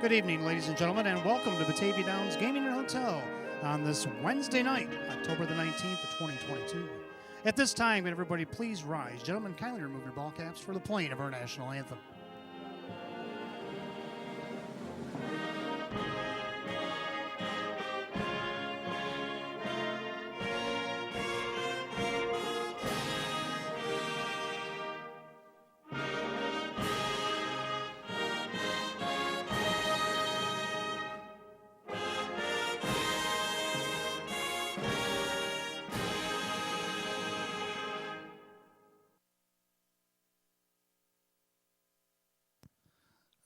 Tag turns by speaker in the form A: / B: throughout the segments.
A: Good evening, ladies and gentlemen, and welcome to Batavia Downs Gaming and Hotel on this Wednesday night, October the 19th of 2022. At this time, would everybody please rise? Gentlemen, kindly remove your ball caps for the playing of our national anthem.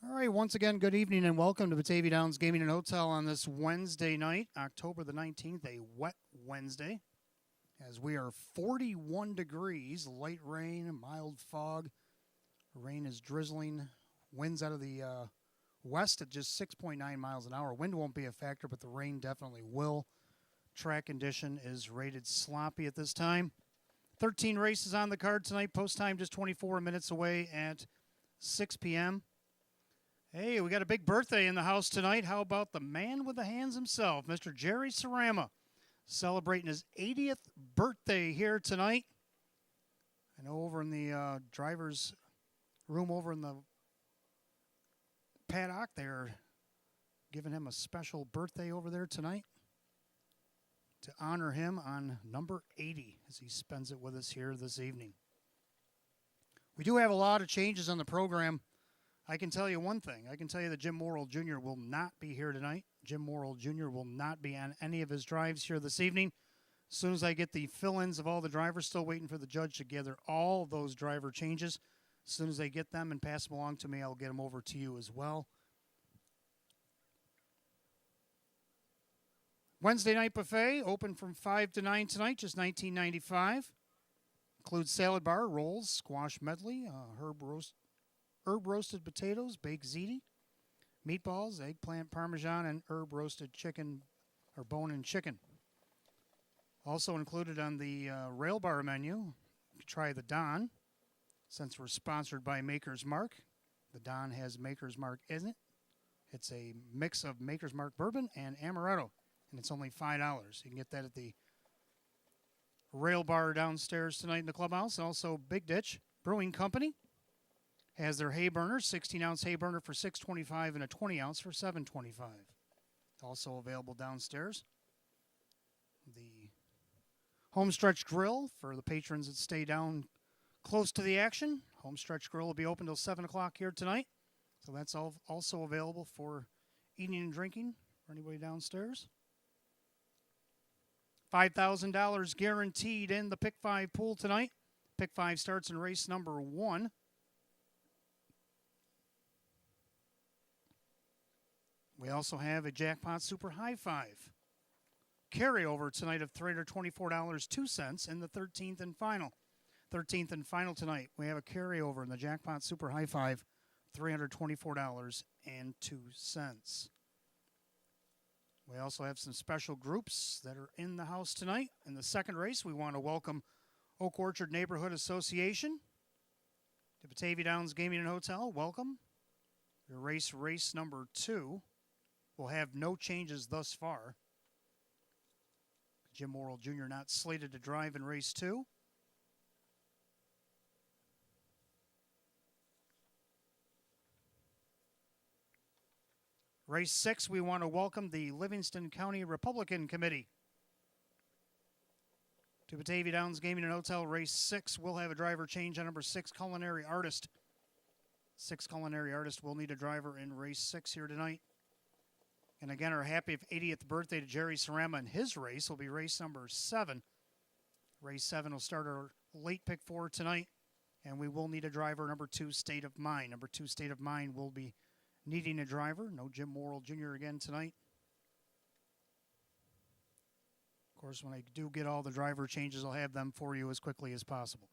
A: All right, once again, good evening and welcome to Batavia Downs Gaming and Hotel on this Wednesday night, October the 19th, a wet Wednesday, as we are 41 degrees, light rain, mild fog. Rain is drizzling, winds out of the west at just 6.9 miles an hour. Wind won't be a factor, but the rain definitely will. Track condition is rated sloppy at this time. 13 races on the card tonight. Post time just 24 minutes away at 6 p.m. Hey, we got a big birthday in the house tonight. How about the man with the hands himself, Mr. Jerry Sarama, celebrating his 80th birthday here tonight. I know over in the driver's room over in the paddock, they're giving him a special birthday over there tonight to honor him on number 80 as he spends it with us here this evening. We do have a lot of changes on the program. I can tell you one thing. I can tell you that Jim Morrill Jr. will not be here tonight. Jim Morrill Jr. will not be on any of his drives here this evening. As soon as I get the fill-ins of all the drivers, still waiting for the judge to gather all those driver changes. As soon as I get them and pass them along to me, I'll get them over to you as well. Wednesday night buffet, open from 5 to 9 tonight, just $19.95. Includes salad bar, rolls, squash medley, herb roasted potatoes, baked ziti, meatballs, eggplant parmesan, and herb roasted chicken or bone-in chicken. Also included on the rail bar menu, you can try the Don. Since we're sponsored by Maker's Mark, the Don has Maker's Mark in it. It's a mix of Maker's Mark bourbon and amaretto, and it's only $5. You can get that at the rail bar downstairs tonight in the clubhouse. Also, Big Ditch Brewing Company has their hay burner, 16-ounce hay burner for $6.25 and a 20-ounce for $7.25. Also available downstairs. The Homestretch Grill for the patrons that stay down close to the action. Homestretch Grill will be open till 7 o'clock here tonight. So that's also available for eating and drinking for anybody downstairs. $5,000 guaranteed in the Pick 5 pool tonight. Pick 5 starts in race number 1. We also have a Jackpot Super High Five carryover tonight of $324.02 in the 13th and final. 13th and final tonight. We have a carryover in the Jackpot Super High Five, $324.02. We also have some special groups that are in the house tonight. In the second race, we want to welcome Oak Orchard Neighborhood Association to Batavia Downs Gaming and Hotel. Welcome. Your race number 2 will have no changes thus far. Jim Morrill Jr. not slated to drive in race 2. Race 6, we want to welcome the Livingston County Republican Committee to Batavia Downs Gaming and Hotel. Race 6 will have a driver change on number 6, Culinary Artist. 6 Culinary Artist will need a driver in race 6 here tonight. And again, our happy 80th birthday to Jerry Sarama, and his race will be race number 7. Race 7 will start our late pick 4 tonight, and we will need a driver, number 2, State of Mind. Number 2, State of Mind will be needing a driver. No Jim Morrill Jr. again tonight. Of course, when I do get all the driver changes, I'll have them for you as quickly as possible.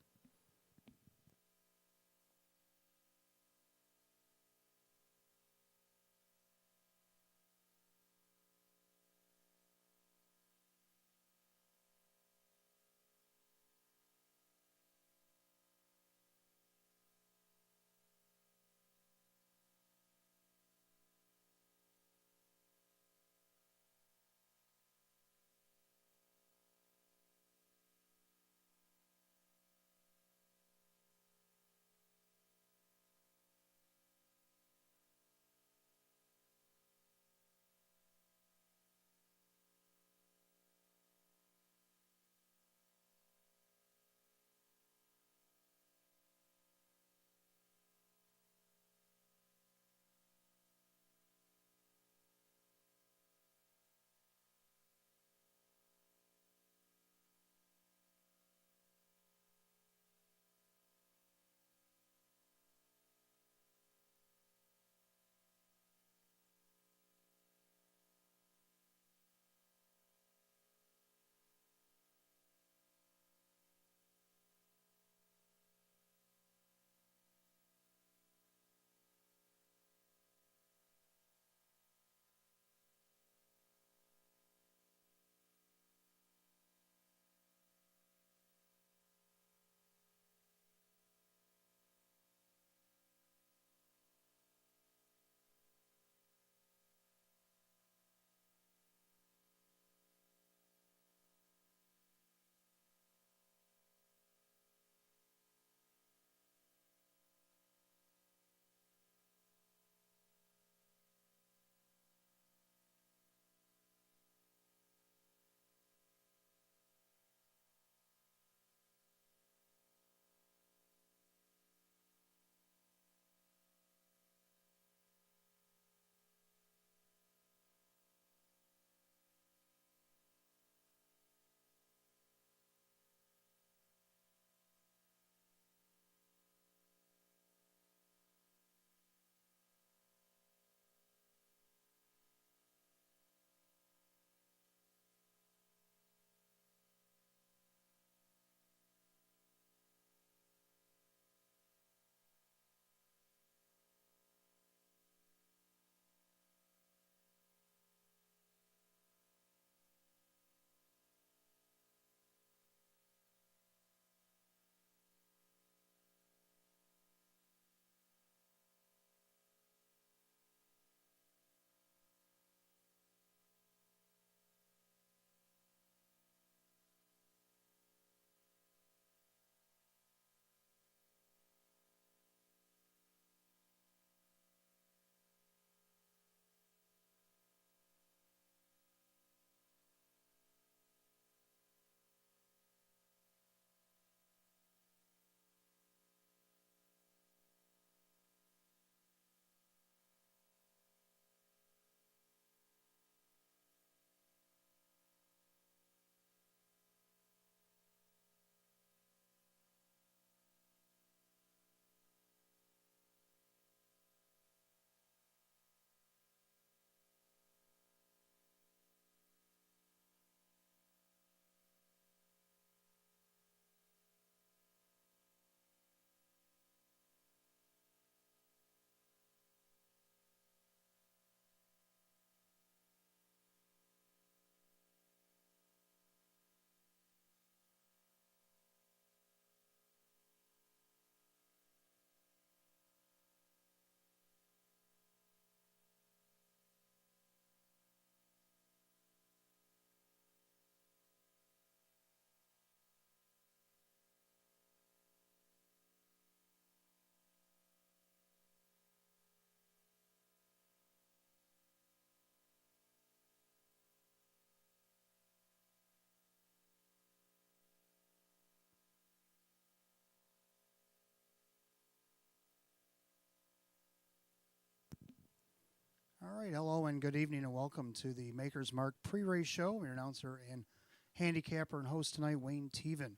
A: All right, hello and good evening and welcome to the Maker's Mark pre-race show. I'm your announcer and handicapper and host tonight, Wayne Teven.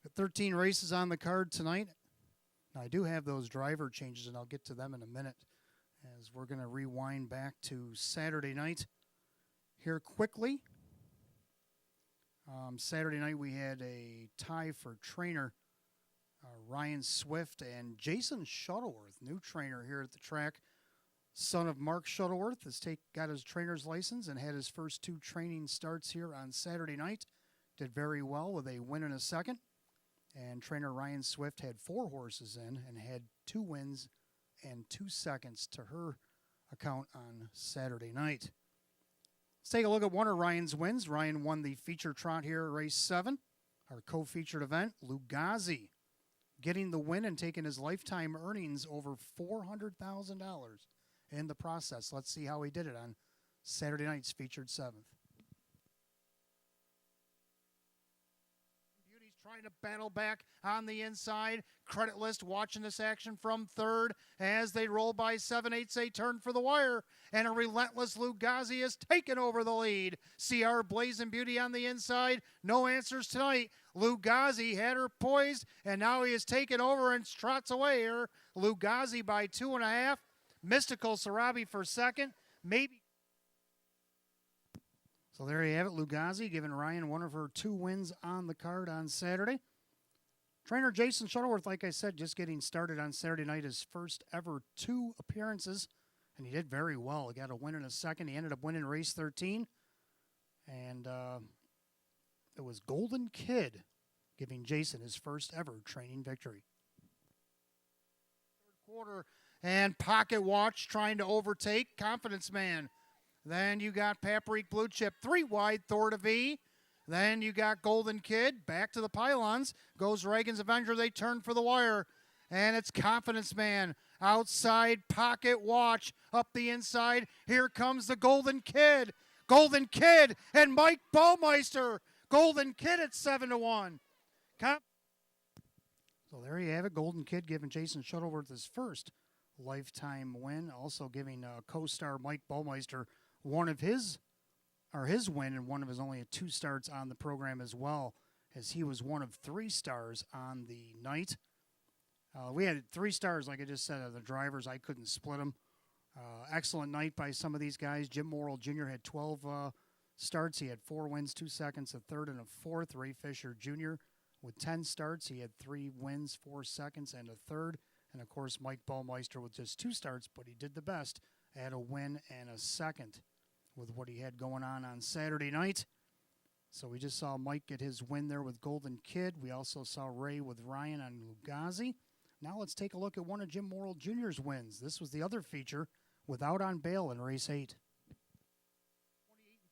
A: Got 13 races on the card tonight. Now, I do have those driver changes, and I'll get to them in a minute as we're going to rewind back to Saturday night here quickly. Saturday night we had a tie for trainer Ryan Swift and Jason Shuttleworth, new trainer here at the track. Son of Mark Shuttleworth has got his trainer's license and had his first 2 training starts here on Saturday night. Did very well with a win and a second. And trainer Ryan Swift had 4 horses in and had 2 wins and 2 seconds to her account on Saturday night. Let's take a look at one of Ryan's wins. Ryan won the feature trot here at race 7, our co-featured event. Lugazi getting the win and taking his lifetime earnings over $400,000 in the process. Let's see how he did it on Saturday night's featured 7th. Beauty's trying to battle back on the inside. Credit List watching this action from 3rd as they roll by 7/8. They turn for the wire, and a relentless Lugazi has taken over the lead. CR Blazing Beauty on the inside. No answers tonight. Lugazi had her poised, and now he has taken over and trots away here. Lugazi by 2.5. Mystical Sarabi for second, maybe. So there you have it, Lugazi giving Ryan one of her 2 wins on the card on Saturday. Trainer Jason Shuttleworth, like I said, just getting started on Saturday night, his first ever 2 appearances, and he did very well. He got a win in a second. He ended up winning race 13, and it was Golden Kid giving Jason his first ever training victory. 3rd quarter. And Pocket Watch trying to overtake Confidence Man. Then you got Paprika Blue Chip, 3 wide, Thor to V. Then you got Golden Kid, back to the pylons. Goes Reagan's Avenger, they turn for the wire. And it's Confidence Man. Outside, Pocket Watch. Up the inside, here comes the Golden Kid. Golden Kid and Mike Baumeister. Golden Kid at 7-1. So there you have it, Golden Kid giving Jason Shuttleworth his first lifetime win, also giving co-star Mike Baumeister his win and one of his only 2 starts on the program as well, as he was one of 3 stars on the night. We had 3 stars, like I just said, of the drivers. I couldn't split them. Excellent night by some of these guys. Jim Morrill Jr. had 12 starts. He had 4 wins, 2 seconds, a third, and a fourth. Ray Fisher Jr. with 10 starts. He had 3 wins, 4 seconds, and a third. And, of course, Mike Baumeister with just 2 starts, but he did the best. Had a win and a second with what he had going on Saturday night. So we just saw Mike get his win there with Golden Kid. We also saw Ray with Ryan on Lugazi. Now let's take a look at one of Jim Morrill Jr.'s wins. This was the other feature with Out on Bail in race 8.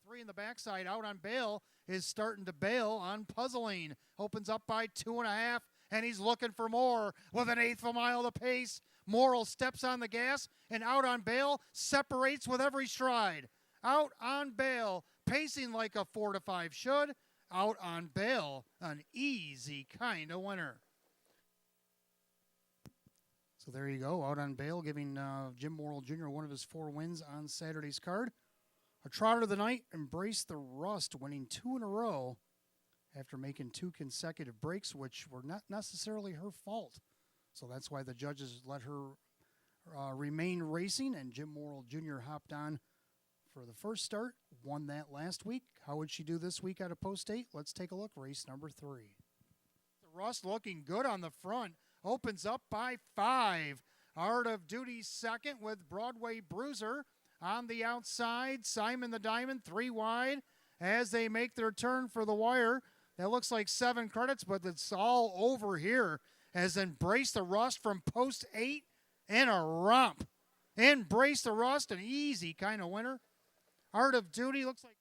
A: 28-3 in the backside. Out on Bail is starting to bail on Puzzling. Opens up by 2.5. And he's looking for more with an 1/8 of a mile to pace. Morrill steps on the gas, and Out on Bail separates with every stride. Out on Bail, pacing like a 4 to 5 should. Out on Bail, an easy kind of winner. So there you go, Out on Bail, giving Jim Morrill Jr. one of his 4 wins on Saturday's card. A trotter of the night, Embrace the Rust, winning 2 in a row after making 2 consecutive breaks, which were not necessarily her fault. So that's why the judges let her remain racing, and Jim Morrill Jr. hopped on for the first start, won that last week. How would she do this week out of Post 8? Let's take a look, race number 3. The Rust looking good on the front, opens up by 5. Art of Duty second with Broadway Bruiser on the outside. Simon the Diamond, 3 wide as they make their turn for the wire. That looks like 7 credits, but it's all over here as Embrace the Rust from Post 8 and a romp. Embrace the Rust, an easy kind of winner. Art of Duty looks like.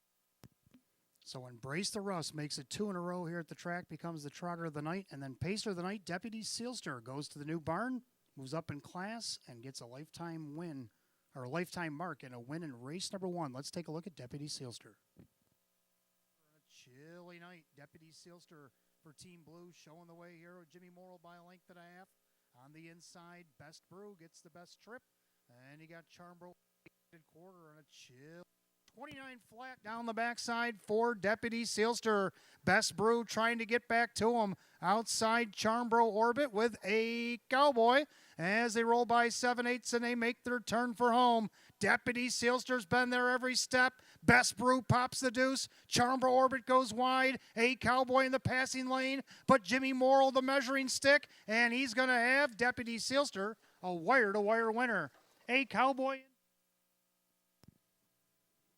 A: So Embrace the Rust makes it 2 in a row here at the track, becomes the trotter of the night, and then Pacer of the night, Deputy Sealster, goes to the new barn, moves up in class, and gets a lifetime win, or a lifetime mark, and a win in race number 1. Let's take a look at Deputy Sealster. Chilly night. Deputy Sealster for Team Blue showing the way here with Jimmy Morrill by a length and a half. On the inside, Best Brew gets the best trip. And you got Charmbro Quarter on a chill. 29 flat down the backside for Deputy Sealster. Best Brew trying to get back to him. Outside Charmbro Orbit with a Cowboy as they roll by 7/8 and they make their turn for home. Deputy Sealster's been there every step. Best Brew pops the deuce. Charmbro Orbit goes wide. A Cowboy in the passing lane, but Jimmy Morrill the measuring stick, and he's going to have Deputy Sealster a wire-to-wire winner. A Cowboy.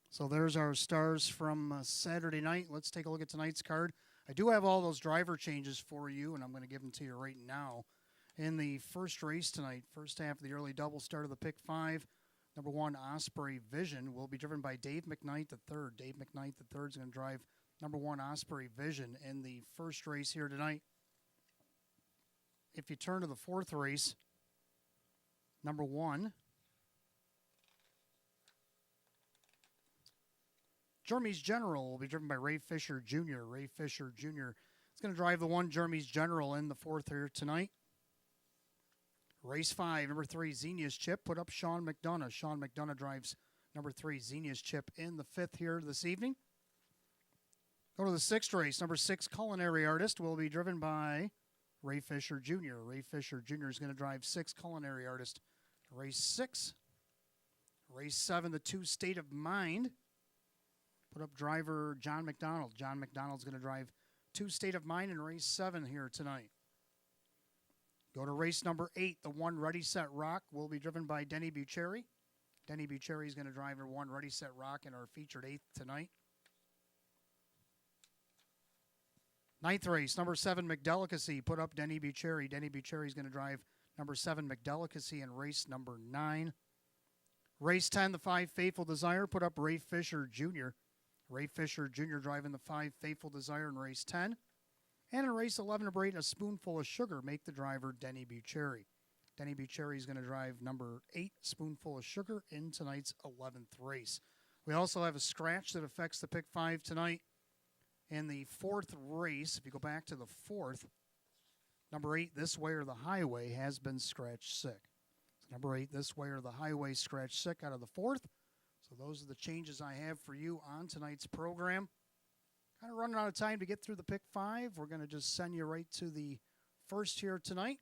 A: So there's our stars from Saturday night. Let's take a look at tonight's card. I do have all those driver changes for you, and I'm going to give them to you right now. In the first race tonight, first half of the early double start of the pick 5, number 1, Osprey Vision will be driven by Dave McKnight III. Dave McKnight III is going to drive number 1, Osprey Vision in the first race here tonight. If you turn to the fourth race, number 1, Jeremy's General will be driven by Ray Fisher Jr. Ray Fisher Jr. is going to drive the 1, Jeremy's General, in the fourth here tonight. Race 5, number 3, Xenia's Chip, put up Sean McDonough. Sean McDonough drives number 3, Xenia's Chip, in the fifth here this evening. Go to the sixth race. Number 6, Culinary Artist, will be driven by Ray Fisher Jr. Ray Fisher Jr. is going to drive 6, Culinary Artist. Race 6. Race 7, the 2, State of Mind. Put up driver John McDonald. John McDonald's going to drive 2, State of Mind, in race 7 here tonight. Go to race number 8, the 1, Ready, Set, Rock, will be driven by Denny Bucherri. Denny Bucherri is going to drive our 1, Ready, Set, Rock, in our featured 8th tonight. Ninth race, number 7, McDelicacy, put up Denny Bucherri. Denny Bucherri is going to drive number 7, McDelicacy, in race number 9. Race 10, the 5, Faithful Desire, put up Ray Fisher Jr. Ray Fisher Jr. driving the 5, Faithful Desire, in race 10. And in race 11, number 8, A Spoonful of Sugar, make the driver Denny Bucherri. Denny Bucherri is going to drive number 8, Spoonful of Sugar, in tonight's 11th race. We also have a scratch that affects the pick 5 tonight. In the fourth race, if you go back to the fourth, number 8, This Way or the Highway, has been scratched sick. So number 8, This Way or the Highway, scratched sick out of the fourth. So those are the changes I have for you on tonight's program. Kind of running out of time to get through the pick 5. We're going to just send you right to the first here tonight.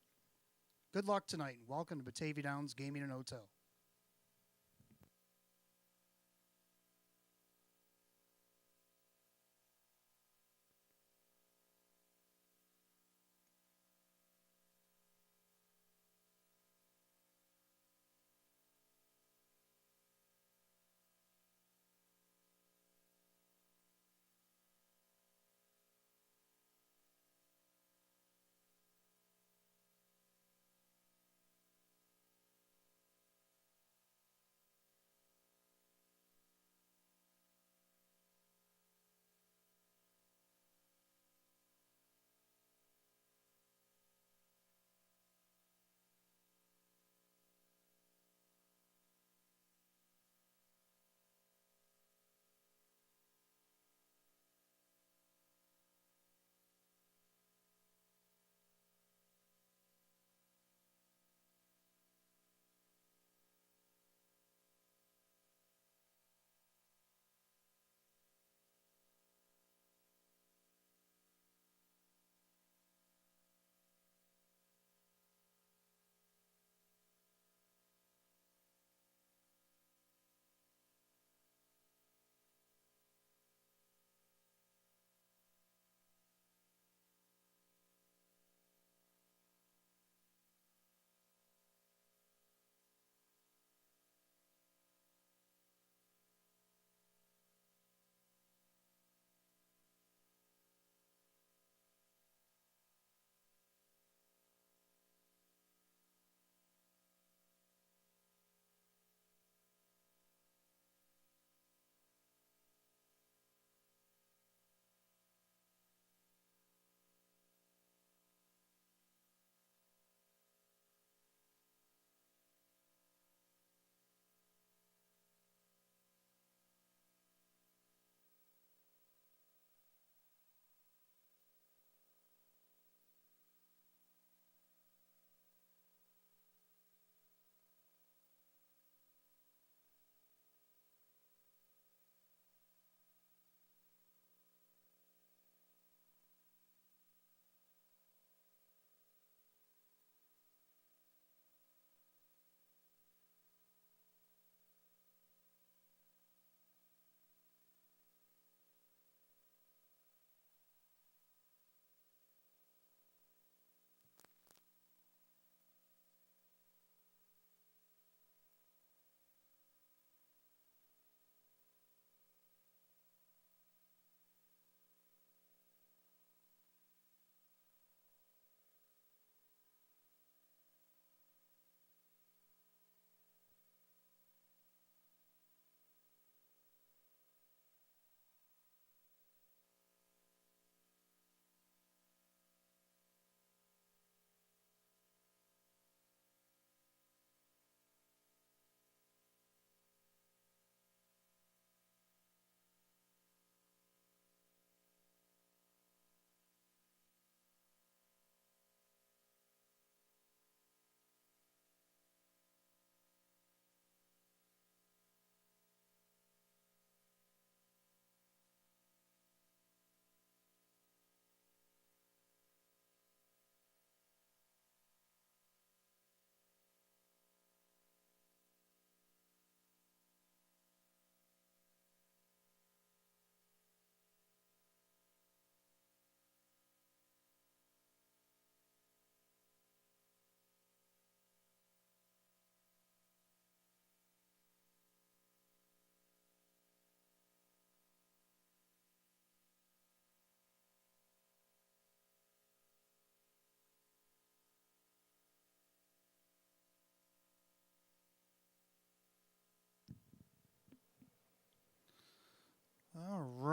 A: Good luck tonight. Welcome to Batavia Downs Gaming and Hotel.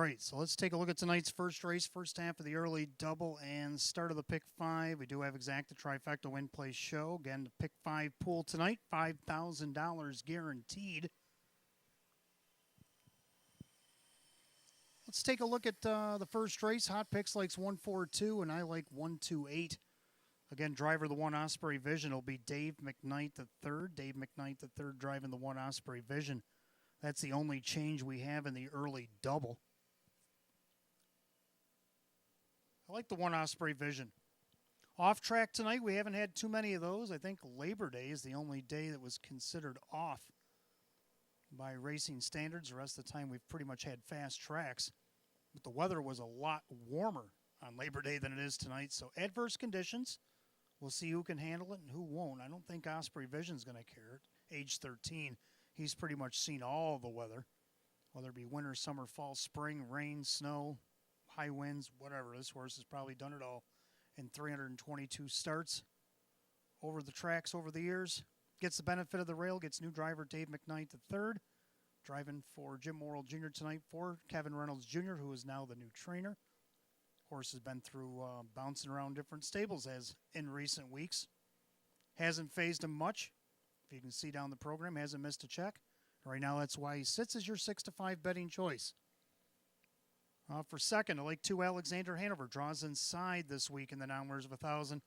A: right, so let's take a look at tonight's first race, first half of the early double and start of the pick five. We do have exacta trifecta win play show. Again, the pick five pool tonight, $5,000 guaranteed. Let's take a look at the first race. Hot Picks likes 142, and I like 128. Again, driver of the one Osprey Vision will be Dave McKnight III. Dave McKnight III driving the one Osprey Vision. That's the only change we have in the early double. I like the one Osprey Vision. Off track tonight, we haven't had too many of those. I think Labor Day is the only day that was considered off by racing standards. The rest of the time, we've pretty much had fast tracks. But the weather was a lot warmer on Labor Day than it is tonight. So adverse conditions, we'll see who can handle it and who won't. I don't think Osprey Vision's going to care. At age 13, he's pretty much seen all the weather, whether it be winter, summer, fall, spring, rain, snow, high winds, whatever. This horse has probably done it all in 322 starts over the tracks over the years. Gets the benefit of the rail, gets new driver Dave McKnight III, driving for Jim Morrill Jr. tonight for Kevin Reynolds Jr., who is now the new trainer. Horse has been through bouncing around different stables as in recent weeks. Hasn't phased him much. If you can see down the program, hasn't missed a check. Right now, that's why he sits as your 6-5 betting choice. For second, I like 2 Alexander Hanover. Draws inside this week in the non-winners of 1,000.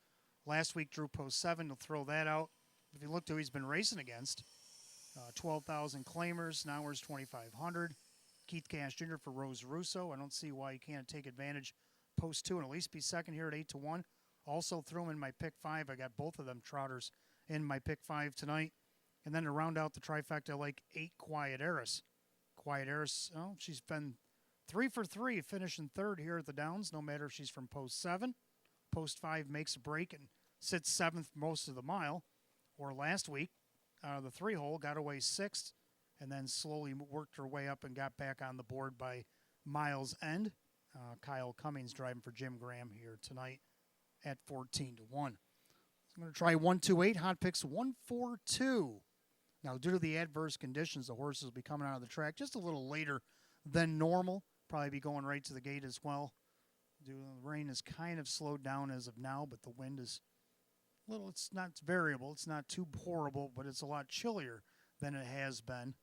A: Last week drew post 7. He'll throw that out. If you look to who he's been racing against, 12,000 claimers, now where's 2,500. Keith Cash Jr. for Rose Russo. I don't see why he can't take advantage post 2 and at least be second here at 8-1. Also threw him in my pick 5. I got both of them trotters in my pick 5 tonight. And then to round out the trifecta, I like 8 Quiet Eris. Quiet Eris, oh, she's been 3 for 3, finishing third here at the Downs, no matter if she's from post 7. Post 5 makes a break and sits 7th most of the mile. Or last week, the 3-hole got away 6th and then slowly worked her way up and got back on the board by mile's end. Kyle Cummings driving for Jim Graham here tonight at 14-1. So I'm going to try 128, Hot Picks 142. Now, due to the adverse conditions, the horses will be coming out of the track just a little later than normal. Probably be going right to the gate as well. The rain is kind of slowed down as of now, but the wind is little, it's not variable. It's not too horrible, but it's a lot chillier than it has been.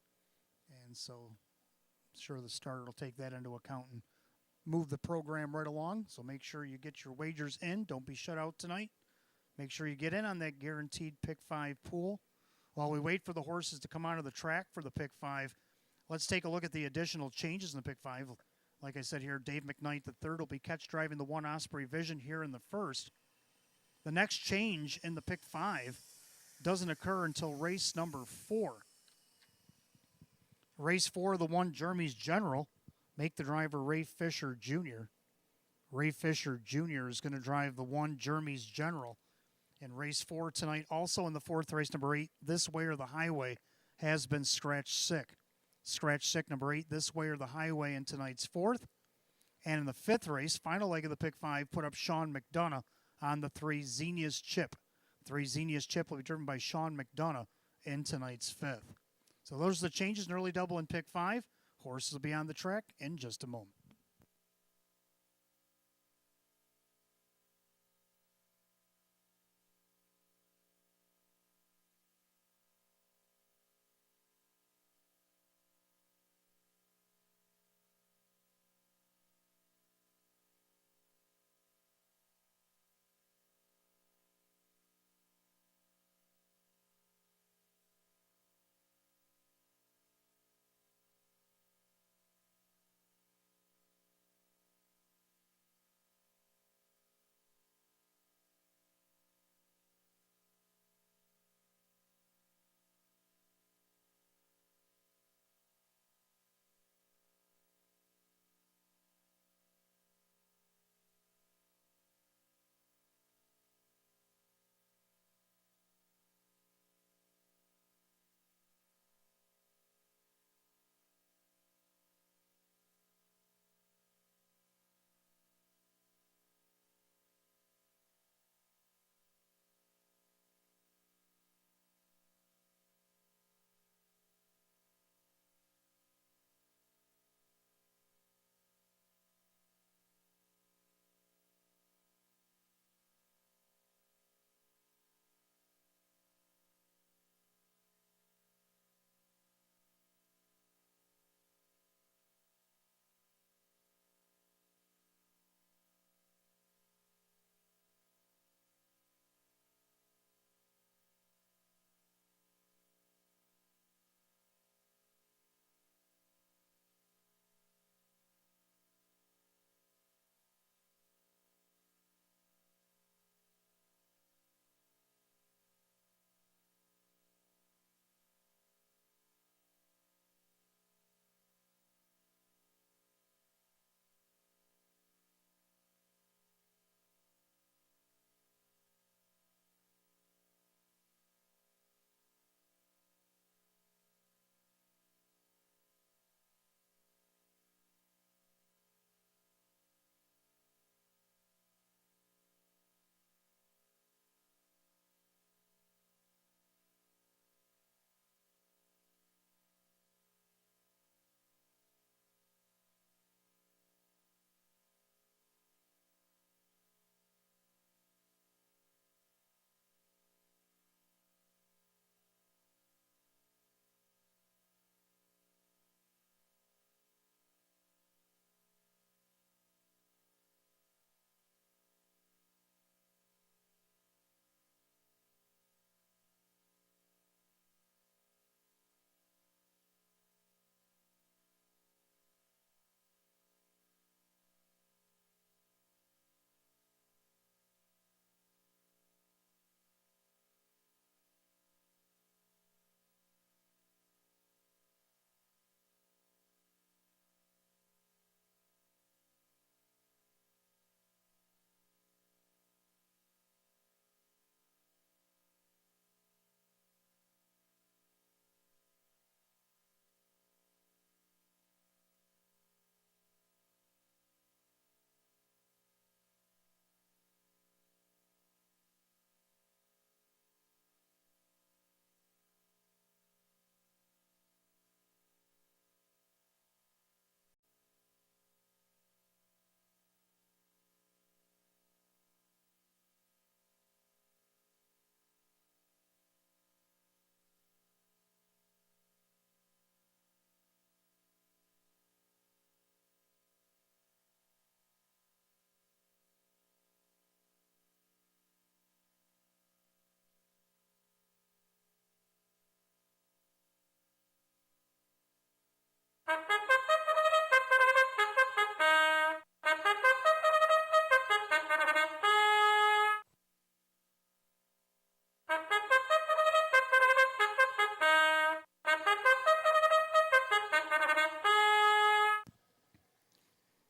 A: And so I'm sure the starter will take that into account and move the program right along. So make sure you get your wagers in. Don't be shut out tonight. Make sure you get in on that guaranteed pick 5 pool. While we wait for the horses to come out of the track for the pick 5, let's take a look at the additional changes in the pick 5. Like I said here, Dave McKnight III will be catch driving the one Osprey Vision here in the first. The next change in the pick 5 doesn't occur until race number 4. Race 4, the one Jeremy's General, make the driver Ray Fisher Jr. Ray Fisher Jr. is going to drive the one Jeremy's General in race 4 tonight. Also in the 4th race, number 8, This Way or the Highway, has been scratched sick. Scratch sick, number 8, This Way or the Highway in tonight's 4th. And in the 5th race, final leg of the pick 5, put up Sean McDonough on the 3 Xenia's Chip. 3 Xenia's Chip will be driven by Sean McDonough in tonight's 5th. So those are the changes in early double in pick 5. Horses will be on the track in just a moment.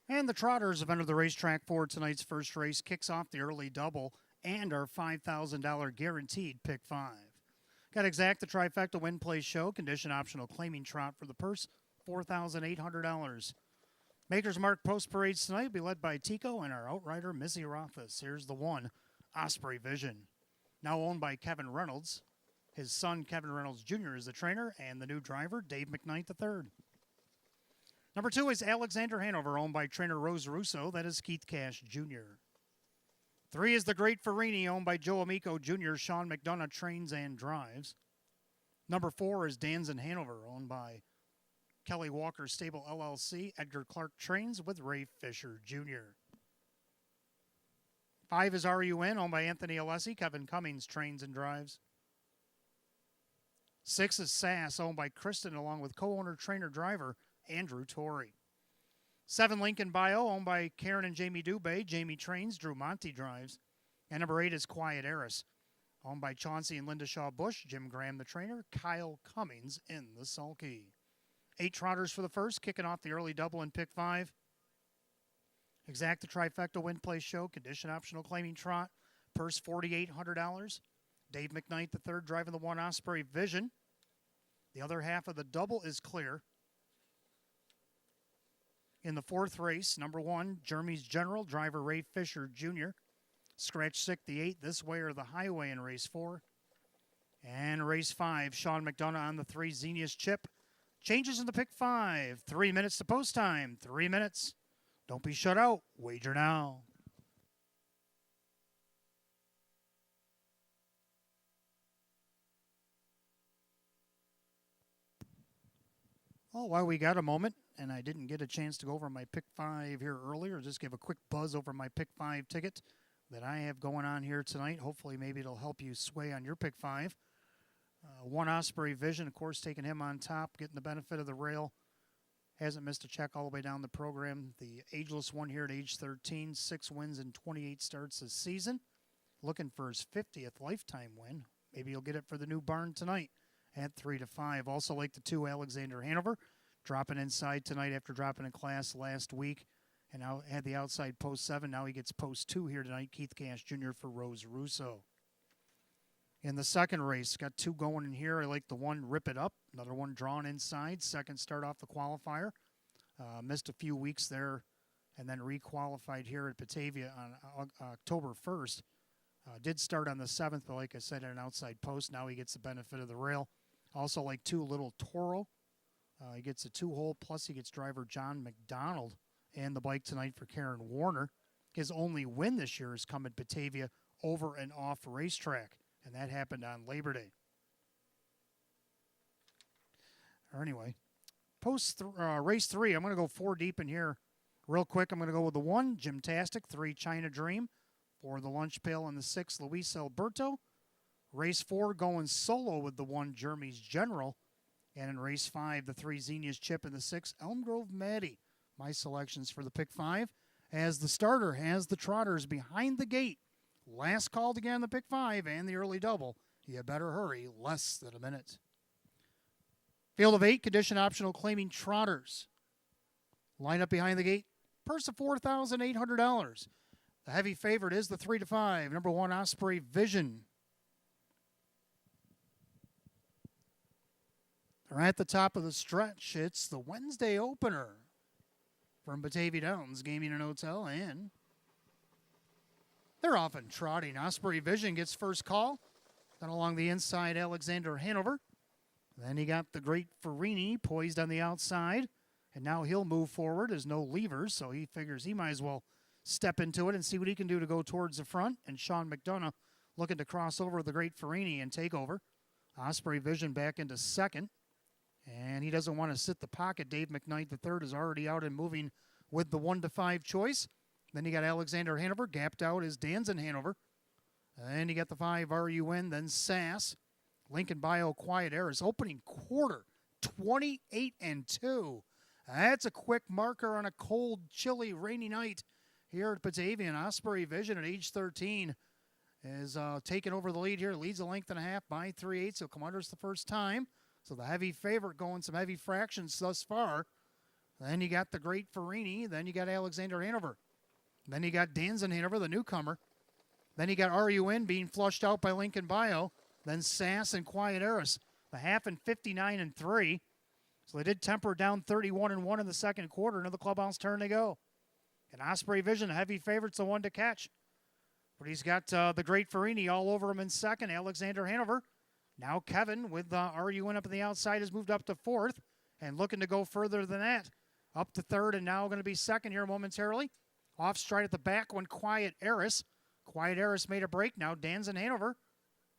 A: And the Trotters have entered the racetrack for tonight's first race. Kicks off the early double and our $5,000 guaranteed pick 5. Got exact the trifecta win play show. Condition optional claiming trot for the purse, $4,800. Maker's Mark Post Parades tonight will be led by Tico and our outrider, Missy Rothfuss. Here's the one, Osprey Vision. Now owned by Kevin Reynolds. His son, Kevin Reynolds Jr., is the trainer, and the new driver, Dave McKnight III. Number 2 is Alexander Hanover, owned by trainer Rose Russo. That is Keith Cash Jr. 3 is the Great Farini, owned by Joe Amico Jr. Sean McDonough trains and drives. Number 4 is Danzen Hanover, owned by Kelly Walker Stable LLC. Edgar Clark trains with Ray Fisher Jr. 5 is RUN, owned by Anthony Alessi. Kevin Cummings trains and drives. 6 is SAS, owned by Kristen, along with co-owner trainer driver Andrew Torrey. 7 Lincoln Bio, owned by Karen and Jamie Dubé. Jamie trains, Drew Monty drives. And number 8 is Quiet Eris, owned by Chauncey and Linda Shaw Bush. Jim Graham the trainer, Kyle Cummings in the sulky. 8 trotters for the first, kicking off the early double in pick 5. Exact the trifecta win play show. Condition optional claiming trot. Purse $4,800. Dave McKnight III driving the 1 Osprey Vision. The other half of the double is clear. In the 4th race, number 1, Jeremy's General, driver Ray Fisher Jr. Scratch 6, the 8, this way or the highway in race 4. And race 5, Sean McDonough on the 3, Xenius Chip. Changes in the pick 5. 3 minutes to post time. 3 minutes. Don't be shut out. Wager now. Oh, while we got a moment, and I didn't get a chance to go over my pick 5 here earlier, just give a quick buzz over my pick 5 ticket that I have going on here tonight. Hopefully, maybe it'll help you sway on your pick 5. 1 Osprey Vision, of course, taking him on top, getting the benefit of the rail. Hasn't missed a check all the way down the program. The ageless one here at age 13, 6 wins and 28 starts this season. Looking for his 50th lifetime win. Maybe he'll get it for the new barn tonight at 3-5. Also like the 2 Alexander Hanover, dropping inside tonight after dropping in class last week. And now had the outside post 7. Now he gets post 2 here tonight. Keith Cash Jr. for Rose Russo. In the second race, got 2 going in here. I like the 1 Rip It Up. Another one drawn inside. Second start off the qualifier. Missed a few weeks there and then requalified here at Batavia on October 1st. Did start on the 7th, but like I said, at an outside post. Now he gets the benefit of the rail. Also like 2 Little Toro. He gets a 2-hole, plus he gets driver John McDonald and the bike tonight for Karen Warner. His only win this year has come at Batavia over and off racetrack, and that happened on Labor Day. Or anyway, race 3, I'm going to go 4 deep in here real quick. I'm going to go with the 1, Gymtastic, 3, China Dream, for the Lunch Pail, and the 6, Luis Alberto. Race 4, going solo with the 1, Jeremy's General. And in race 5, the 3, Xenius Chip, and the 6, Elm Grove Maddie. My selections for the pick 5. As the starter has the trotters behind the gate. Last call to get on the pick 5 and the early double. You better hurry, less than a minute. Field of 8, condition optional claiming trotters. Line up behind the gate. Purse of $4,800. The heavy favorite is the 3-5, number 1 Osprey Vision. They're at the top of the stretch. It's the Wednesday opener from Batavia Downs Gaming and Hotel, and they're off and trotting. Osprey Vision gets first call. Then along the inside, Alexander Hanover. Then he got the Great Farini poised on the outside, and now he'll move forward. There's no levers, so he figures he might as well step into it and see what he can do to go towards the front. And Sean McDonough looking to cross over the Great Farini and take over. Osprey Vision back into second. And he doesn't want to sit the pocket. Dave McKnight III is already out and moving with the 1-5 choice. Then you got Alexander Hanover. Gapped out is Danzen Hanover. And you got the 5 RUN. Then SAS. Lincoln Bio Quiet Eris. Opening quarter, 28-2. That's a quick marker on a cold, chilly, rainy night here at Batavia. And Osprey Vision at age 13 is taking over the lead here. Leads a length and a half by 3/8. He'll come under us the first time. So the heavy favorite going some heavy fractions thus far. Then you got the Great Farini. Then you got Alexander Hanover. Then you got Danzen Hanover, the newcomer. Then you got RUN being flushed out by Lincoln Bio. Then Sass and Quiet Eris. The half in 59-3. So they did temper down 31-1 in the second quarter. Into the clubhouse turn they go. And Osprey Vision, the heavy favorite's the one to catch. But he's got the Great Farini all over him in second. Alexander Hanover. Now Kevin with RUN up on the outside has moved up to fourth and looking to go further than that. Up to third and now going to be second here momentarily. Off stride at the back when Quiet Eris. Quiet Eris made a break. Now Danzen Hanover.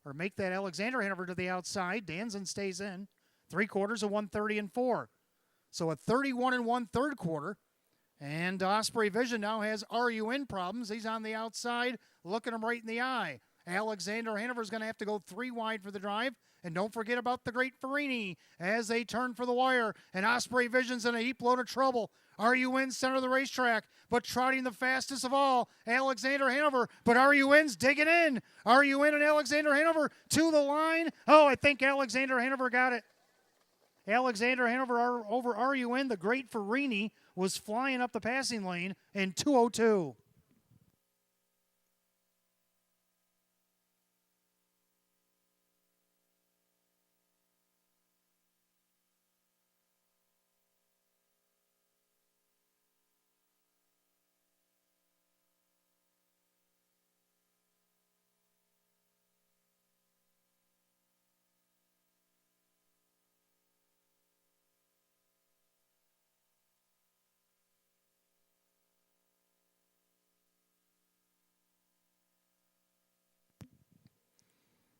A: Or make that Alexander Hanover to the outside. Danzen stays in. 3/4 of 130-4. So a 31-1 third quarter. And Osprey Vision now has RUN problems. He's on the outside, looking him right in the eye. Alexander Hanover's going to have to go 3 wide for the drive. And don't forget about the Great Farini as they turn for the wire. And Osprey Vision's in a heap load of trouble. RUN center of the racetrack, but trotting the fastest of all, Alexander Hanover. But RUN's digging in. RUN and Alexander Hanover to the line. Oh, I think Alexander Hanover got it. Alexander Hanover over RUN. The Great Farini was flying up the passing lane in 2:02.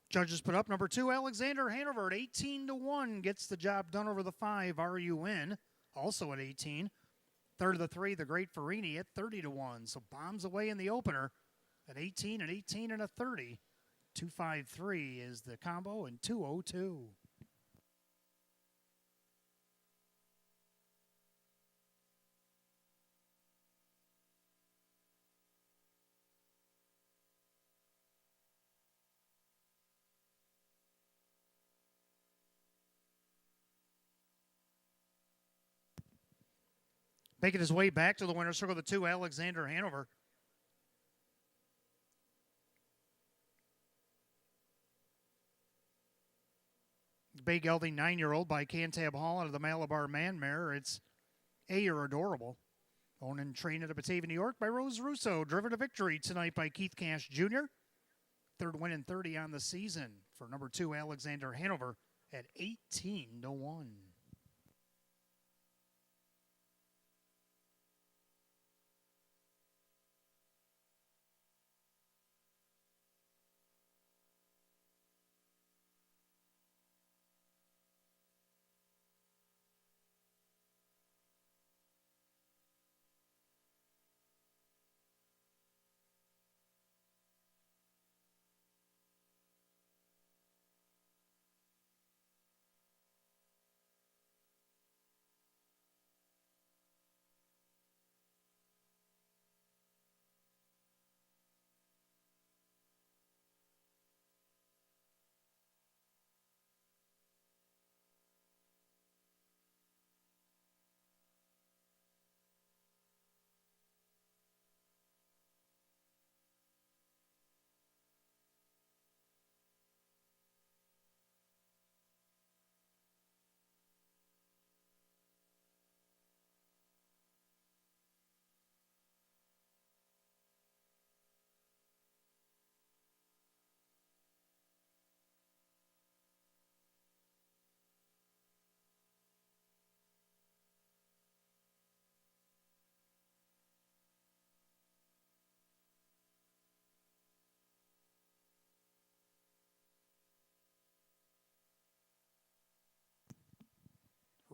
A: Judges put up number 2, Alexander Hanover at 18-1. Gets the job done over the 5, RUN, also at 18. Third of the 3, the Great Farini at 30-1. So bombs away in the opener at 18 and 18 and a 30. 253 is the combo and 2:02. Making his way back to the winner's circle, the 2, Alexander Hanover. Bay Gelding 9-year-old by Cantab Hall out of the Malabar Man Mare. It's You're Adorable. Owned and trained at Batavia, New York by Rose Russo. Driven to victory tonight by Keith Cash Jr. Third win in 30 on the season for number 2, Alexander Hanover at 18-1.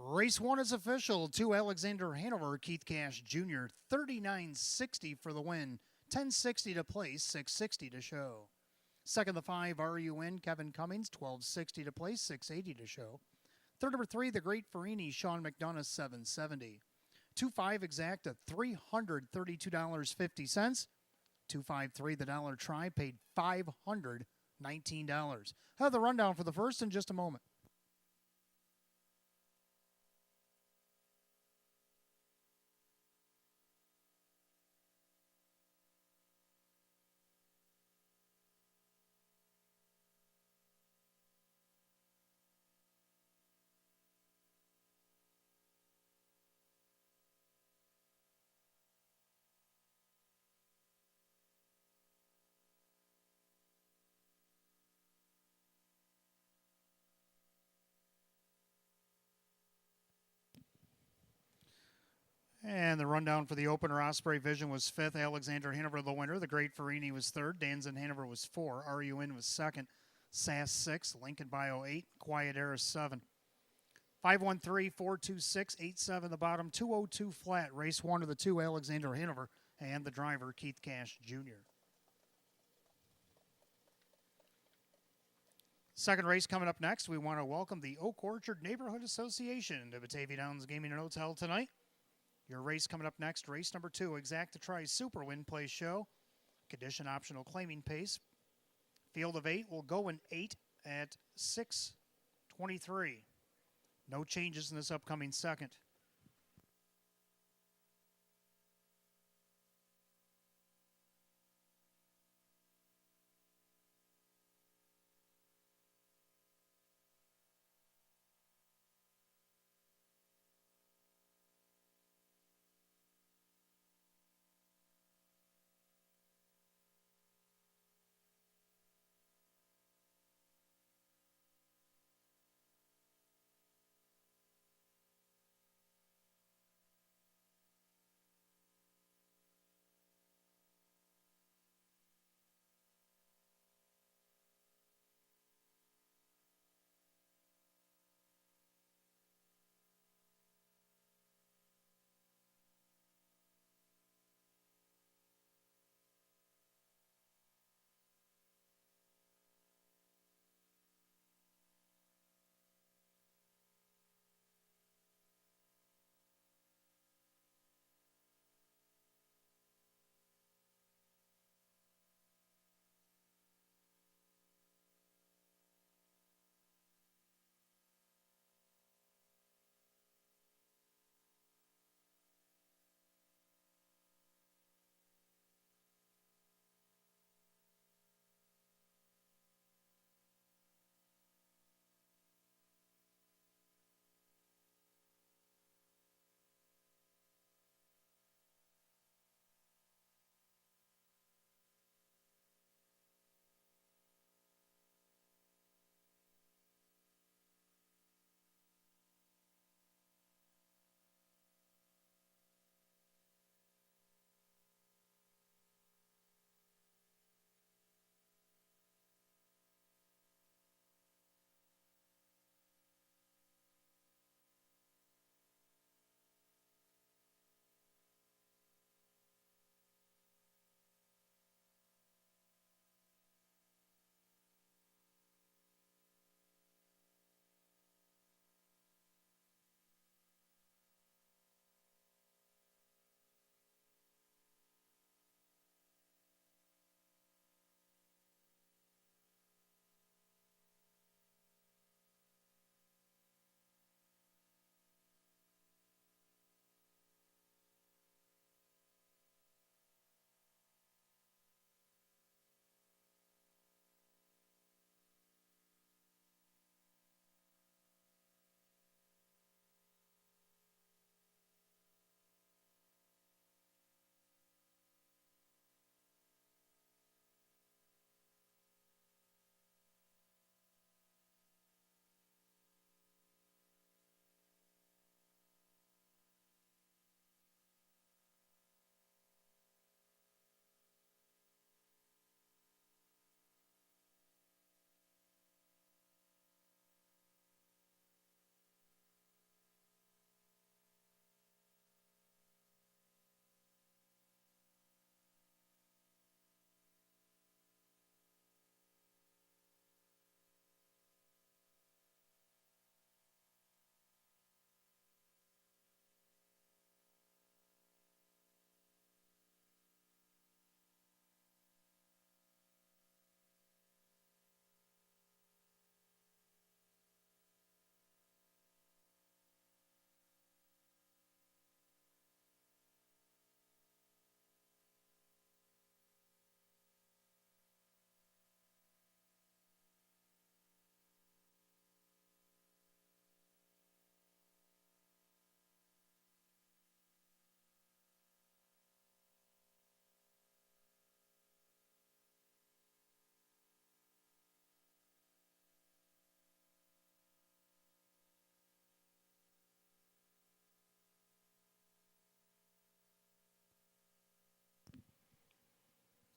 A: Race 1 is official. 2, Alexander Hanover, Keith Cash Jr. 39.60 for the win. 10.60 to place, 6.60 to show. Second, the 5, RUN, Kevin Cummings, 12.60 to place, 6.80 to show. Third number 3, the Great Farini, Sean McDonough, $7.70. 2-5 exact at $332.50. 253, the Dollar Try, paid $519. Have the rundown for the first in just a moment. And the rundown for the opener, Osprey Vision was 5th. Alexander Hanover, the winner. The Great Farini was 3rd. Danzen Hanover was 4. RUN was 2nd. SAS 6. Lincoln Bio 8. Quiet Era 7. 513-426-87 the bottom. 202 flat. Race 1 of the 2, Alexander Hanover. And the driver, Keith Cash Jr. Second race coming up next. We want to welcome the Oak Orchard Neighborhood Association to Batavia Downs Gaming and Hotel tonight. Your race coming up next, race number 2, Exacta Tri Super Win Play Show. Condition optional claiming pace. Field of 8 will go in 8 at 6:23. No changes in this upcoming second.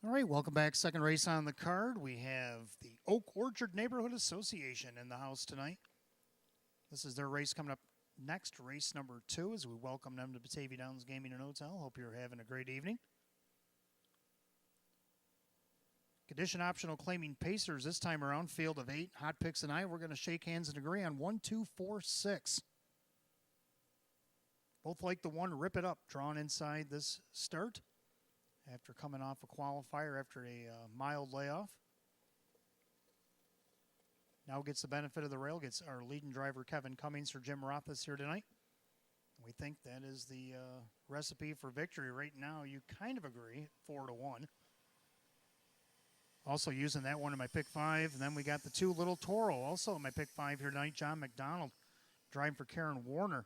A: All right, welcome back. Second race on the card. We have the Oak Orchard Neighborhood Association in the house tonight. This is their race coming up next, race number 2, as we welcome them to Batavia Downs Gaming and Hotel. Hope you're having a great evening. Condition optional claiming Pacers this time around, field of 8. Hot Picks and I, we're going to shake hands and agree on 1, 2, 4, 6. Both like the one, Rip It Up, drawn inside this start after coming off a qualifier after a mild layoff. Now gets the benefit of the rail, gets our leading driver Kevin Cummings for Jim Rothfuss here tonight. We think that is the recipe for victory right now. You kind of agree, 4-1. Also using that one in my pick 5. And then we got the 2 Little Toro also in my pick 5 here tonight. John McDonald driving for Karen Warner.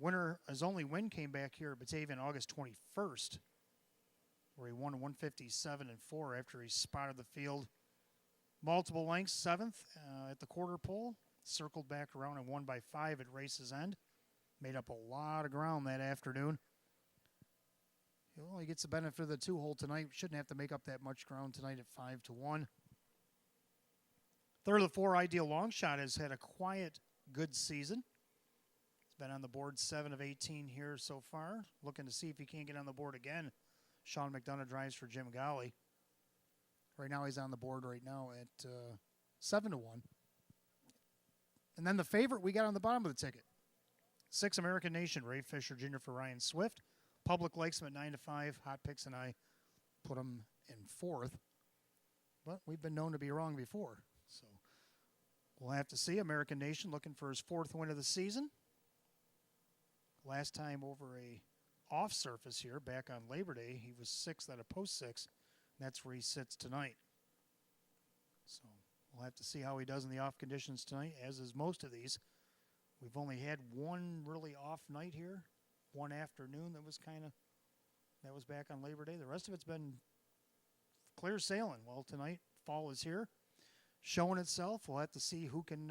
A: Winner, his only win came back here at Batavia on August 21st, where he won 157-4 after he spotted the field multiple lengths, 7th at the quarter pole, circled back around and won by 5 at race's end. Made up a lot of ground that afternoon. Well, he gets the benefit of the 2-hole tonight. Shouldn't have to make up that much ground tonight at 5-1. Third of the 4, Ideal Long Shot, has had a quiet, good season. Been on the board 7 of 18 here so far. Looking to see if he can't get on the board again. Sean McDonough drives for Jim Golly. Right now he's on the board right now at 7-1. And then the favorite we got on the bottom of the ticket. 6 American Nation, Ray Fisher Jr. for Ryan Swift. Public likes him at 9-5. Hot Picks and I put him in 4th. But we've been known to be wrong before. So we'll have to see. American Nation looking for his 4th win of the season. Last time over a off surface here, back on Labor Day, he was 6th out of post 6. And that's where he sits tonight. So we'll have to see how he does in the off conditions tonight, as is most of these. We've only had one really off night here, one afternoon that was back on Labor Day. The rest of it's been clear sailing. Well, tonight, fall is here, showing itself. We'll have to see who can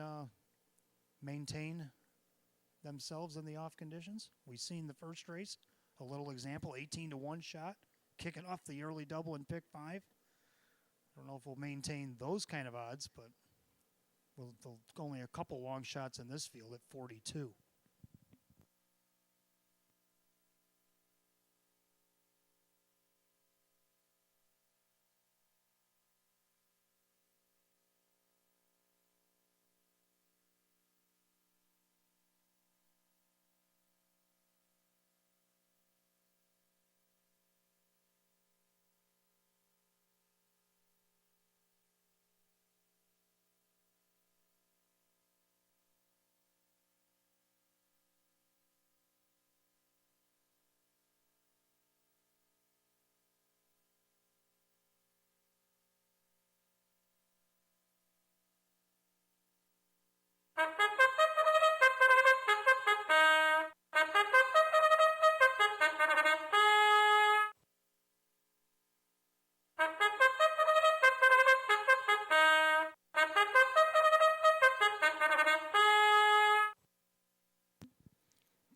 A: maintain themselves in the off conditions. We've seen the first race, a little example, 18-1 shot, kicking off the early double in pick 5. I don't know if we'll maintain those kind of odds, but there'll only a couple long shots in this field at 42.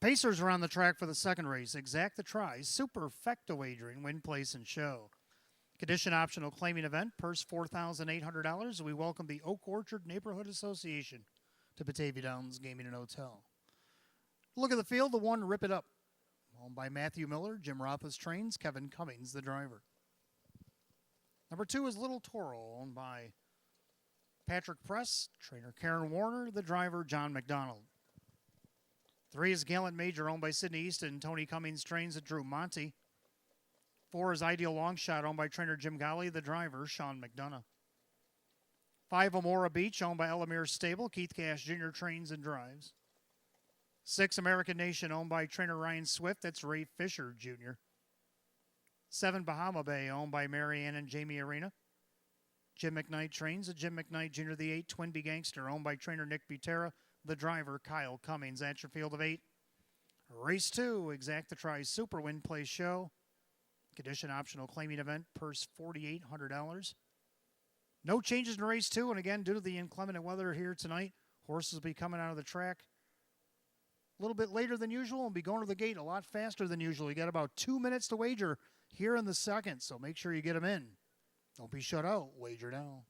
A: Pacers are on the track for the second race. Exact the tries. Superfecta wagering, win, place, and show. Condition optional claiming event. Purse $4,800. We welcome the Oak Orchard Neighborhood Association to Batavia Downs Gaming and Hotel. Look at the field. The 1, Rip It Up. Owned by Matthew Miller. Jim Rothfuss trains. Kevin Cummings, the driver. Number 2 is Little Toro, owned by Patrick Press. Trainer Karen Warner. The driver, John McDonald. 3 is Gallant Major, owned by Sidney Easton. Tony Cummings trains at Drew Monty. 4 is Ideal Long Shot, owned by trainer Jim Golly. The driver, Sean McDonough. 5, Amora Beach, owned by Elamir Stable. Keith Cash Jr. trains and drives. 6, American Nation, owned by trainer Ryan Swift. That's Ray Fisher Jr. 7, Bahama Bay, owned by Mary Ann and Jamie Arena. Jim McKnight trains at Jim McKnight Jr. The 8, Twinbee Gangster, owned by trainer Nick Butera. The driver, Kyle Cummings. At your field of 8. Race 2, Exact the Try Super Win Play Show. Condition optional claiming event, purse $4,800. No changes in race 2, and again, due to the inclement weather here tonight, horses will be coming out of the track little bit later than usual and be going to the gate a lot faster than usual. You got about 2 minutes to wager here in the second, so make sure you get them in. Don't be shut out. Wager now.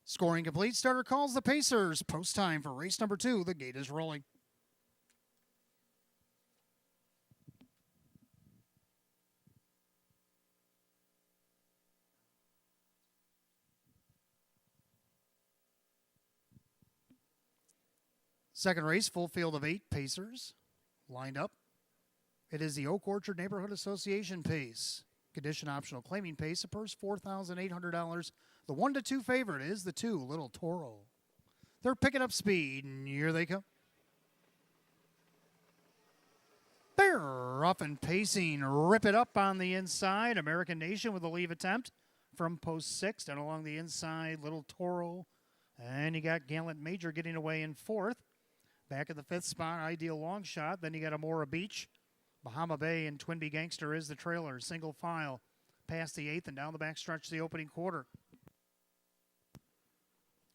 A: Scoring complete. Starter calls the Pacers. Post time for race number 2. The gate is rolling. Second race, full field of 8 Pacers lined up. It is the Oak Orchard Neighborhood Association pace. Condition optional claiming pace, a purse $4,800. The 1-2 favorite is the 2, Little Toro. They're picking up speed, and here they come. They're off and pacing. Rip it up on the inside. American Nation with a leave attempt from post 6 down along the inside. Little Toro. And you got Gallant Major getting away in 4th. Back at the 5th spot, Ideal Long Shot. Then you got Amora Beach. Bahama Bay and Twinbee Gangster is the trailer. Single file past the 8th and down the back stretch the opening quarter.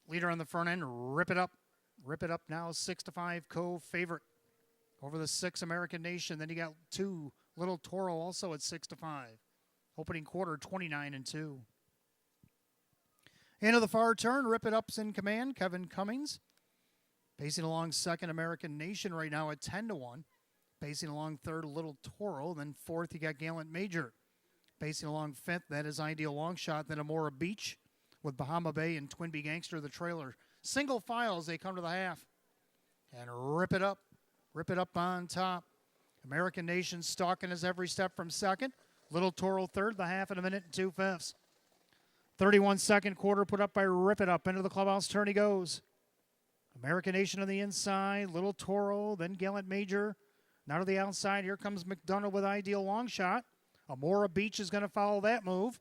A: Leader on the front end, Rip It Up. Rip It Up now 6-5 co-favorite over the 6 American Nation. Then you got 2 Little Toro also at 6-5. Opening quarter 29-2. Into the far turn, Rip It Up's in command. Kevin Cummings pacing along 2nd American Nation right now at 10-1. Pacing along 3rd, Little Toro. Then 4th, you got Gallant Major. Pacing along 5th, that is Ideal Long Shot. Then Amora Beach with Bahama Bay and Twinbee Gangster, the trailer. Single file as they come to the half. And Rip It Up. Rip It Up on top. American Nation stalking us every step from 2nd. Little Toro 3rd, the half in a minute and 2/5. 31-second quarter put up by Rip It Up. Into the clubhouse turn he goes. American Nation on the inside. Little Toro, then Gallant Major. Now to the outside, here comes McDonough with Ideal Long Shot. Amora Beach is going to follow that move.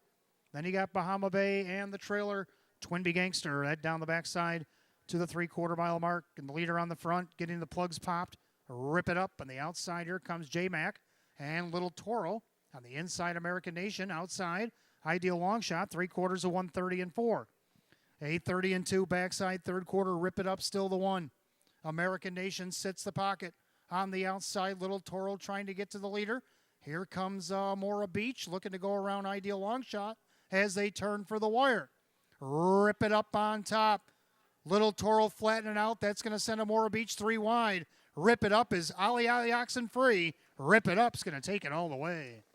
A: Then you got Bahama Bay and the trailer, Twinbee Gangster. That down the backside to the 3/4 mile mark. And the leader on the front, getting the plugs popped. Rip It Up. On the outside, here comes J-Mac and Little Toro. On the inside, American Nation. Outside, Ideal Long Shot. 3/4 of 130-4. 8:30-2 backside, 3rd quarter. Rip It Up, still the 1. American Nation sits the pocket. On the outside, Little Toro trying to get to the leader. Here comes Amora Beach looking to go around Ideal Long Shot as they turn for the wire. Rip It Up on top. Little Toro flattening out. That's going to send Amora Beach 3 wide. Rip It Up is Ali oxen free. Rip It Up's going to take it all the way.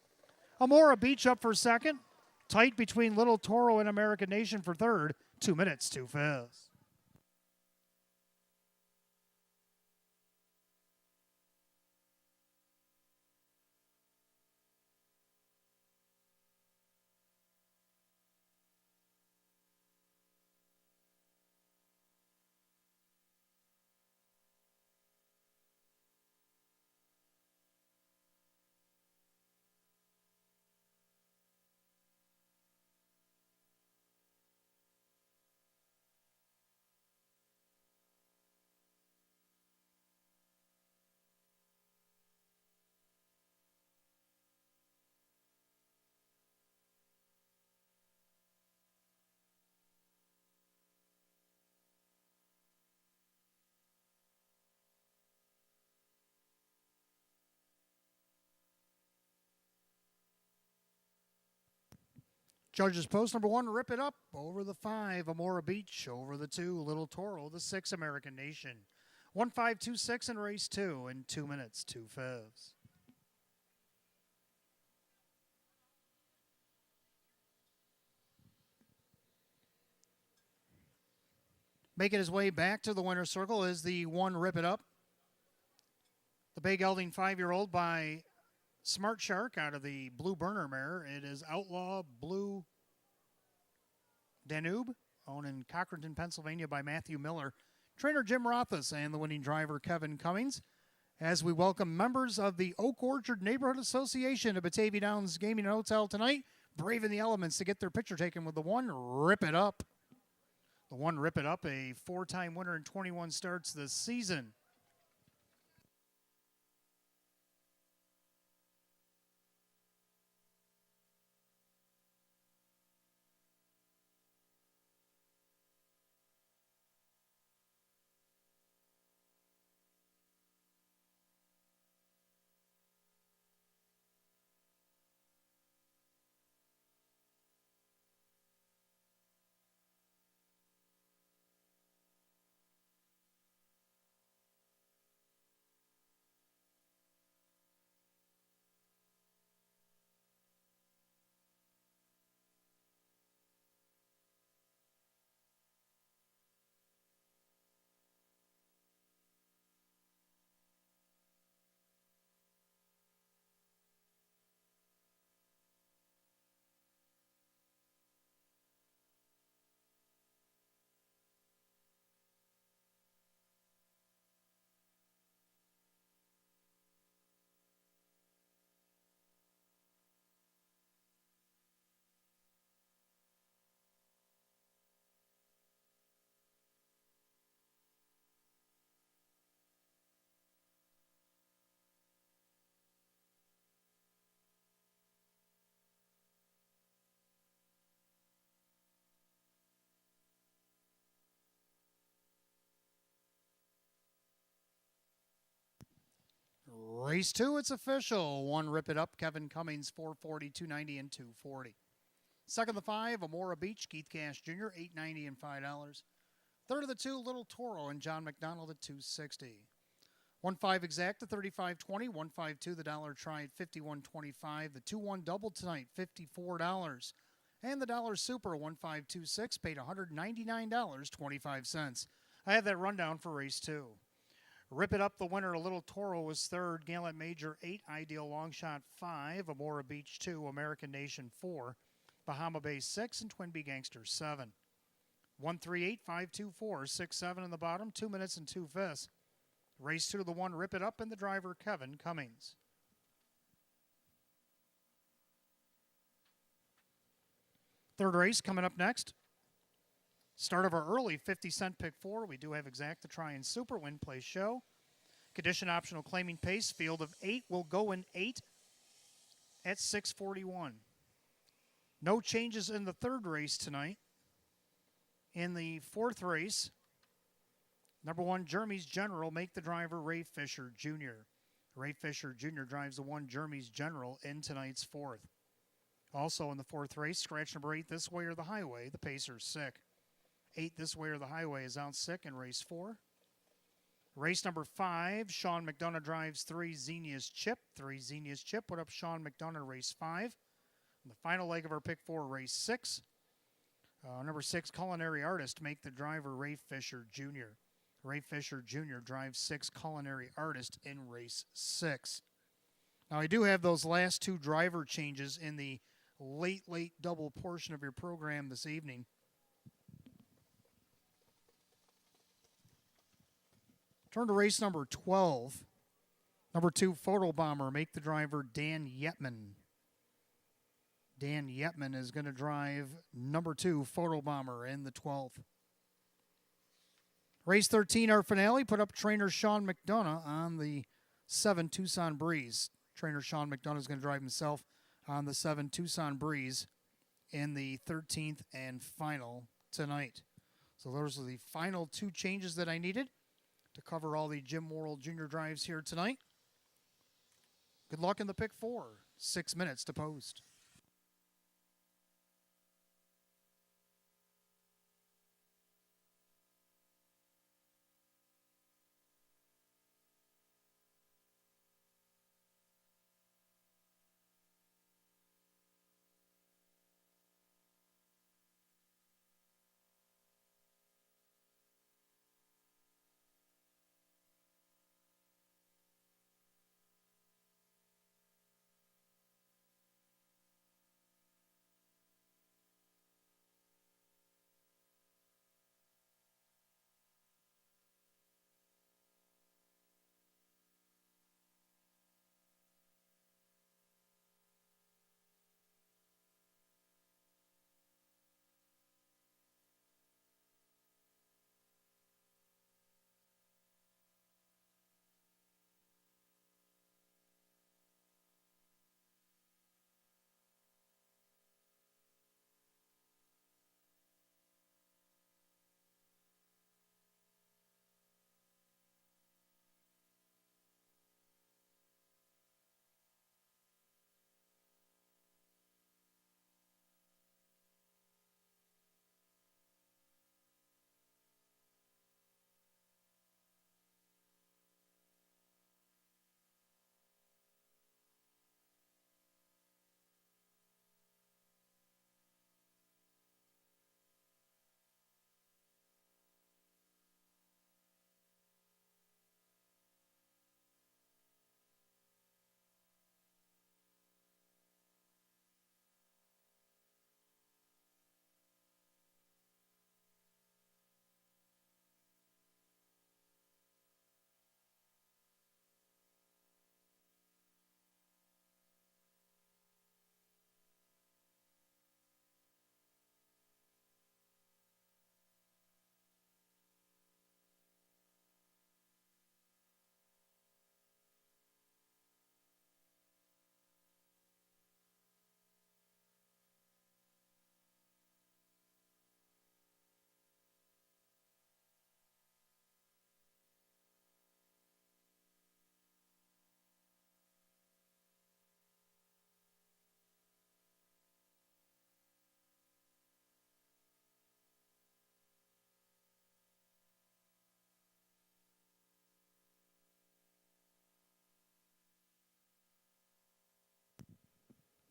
A: Amora Beach up for 2nd. Tight between Little Toro and American Nation for 3rd. 2 minutes, 2/5. Judges post number 1, Rip It Up. Over the 5, Amora Beach. Over the 2, Little Toro. The 6, American Nation. 1-5-2-6 in race 2 in 2 minutes, 2 fifths. Making his way back to the winner's circle is the 1, Rip It Up. The Bay Gelding 5-year-old by Smart Shark out of the Blue Burner mare. It is Outlaw Blue Danube, owned in Cochranton, Pennsylvania by Matthew Miller. Trainer Jim Rothus and the winning driver Kevin Cummings. As we welcome members of the Oak Orchard Neighborhood Association of Batavia Downs Gaming and Hotel tonight, braving the elements to get their picture taken with the 1, Rip It Up. The 1, Rip It Up, a 4-time winner in 21 starts this season. Race 2, it's official. 1, Rip It Up, Kevin Cummings, 440, 290, and 240. Second, the 5, Amora Beach, Keith Cash Jr., $8.90 and $5. Third of the 2, Little Toro and John McDonald at $2.60. 1-5 exact at $35.20. 1-5-2, the dollar try at $51.25. The 2-1 double tonight, $54. And the dollar super, 1-5-2-6, paid $199.25. I have that rundown for race 2. Rip It Up, the winner. Little Toro was third. Gallant Major 8. Ideal Long Shot 5. Amora Beach 2. American Nation 4. Bahama Bay 6. And Twin Bee Gangster 7. 1-3-8, 5-2-4, 6-7 in the bottom. 2 minutes and 2 fifths. Race 2 to the 1, Rip It Up, and the driver Kevin Cummings. Third race coming up next. Start of our early 50-cent pick 4. We do have exact to try and super win place show. Condition optional claiming pace. Field of 8 will go in 8 at 6:41. No changes in the third race tonight. In the fourth race, number 1, Jeremy's General, make the driver Ray Fisher Jr. Ray Fisher Jr. drives the 1, Jeremy's General, in tonight's fourth. Also in the fourth race, scratch number 8, This Way or the Highway. The pacer's sick. 8, This Way or the Highway, is out sick in race 4. Race number 5, Sean McDonough drives 3, Xenia's Chip. 3, Xenia's Chip put up Sean McDonough, race 5. In the final leg of our pick 4, race 6. Number 6, Culinary Artist, make the driver Ray Fisher Jr. Ray Fisher Jr. drives 6, Culinary Artist, in race 6. Now, I do have those last 2 driver changes in the late double portion of your program this evening. Turn to race number 12. Number 2, Photo Bomber, make the driver Dan Yetman. Dan Yetman is going to drive number 2, Photo Bomber, in the 12th. Race 13, our finale, put up trainer Sean McDonough on the 7, Tucson Breeze. Trainer Sean McDonough is going to drive himself on the 7, Tucson Breeze, in the 13th and final tonight. So those are the final 2 changes that I needed to cover all the Jim Worrell Jr. drives here tonight. Good luck in the pick 4. 6 minutes to post.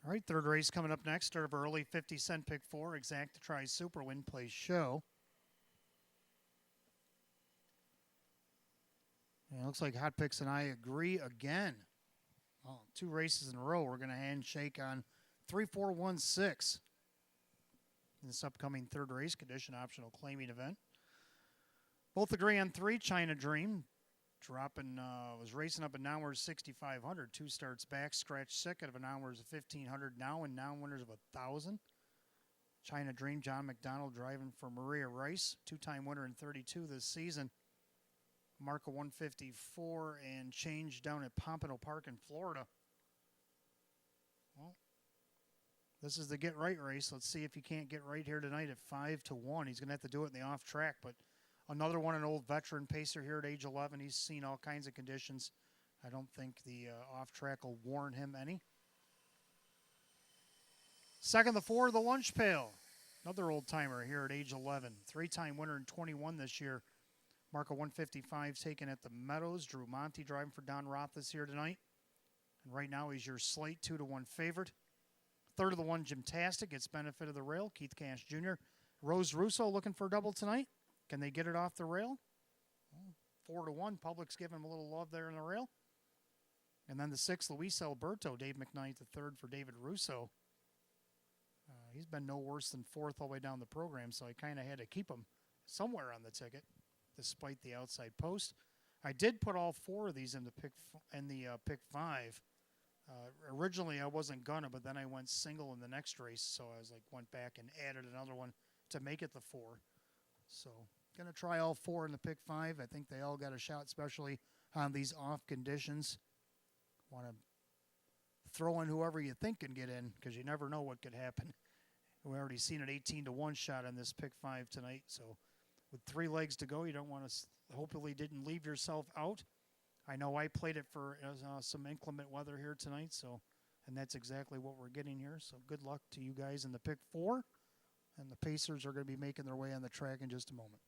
A: All right, third race coming up next. Start of our early 50-cent pick 4. Exact to try Super Win Play Show. And it looks like Hot Picks and I agree again. Oh, 2 races in a row. We're going to handshake on 3-4-1-6 in this upcoming third race, condition optional claiming event. Both agree on 3. China Dream dropping, was racing up and downwards 6,500. 2 starts back, scratch second of an hours of 1,500 now, and now winners of 1,000. China Dream, John McDonald driving for Maria Rice, 2-time winner in 32 this season. Mark of 154 and change down at Pompano Park in Florida. Well, this is the get right race. Let's see if he can't get right here tonight at 5-1. He's going to have to do it in the off track, but another one, an old veteran pacer here at age 11. He's seen all kinds of conditions. I don't think the off track will warn him any. Second, the 4, the Lunch Pail. Another old timer here at age 11. 3-time winner in 21 this year. Mark of 155 taken at the Meadows. Drew Monty driving for Don Roth this here tonight. And right now he's your slate 2-1 favorite. Third of the 1, Gymtastic. Gets benefit of the rail. Keith Cash Jr. Rose Russo looking for a double tonight. Can they get it off the rail? 4-1. Public's giving him a little love there in the rail. And then the 6, Luis Alberto. Dave McKnight, the third for David Russo. He's been no worse than 4th all the way down the program, so I kind of had to keep him somewhere on the ticket, despite the outside post. I did put all 4 of these in the pick 5. Originally, I wasn't gonna, but then I went single in the next race, so I was like went back and added another one to make it the 4. So gonna try all 4 in the pick 5. I think they all got a shot, especially on these off conditions. Want to throw in whoever you think can get in, because you never know what could happen. We already seen an 18-1 shot on this pick 5 tonight, so with 3 legs to go, you don't want to, hopefully didn't leave yourself out. I know I played it for some inclement weather here tonight, so, and that's exactly what we're getting here. So good luck to you guys in the pick 4, and the Pacers are going to be making their way on the track in just a moment.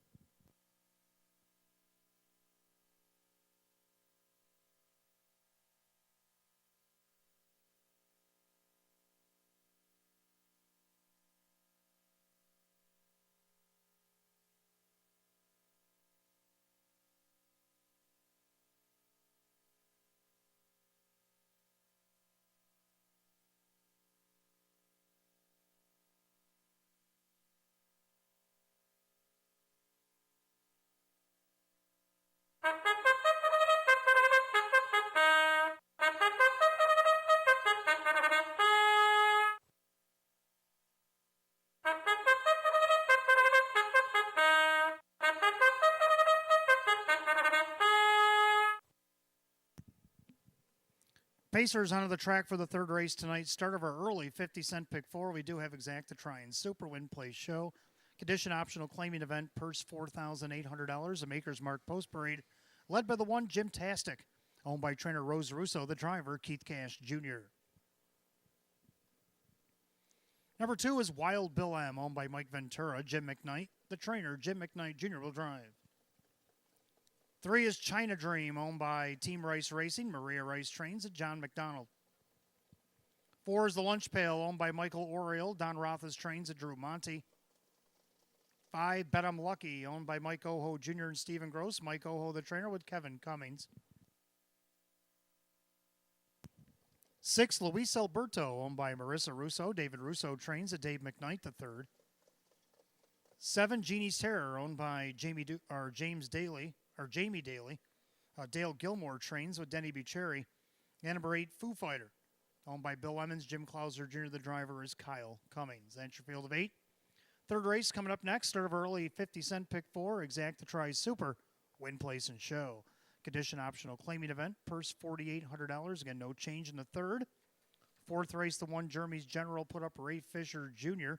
A: Pacers onto the track for the third race tonight. Start of our early 50-cent pick 4. We do have exact to try and Super Win Play Show. Condition optional claiming event, purse $4,800. A Maker's Mark Post Parade, led by the 1, Gymtastic. Owned by trainer Rose Russo, the driver, Keith Cash Jr. Number 2 is Wild Bill M, owned by Mike Ventura, Jim McKnight. The trainer, Jim McKnight Jr., will drive. 3 is China Dream, owned by Team Rice Racing. Maria Rice trains at John McDonald. 4 is the Lunch Pail, owned by Michael Oriel. Don Roth's trains at Drew Monty. 5, Bet I'm Lucky, owned by Mike Oho Jr. and Stephen Gross. Mike Oho, the trainer, with Kevin Cummings. 6, Luis Alberto, owned by Marissa Russo. David Russo trains at Dave McKnight III. 7, Jeannie's Terror, owned by Jamie Daly. Dale Gilmore trains with Denny Bucherri. And number 8, Foo Fighter, owned by Bill Emmons. Jim Clauser Jr., the driver, is Kyle Cummings. That's your field of 8. Third race coming up next. Start of early 50-cent pick 4. Exact to try Super Win Place and Show. Condition optional claiming event. Purse $4,800. Again, no change in the third. Fourth race, the 1, Jeremy's General, put up Ray Fisher Jr.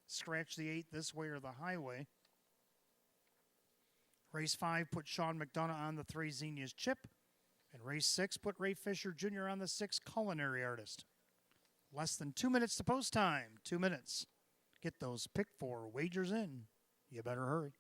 A: Scratch the 8 this way or the highway. Race 5 put Sean McDonough on the 3, Xenia's Chip. And race 6 put Ray Fisher Jr. on the 6, Culinary Artist. Less than 2 minutes to post time. 2 minutes. Get those pick 4 wagers in. You better hurry.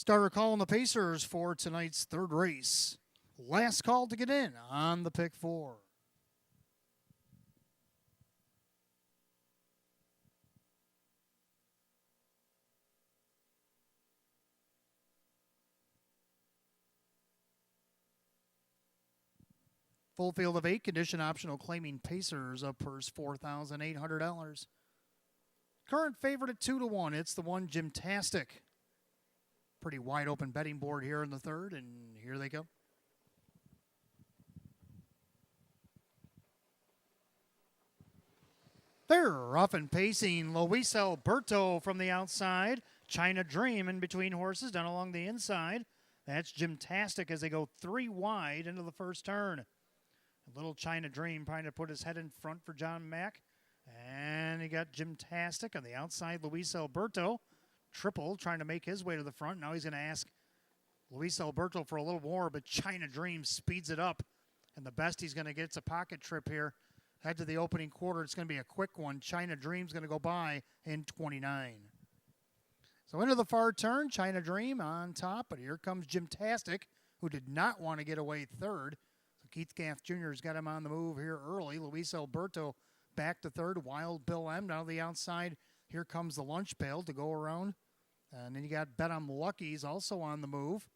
A: Starter calling the Pacers for tonight's third race. Last call to get in on the pick 4. Full field of 8, condition optional, claiming Pacers up purse $4,800. Current favorite at 2-1. It's the one, Gymtastic. Pretty wide open betting board here in the third, and here they go. They're rough and pacing. Luis Alberto from the outside. China Dream in between horses down along the inside. That's Gymtastic as they go 3 wide into the first turn. A little China Dream trying to put his head in front for John Mack. And he got Gymtastic on the outside. Luis Alberto. Triple trying to make his way to the front. Now he's going to ask Luis Alberto for a little more, but China Dream speeds it up. And the best he's going to get is a pocket trip here. Head to the opening quarter. It's going to be a quick one. China Dream's going to go by in 29. So into the far turn, China Dream on top, but here comes Gymtastic, who did not want to get away third. So Keith Gaff Jr. has got him on the move here early. Luis Alberto back to third. Wild Bill M. Now the outside. Here comes the lunch pail to go around. And then you got Bet I'm Lucky's also on the move.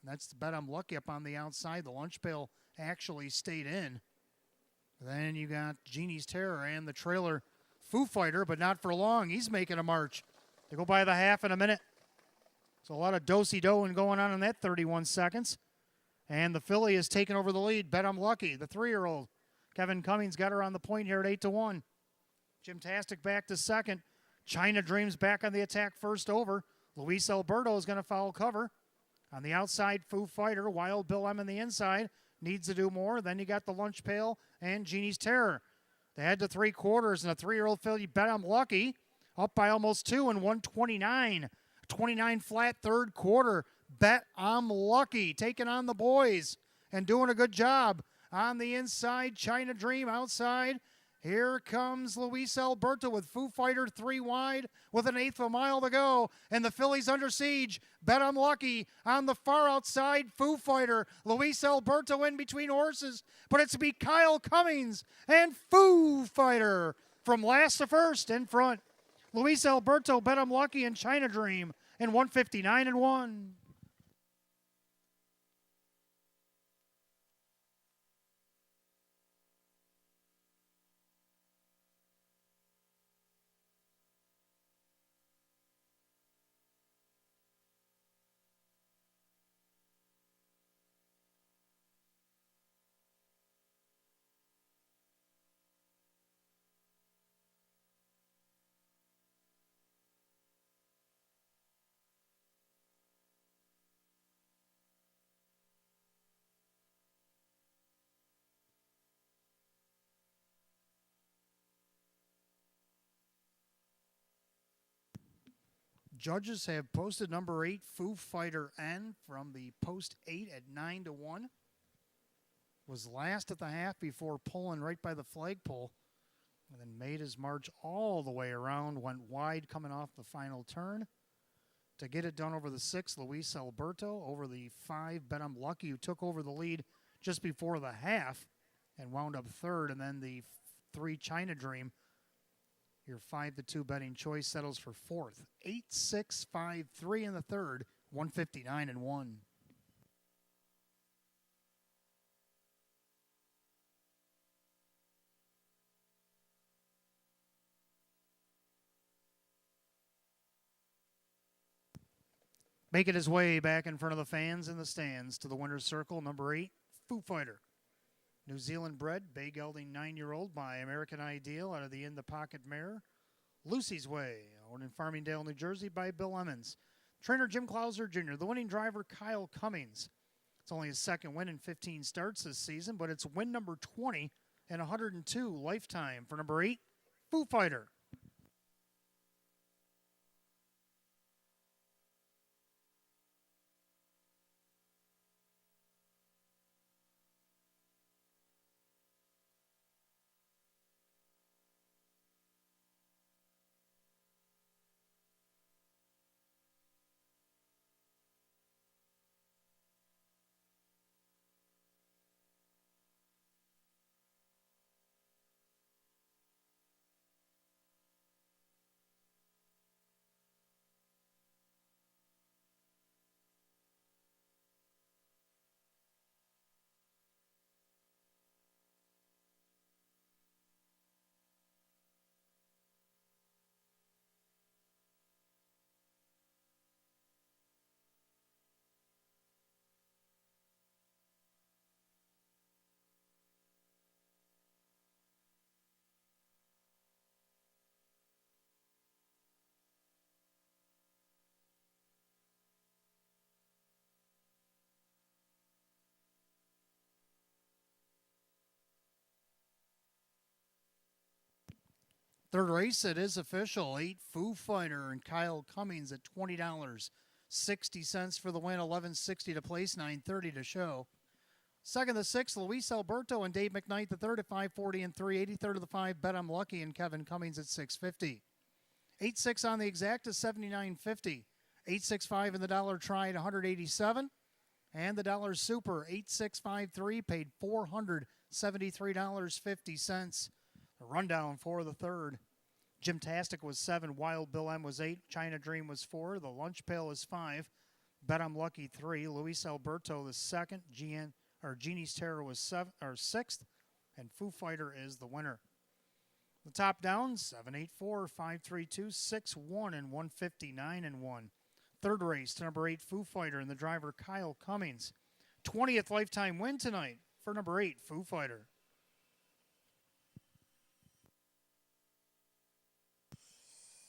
A: And that's the Bet I'm Lucky up on the outside. The lunch pail actually stayed in. Then you got Genie's Terror and the trailer Foo Fighter, but not for long. He's making a march. They go by the half in a minute. So a lot of do-si-doing going on in that 31 seconds. And the filly has taken over the lead. Bet I'm Lucky, the 3-year-old. Kevin Cummings got her on the point here at 8-1. Gymtastic back to second. China Dreams back on the attack first over. Luis Alberto is going to foul cover. On the outside, Foo Fighter. Wild Bill M on the inside. Needs to do more. Then you got the lunch pail and Genie's Terror. They head to 3/4, and a 3-year-old filly, Bet I'm Lucky, up by almost 2 and 129. 29 flat third quarter. Bet I'm Lucky taking on the boys and doing a good job. On the inside, China Dream outside. Here comes Luis Alberto with Foo Fighter 3 wide with 1/8 of a mile to go. And the filly's under siege. Bet I'm Lucky on the far outside. Foo Fighter. Luis Alberto in between horses. But it's to be Kyle Cummings and Foo Fighter from last to first in front. Luis Alberto, Bet I'm Lucky, and China Dream in 159 and 1. Judges have posted number 8, Foo Fighter N, from the post 8 at 9-1. Was last at the half before pulling right by the flagpole. And then made his march all the way around, went wide coming off the final turn. To get it done over the 6, Luis Alberto. Over the 5, Bet I'm Lucky, who took over the lead just before the half and wound up third. And then the 3, China Dream. Your 5-2 betting choice settles for fourth. 8-6-5-3 in the third. 159 and 1. Making his way back in front of the fans in the stands to the winner's circle, number 8, Foo Fighter. New Zealand bred, bay gelding 9-year-old by American Ideal out of the In the Pocket mare. Lucy's Way, owned in Farmingdale, New Jersey by Bill Emmons. Trainer Jim Clauser Jr., the winning driver Kyle Cummings. It's only his second win in 15 starts this season, but it's win number 20 and 102 lifetime for number 8, Foo Fighter. Third race, it is official. 8 Foo Fighter and Kyle Cummings at $20.60 for the win, $11.60 to place, $9.30 to show. Second to 6, Luis Alberto and Dave McKnight, the third at $5.40 and $3.80. Third of the 5, Bet I'm Lucky and Kevin Cummings at $6.50. 8-6 on the exact is $79.50. 8-6-5 in the dollar tried, $187. And the dollar super, 8653, paid $473.50. The rundown for the third. Gymtastic was 7, Wild Bill M was 8, China Dream was 4, the Lunch Pail was 5, Bet I'm Lucky 3, Luis Alberto the second, Genie's Terror was 6th, and Foo Fighter is the winner. The top down, 7-8-4, 5-3-2, 6-1, and 159 and 1. Third race to number 8, Foo Fighter, and the driver Kyle Cummings. 20th lifetime win tonight for number 8, Foo Fighter.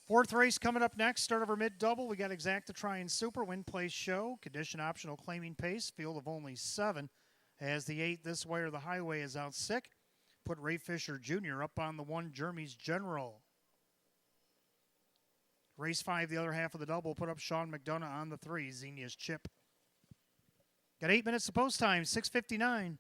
A: Fourth race coming up next. Start of our mid-double. We got Exacta Try and Super, Win Place Show. Condition optional claiming pace. Field of only 7. As the 8 This Way or the Highway is out sick. Put Ray Fisher Jr. up on the 1, Jeremy's General. Race 5, the other half of the double. Put up Sean McDonough on the 3, Xenia's Chip. Got 8 minutes to post time, 6:59.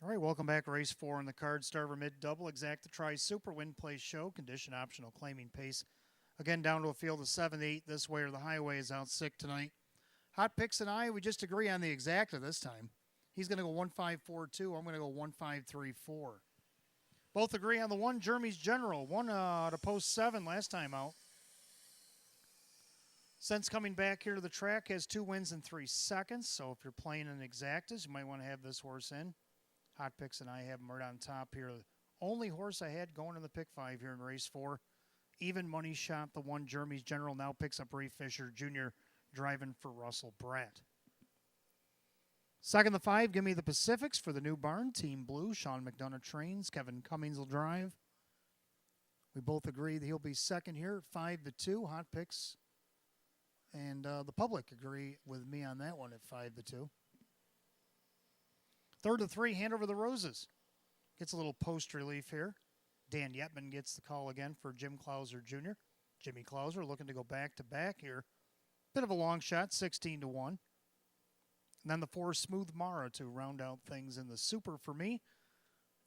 A: All right, welcome back to race 4 on the card. Starver mid-double, Exacta Try Super, Win Place Show, condition optional claiming pace. Again, down to a field of 7-8. This Way or the Highway is out sick tonight. Hot Picks and I, we just agree on the Exacta this time. He's going to go 1542. I'm going to go 1534. Both agree on the one. Jeremy's General. Won to post 7 last time out. Since coming back here to the track, has 2 wins in 3 seconds. So if you're playing in exactas, you might want to have this horse in. Hot Picks and I have him right on top here. Only horse I had going in the pick 5 here in race 4. Even money shot. The one, Jeremy's General, now picks up Ray Fisher Jr. driving for Russell Bratt. Second, the 5, give me the Pacifics for the new barn. Team Blue, Sean McDonough trains. Kevin Cummings will drive. We both agree that he'll be second here. 5-2, Hot Picks. And the public agree with me on that one at 5-2. Third to 3, Hand Over the Roses. Gets a little post relief here. Dan Yetman gets the call again for Jim Clouser Jr. Jimmy Clouser looking to go back-to-back here. Bit of a long shot, 16-1. And then the 4, Smooth Mara to round out things in the super for me.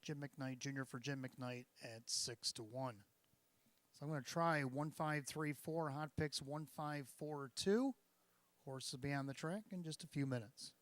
A: Jim McKnight Jr. for Jim McKnight at 6-1. So I'm going to try 1534, Hot Picks 1542. Horse will be on the track in just a few minutes.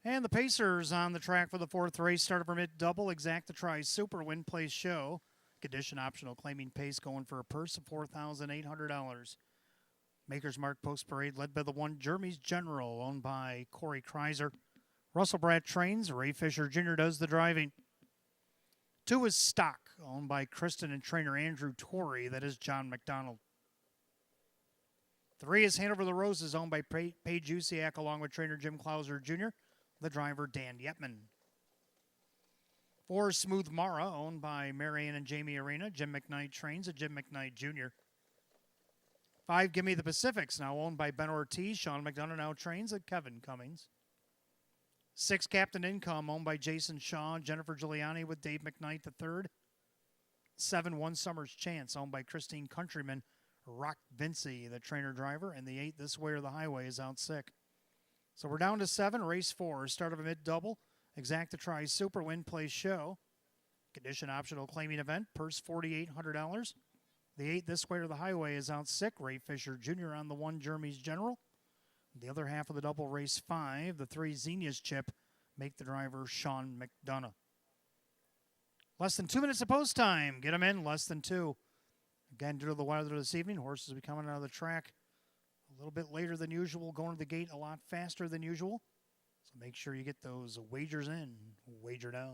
A: And the Pacers on the track for the 4th race. Started from mid-double. Exacta Tri Super Win Place Show. Condition optional. Claiming pace going for a purse of $4,800. Maker's Mark Post Parade led by the 1, Jeremy's General, owned by Corey Kreiser. Russell Bratt trains. Ray Fisher Jr. does the driving. 2 is Stock, owned by Kristen and trainer Andrew Torrey. That is John McDonald. 3 is Hand Over the Roses, owned by Paige Usiak, along with trainer Jim Clouser Jr., the driver Dan Yetman. 4 Smooth Mara, owned by Marianne and Jamie Arena. Jim McKnight trains at Jim McKnight Jr. 5 Gimme the Pacifics, now owned by Ben Ortiz. Sean McDonough now trains at Kevin Cummings. 6 Captain Income, owned by Jason Shaw, Jennifer Giuliani with Dave McKnight III. 7 One Summer's Chance, owned by Christine Countryman, Rock Vinci, the trainer-driver. And the 8 This Way or the Highway is out sick. So we're down to 7. Race 4, start of a mid-double. Exacta Tri Super Win Play Show. Condition optional claiming event. Purse $4,800. The 8 This Way or the Highway is out sick. Ray Fisher Jr. on the 1 Jeremy's General. The other half of the double, race 5. The 3 Xenia's Chip. Make the driver Sean McDonough. Less than 2 minutes of post time. Get them in, less than 2. Again, due to the weather this evening, horses will be coming out of the track a little bit later than usual, going to the gate a lot faster than usual. So make sure you get those wagers in. Wager down.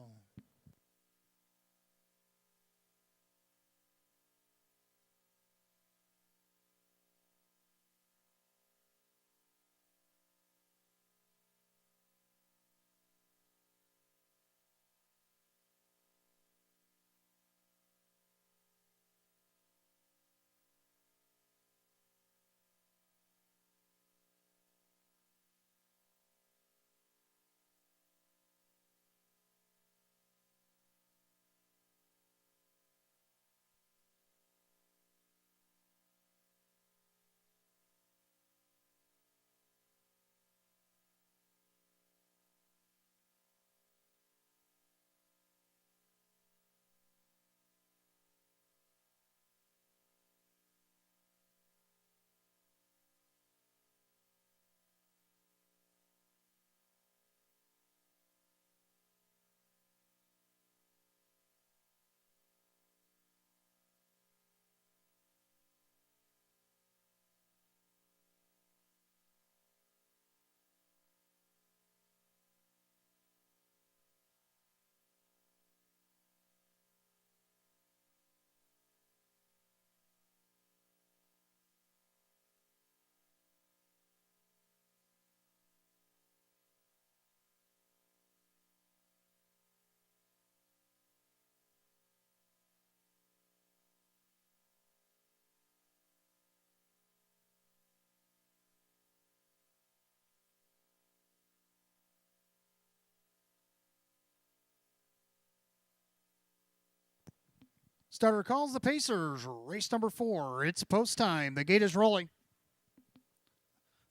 A: Starter calls the Pacers. Race number 4. It's post time. The gate is rolling.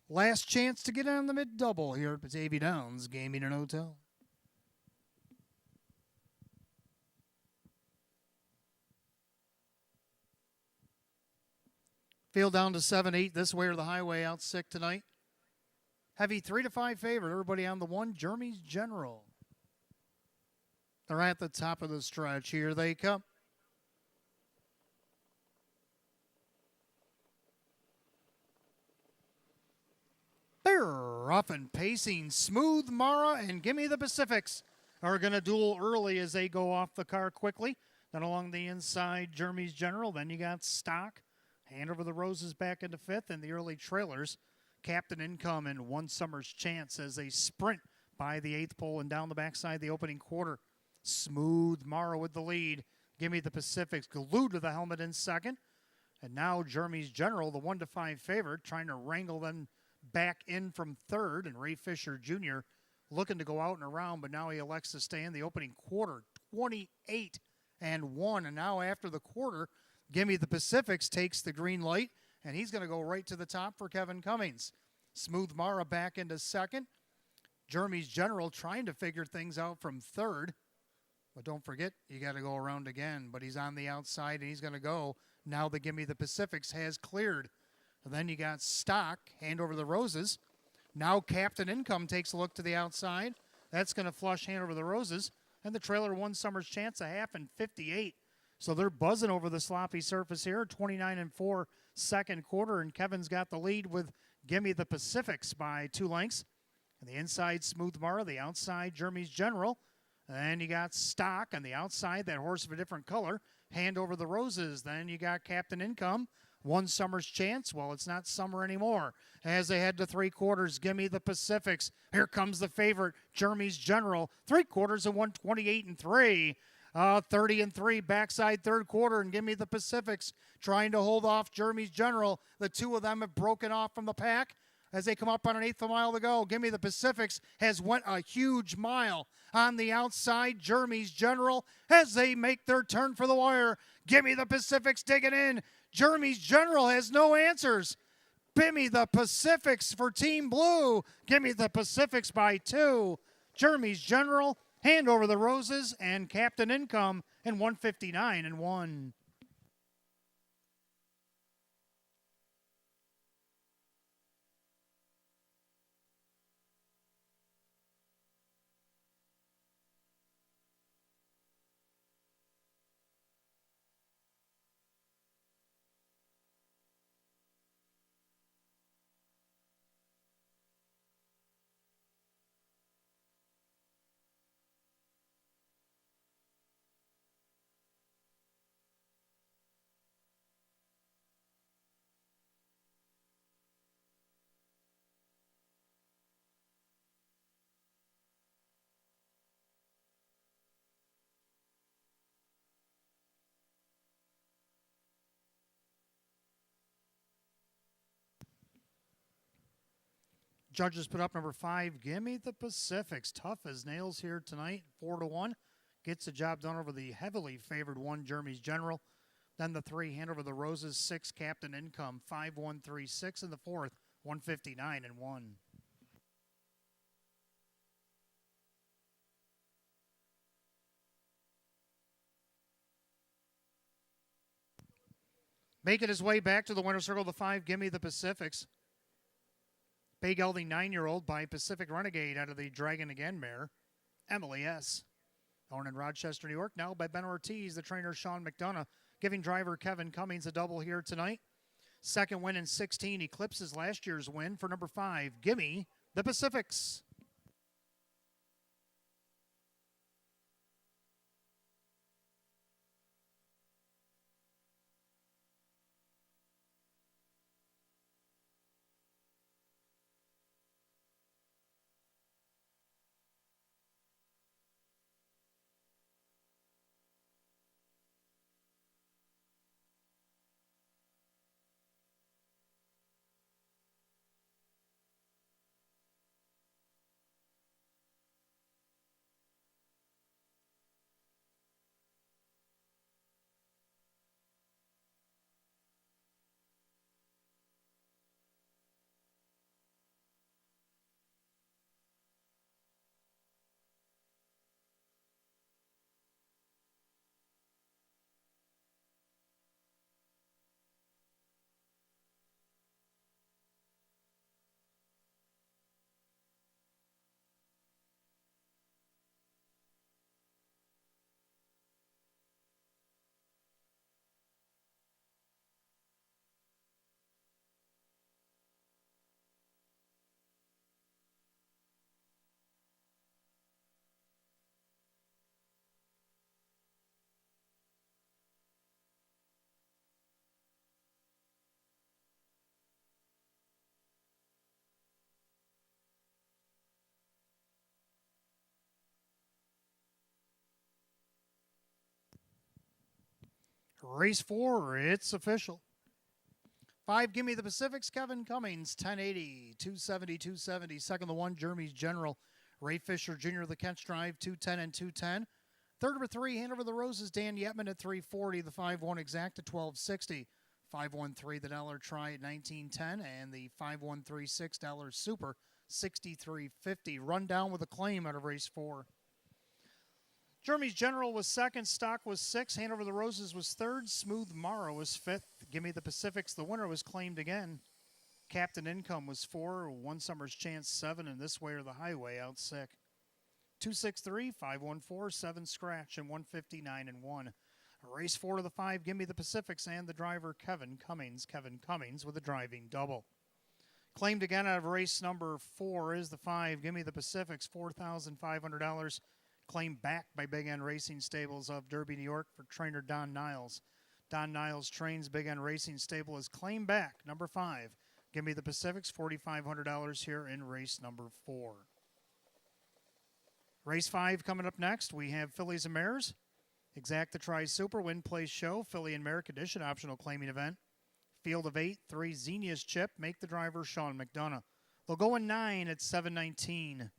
A: Last chance to get on the mid-double here at Batavia Downs Gaming and Hotel. Field down to 7-8. This Way or the Highway out sick tonight. Heavy 3-5 favorite. Everybody on the 1. Jeremy's General. They're at the top of the stretch. Here they come. They're off and pacing. Smooth Mara and Gimme the Pacifics are going to duel early as they go off the car quickly. Then along the inside, Jeremy's General. Then you got Stock. Hand Over the Roses back into 5th. And the early trailers, Captain Income and One Summer's Chance as they sprint by the 8th pole and down the backside the opening quarter. Smooth Mara with the lead. Gimme the Pacifics glued to the helmet in 2nd. And now Jeremy's General, the 1-5 favorite, trying to wrangle them back in from 3rd, and Ray Fisher Jr. looking to go out and around, but now he elects to stay in the opening quarter, 28-1. And now after the quarter, Gimme the Pacifics takes the green light, and he's going to go right to the top for Kevin Cummings. Smooth Mara back into 2nd. Jeremy's General trying to figure things out from 3rd. But don't forget, you got to go around again. But he's on the outside, and he's going to go. Now the Gimme the Pacifics has cleared. And then you got Stock, Hand Over the Roses. Now Captain Income takes a look to the outside. That's going to flush Hand Over the Roses. And the trailer One Summer's Chance, a half and 58. So they're buzzing over the sloppy surface here. 29-4 second quarter. And Kevin's got the lead with Gimme the Pacifics by 2 lengths. And the inside, Smooth Mara. The outside, Jeremy's General. And then you got Stock on the outside, that horse of a different color. Hand Over the Roses. Then you got Captain Income. One summer's chance. Well, it's not summer anymore. As they head to 3/4, give me the Pacifics. Here comes the favorite, Jeremy's General. 3/4 and 128-3. 30-3 backside 3rd quarter, and give me the Pacifics trying to hold off Jeremy's General. The two of them have broken off from the pack as they come up on an 1/8 of a mile to go. Give me the Pacifics has went a huge mile on the outside. Jeremy's General as they make their turn for the wire. Give me the Pacifics digging in. Jeremy's General has no answers. Give me the Pacifics for Team Blue. Give me the Pacifics by 2. Jeremy's General, Hand Over the Roses, and Captain Income in 159-1. Judges put up number 5. Give me the Pacifics. Tough as nails here tonight. 4-1. Gets the job done over the heavily favored 1, Jeremy's General. Then the 3, Hand Over the Roses. 6, Captain Income. 5-1-3-6 in the 4th. 159-1. Making his way back to the winner's circle, the 5, Give Me the Pacifics. Bay Gelding 9-year-old by Pacific Renegade out of the Dragon Again mare, Emily S. Born in Rochester, New York, now by Ben Ortiz, the trainer Sean McDonough, giving driver Kevin Cummings a double here tonight. Second win in 16, eclipses last year's win for number 5, Gimme the Pacifics. Race 4, it's official. 5, Give Me the Pacifics, Kevin Cummings, 1080, 270, 270. Second, the 1, Jeremy's General, Ray Fisher Jr., the Kent Drive, 210 and 210. Third, number 3, Hand Over the Roses, Dan Yetman at 340. The 5-1 Exact at 1260. 513, the Dollar Try at 1910. And the 5136 Dollar Super, 6350. Run down with a claim out of race 4. Jeremy's General was 2nd, Stock was 6th, Hand Over the Roses was 3rd, Smooth Mara was 5th, Give Me the Pacifics, the winner was claimed again. Captain Income was 4, One Summer's Chance 7, and This Way or the Highway out sick. 263, 514, 7 scratch, and 159-1. Race 4 to the 5, Give Me the Pacifics, and the driver Kevin Cummings. Kevin Cummings with a driving double. Claimed again out of race number 4 is the 5, Give Me the Pacifics, $4,500. Claimed back by Big End Racing Stables of Derby, New York for trainer Don Niles. Don Niles Trains Big End Racing Stable is claimed back. Number 5. Give me the Pacifics, $4,500 here in race number 4. Race 5 coming up next. We have Fillies and Mares. Exacta Tri Super Win Place Show, Philly and Mare Condition Optional Claiming Event. Field of 8, 3 Xenia's Chip. Make the driver Sean McDonough. They'll go in 9 at 7:19.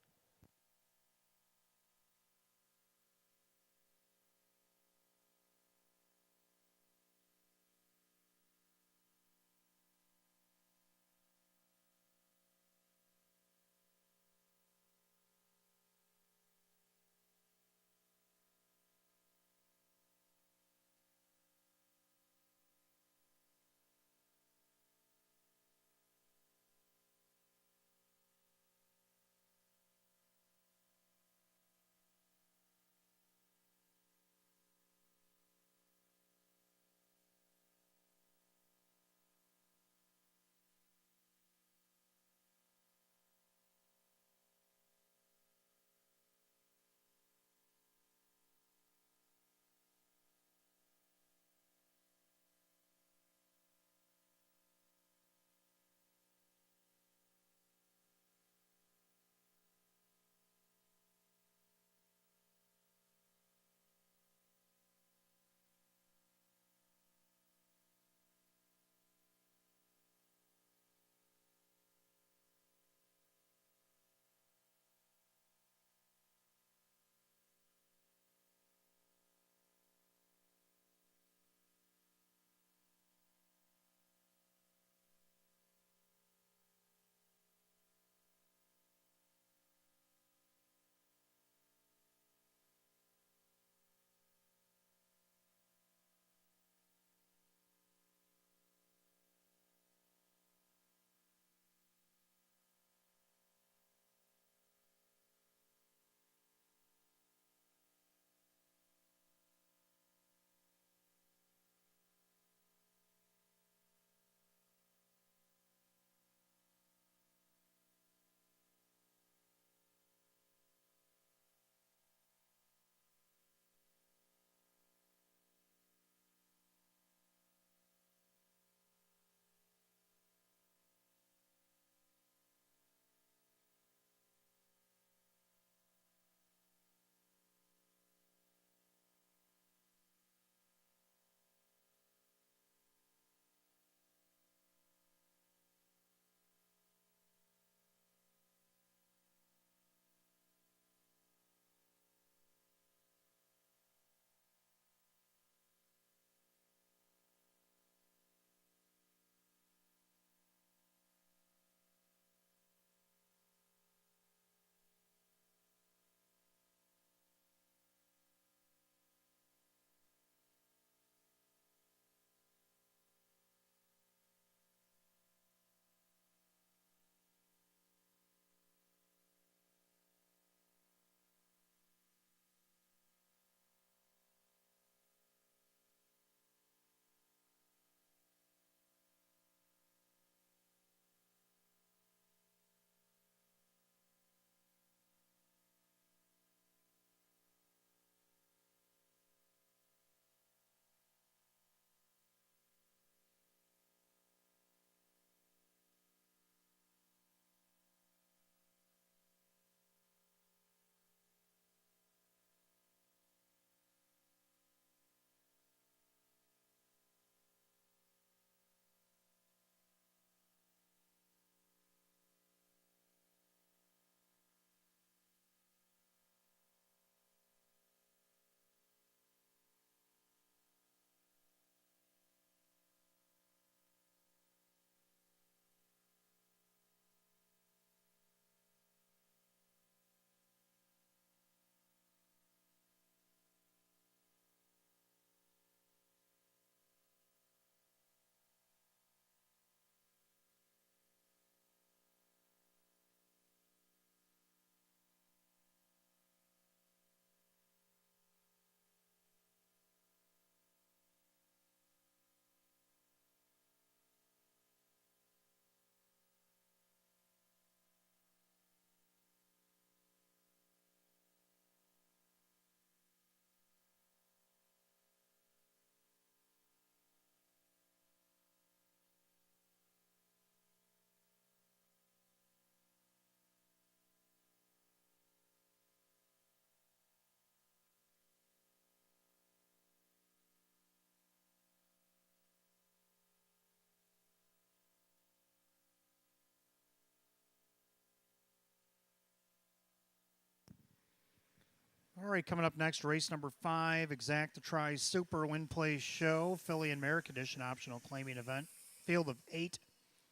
A: All right, coming up next, race number 5, Exacta Tri Super Win Play Show, Philly and Merrick Edition optional claiming event. Field of 8.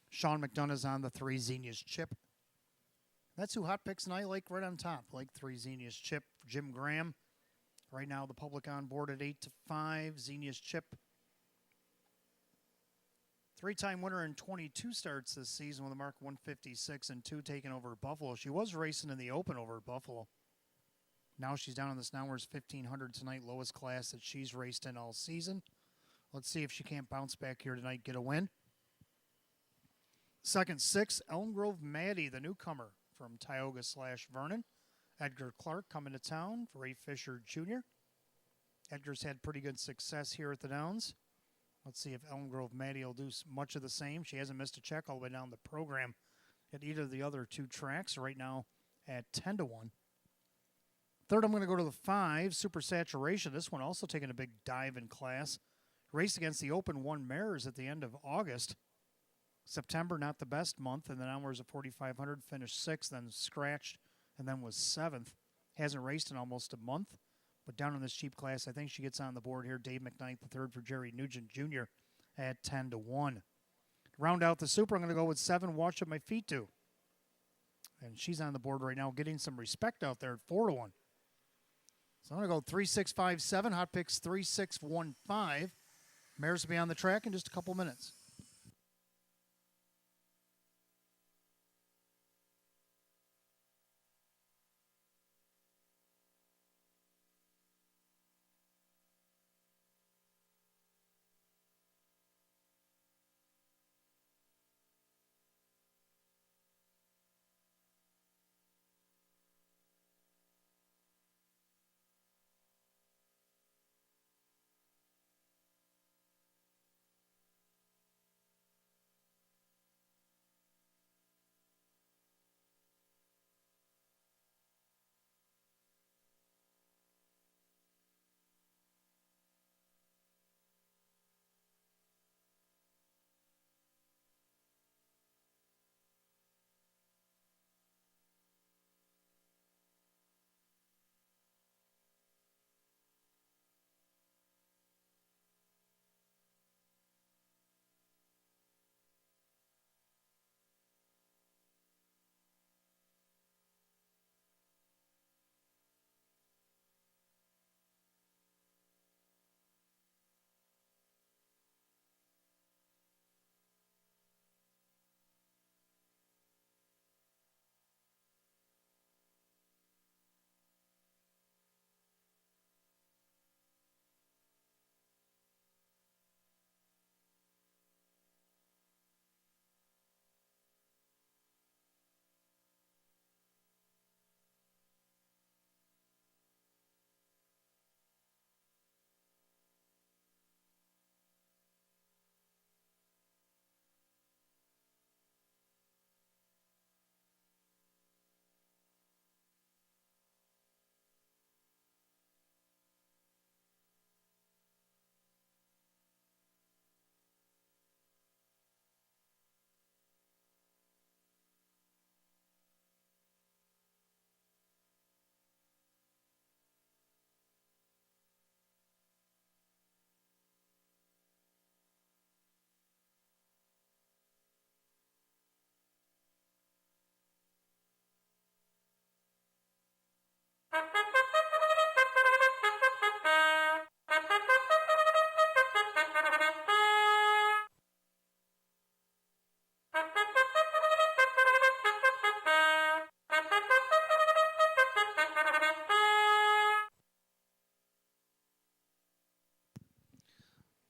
A: Sean McDonough's on the 3 Xenia's Chip. That's who hot picks tonight, like right on top. Like 3 Xenia's Chip, Jim Graham. Right now, the public on board at 8-5. Xenia's Chip. 3-time winner in 22 starts this season with a mark 156 and 2 taking over at Buffalo. She was racing in the Open over at Buffalo. Now she's down in this Nowhere's 1500 tonight, lowest class that she's raced in all season. Let's see if she can't bounce back here tonight, get a win. Second 6, Elm Grove Maddie, the newcomer from Tioga/Vernon. Edgar Clark coming to town for Ray Fisher Jr. Edgar's had pretty good success here at the Downs. Let's see if Elm Grove Maddie will do much of the same. She hasn't missed a check all the way down the program at either of the other 2 tracks. Right now at 10-1. Third, I'm going to go to the 5, Super Saturation. This one also taking a big dive in class. Raced against the Open 1 mares at the end of August. September, not the best month, and then onwards at 4,500, finished 6th, then scratched, and then was 7th. Hasn't raced in almost a month, but down in this cheap class, I think she gets on the board here. Dave McKnight, the third for Jerry Nugent Jr. at 10-1. To round out the Super, I'm going to go with 7, Watch What My Feet Do. And she's on the board right now, getting some respect out there at 4-1. So I'm going to go 3, 6, 5, 7. Hot picks 3, 6, 1, 5. Mares will be on the track in just a couple minutes.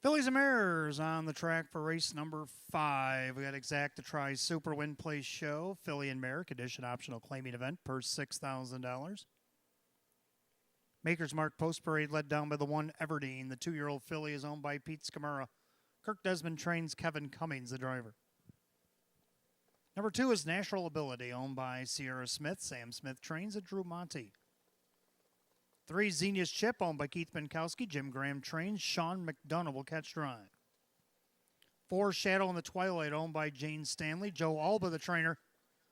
A: Phillies and Mares on the track for race number 5. We got Exacta Tri Super Win Play Show, Philly and Merrick Edition optional claiming event, purse $6,000. Maker's Mark Post Parade led down by the 1 Everdeen. The 2-year-old filly is owned by Pete Scamara. Kirk Desmond trains Kevin Cummings, the driver. Number 2 is Natural Ability, owned by Sierra Smith. Sam Smith trains at Drew Monty. 3, Xenia's Chip, owned by Keith Benkowski. Jim Graham trains. Sean McDonough will catch drive. 4, Shadow in the Twilight, owned by Jane Stanley. Joe Alba, the trainer.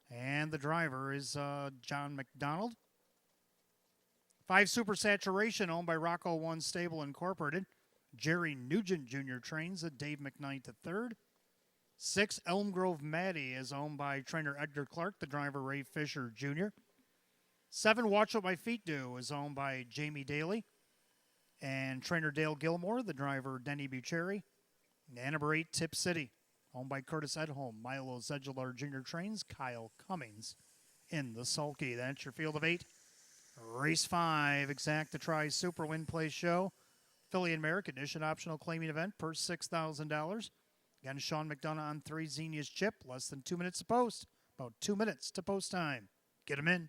A: And the driver is John McDonald. 5 Super Saturation, owned by Rocco One Stable Incorporated. Jerry Nugent Jr. trains at Dave McKnight III. 6 Elm Grove Maddie is owned by trainer Edgar Clark, the driver Ray Fisher Jr. 7 Watch What My Feet Do is owned by Jamie Daly and trainer Dale Gilmore, the driver Denny Bucheri. And number 8 Tip City, owned by Curtis Edholm. Milo Zedular Jr. trains Kyle Cummings in the sulky. That's your field of 8. Race 5, Exacta Tri Super Win Play Show. Filly and Mare condition optional claiming event, purse $6,000. Again, Sean McDonough on 3, Xenia's Chip, less than 2 minutes to post. About 2 minutes to post time. Get him in.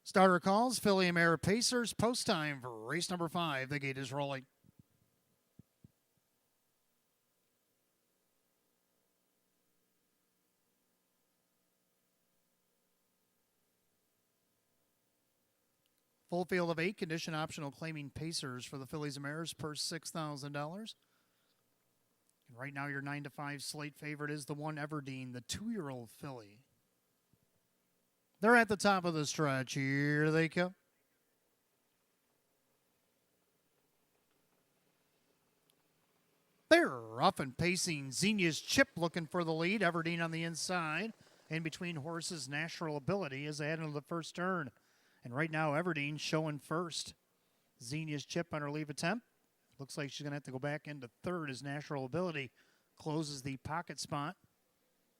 A: Starter calls, Filly and Mare Pacers, post time for race number 5. The gate is rolling. Full field of 8, condition optional claiming Pacers for the Fillies and Mares, purse $6,000. Right now, your 9 to 5 slate favorite is the 1 Everdeen, the 2-year-old filly. They're at the top of the stretch. Here they come. They're rough and pacing. Xenia's Chip looking for the lead. Everdeen on the inside. In between horses, Natural Ability as they head into the first turn. And right now, Everdeen showing first. Xenia's Chip on her leave attempt. Looks like she's going to have to go back into third as Natural Ability closes the pocket spot.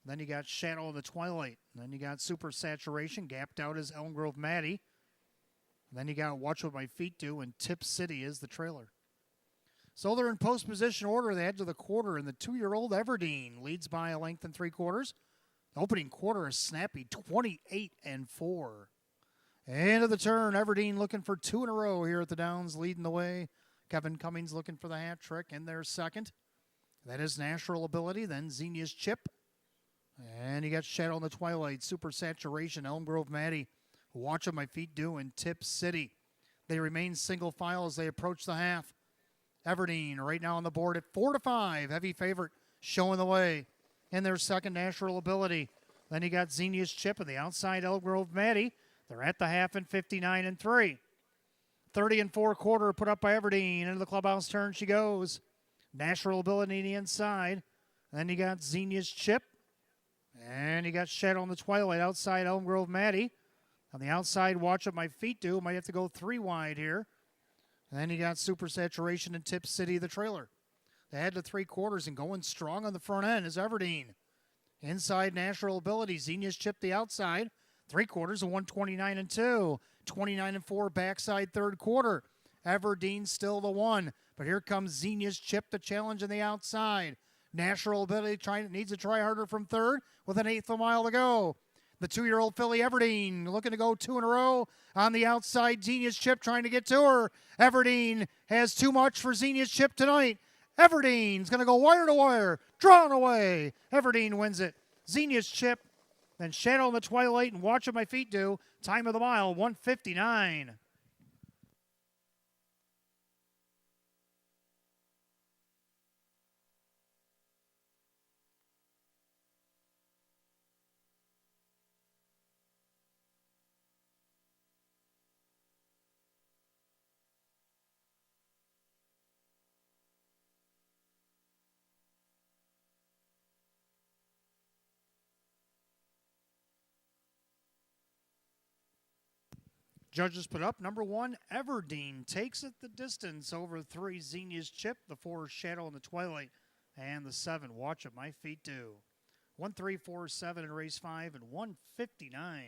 A: Then you got Shadow of the Twilight. Then you got Super Saturation, gapped out as Elm Grove Maddie. Then you got Watch What My Feet Do, and Tip City is the trailer. So they're in post position order. They head to the quarter, and the 2-year-old Everdeen leads by a length and 3/4. The opening quarter is snappy, 28-4. Into the turn, Everdeen looking for 2 in a row here at the Downs, leading the way. Kevin Cummings looking for the hat trick in their second. That is Natural Ability, then Xenia's Chip. And you got Shadow in the Twilight, Super Saturation, Elm Grove Maddie, Watch What My Feet Do, and Tip City. They remain single file as they approach the half. Everdeen right now on the board at 4 to 5. Heavy favorite showing the way in their second, Natural Ability. Then you got Xenia's Chip and the outside Elm Grove Maddie. They're at the half in 59-3. 30-4 put up by Everdeen. Into the clubhouse turn she goes. Natural Ability on the inside. Then you got Xenia's Chip. And you got Shadow in the Twilight outside Elm Grove Maddie. On the outside, Watch What My Feet Do. Might have to go 3 wide here. And then you got Super Saturation and Tip City, the trailer. They head to 3/4 and going strong on the front end is Everdeen. Inside, Natural Ability. Xenia's Chip the outside. 3/4 of 129-2. 29-4 backside third quarter. Everdeen still the 1. But here comes Xenia's Chip to challenge on the outside. Natural Ability needs to try harder from third with an 1/8 of a mile to go. The 2-year-old filly Everdeen looking to go 2 in a row on the outside. Xenia's Chip trying to get to her. Everdeen has too much for Xenia's Chip tonight. Everdeen's going to go wire to wire, drawn away. Everdeen wins it. Xenia's Chip, then Shadow in the Twilight and Watch What My Feet Do. Time of the mile, 1:59. Judges put up number 1, Everdeen takes it the distance over 3, Xenia's Chip, the 4, Shadow in the Twilight, and the 7, Watch What My Feet Do. 1-3-4-7 in race 5 and 159.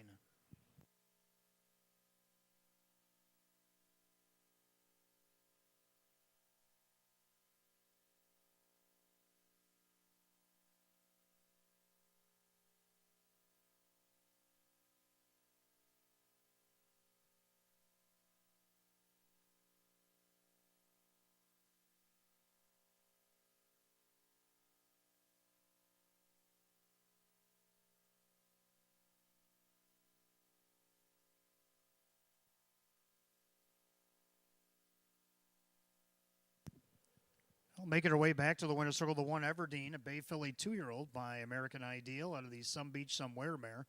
A: Making her way back to the winner's circle, the 1, Everdeen, a Bay Filly 2-year-old by American Ideal out of the Some Beach Somewhere mare.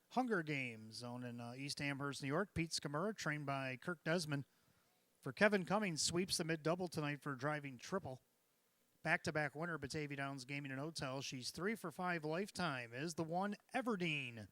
A: Hunger Games, owned in East Amherst, New York. Pete Scamura, trained by Kirk Desmond. For Kevin Cummings, sweeps the mid-double tonight for driving triple. Back-to-back winner, Batavia Downs Gaming and Hotel. She's 3 for 5 lifetime, is the 1, Everdeen.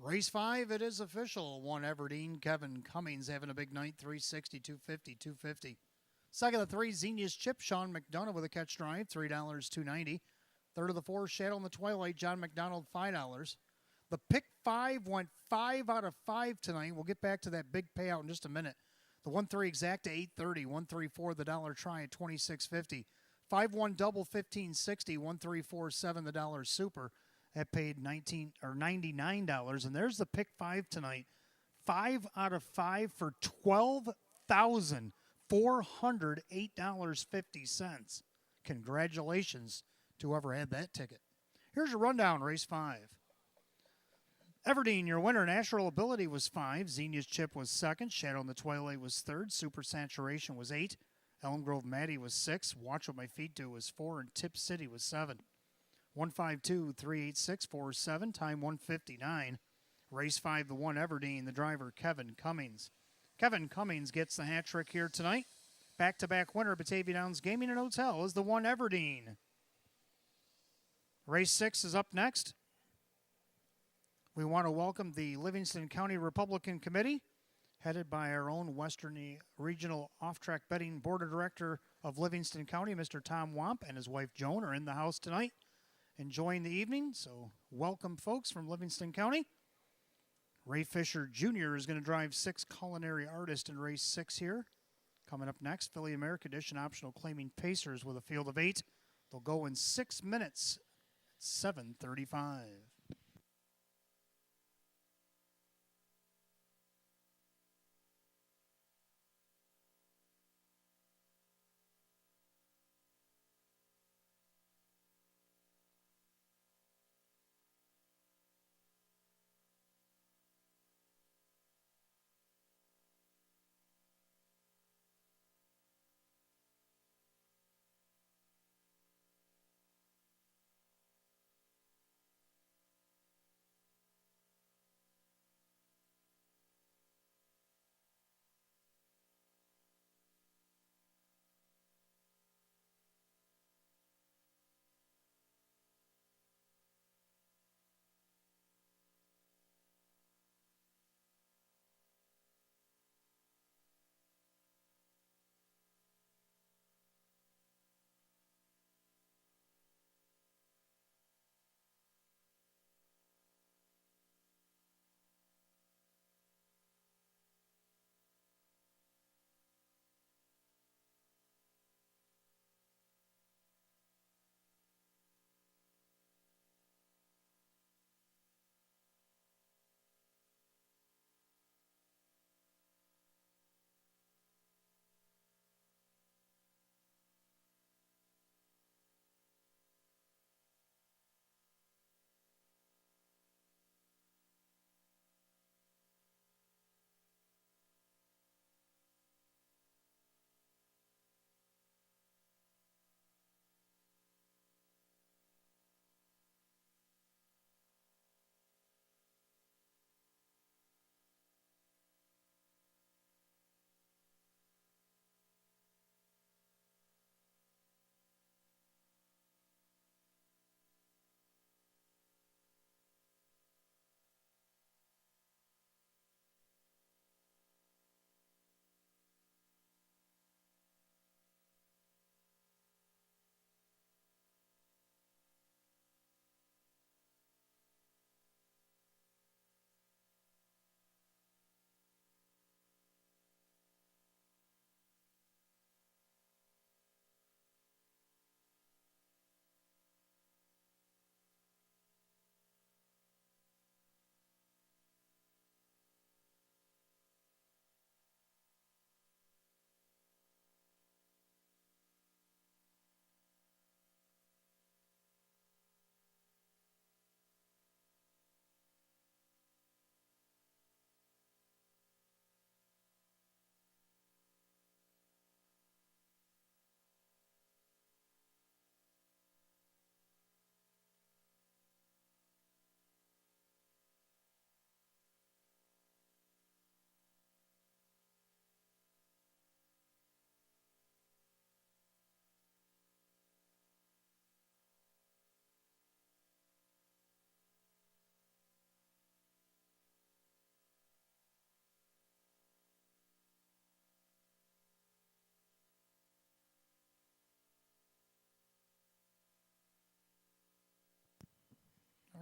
A: Race 5, it is official. 1, Everdeen. Kevin Cummings having a big night. 360, 250, 250. Second of the 3, Xenia's Chip. Sean McDonough with a catch drive. $3, $2.90. Third of the 4, Shadow in the Twilight. John McDonald, $5. The pick 5 went 5 out of 5 tonight. We'll get back to that big payout in just a minute. The 1-3 exact to $8.30. 1-3-4 the dollar try at $26.50. 5-1 double $15.60. 1-3-4-7 the dollar super. That paid $99, and there's the pick 5 tonight. 5 out of 5 for $12,408.50. Congratulations to whoever had that ticket. Here's your rundown, race 5. Everdeen, your winner. Natural Ability was 5. Xenia's Chip was 2nd. Shadow in the Twilight was 3rd. Super Saturation was 8. Elm Grove Maddie was 6. Watch What My Feet Do was 4. And Tip City was 7. 152-386-47, time 159. Race 5, the 1, Everdeen, the driver, Kevin Cummings. Kevin Cummings gets the hat trick here tonight. Back-to-back winner, Batavia Downs Gaming and Hotel, is the 1, Everdeen. Race 6 is up next. We want to welcome the Livingston County Republican Committee, headed by our own Western Regional Off-Track Betting Board of Director of Livingston County, Mr. Tom Wamp, and his wife Joan are in the house tonight, enjoying the evening. So welcome, folks, from Livingston County. Ray Fisher Jr. is going to drive 6, Culinary Artist in race 6 here. Coming up next, Philly America Edition optional claiming Pacers with a field of 8. They'll go in 6 minutes at 7:35.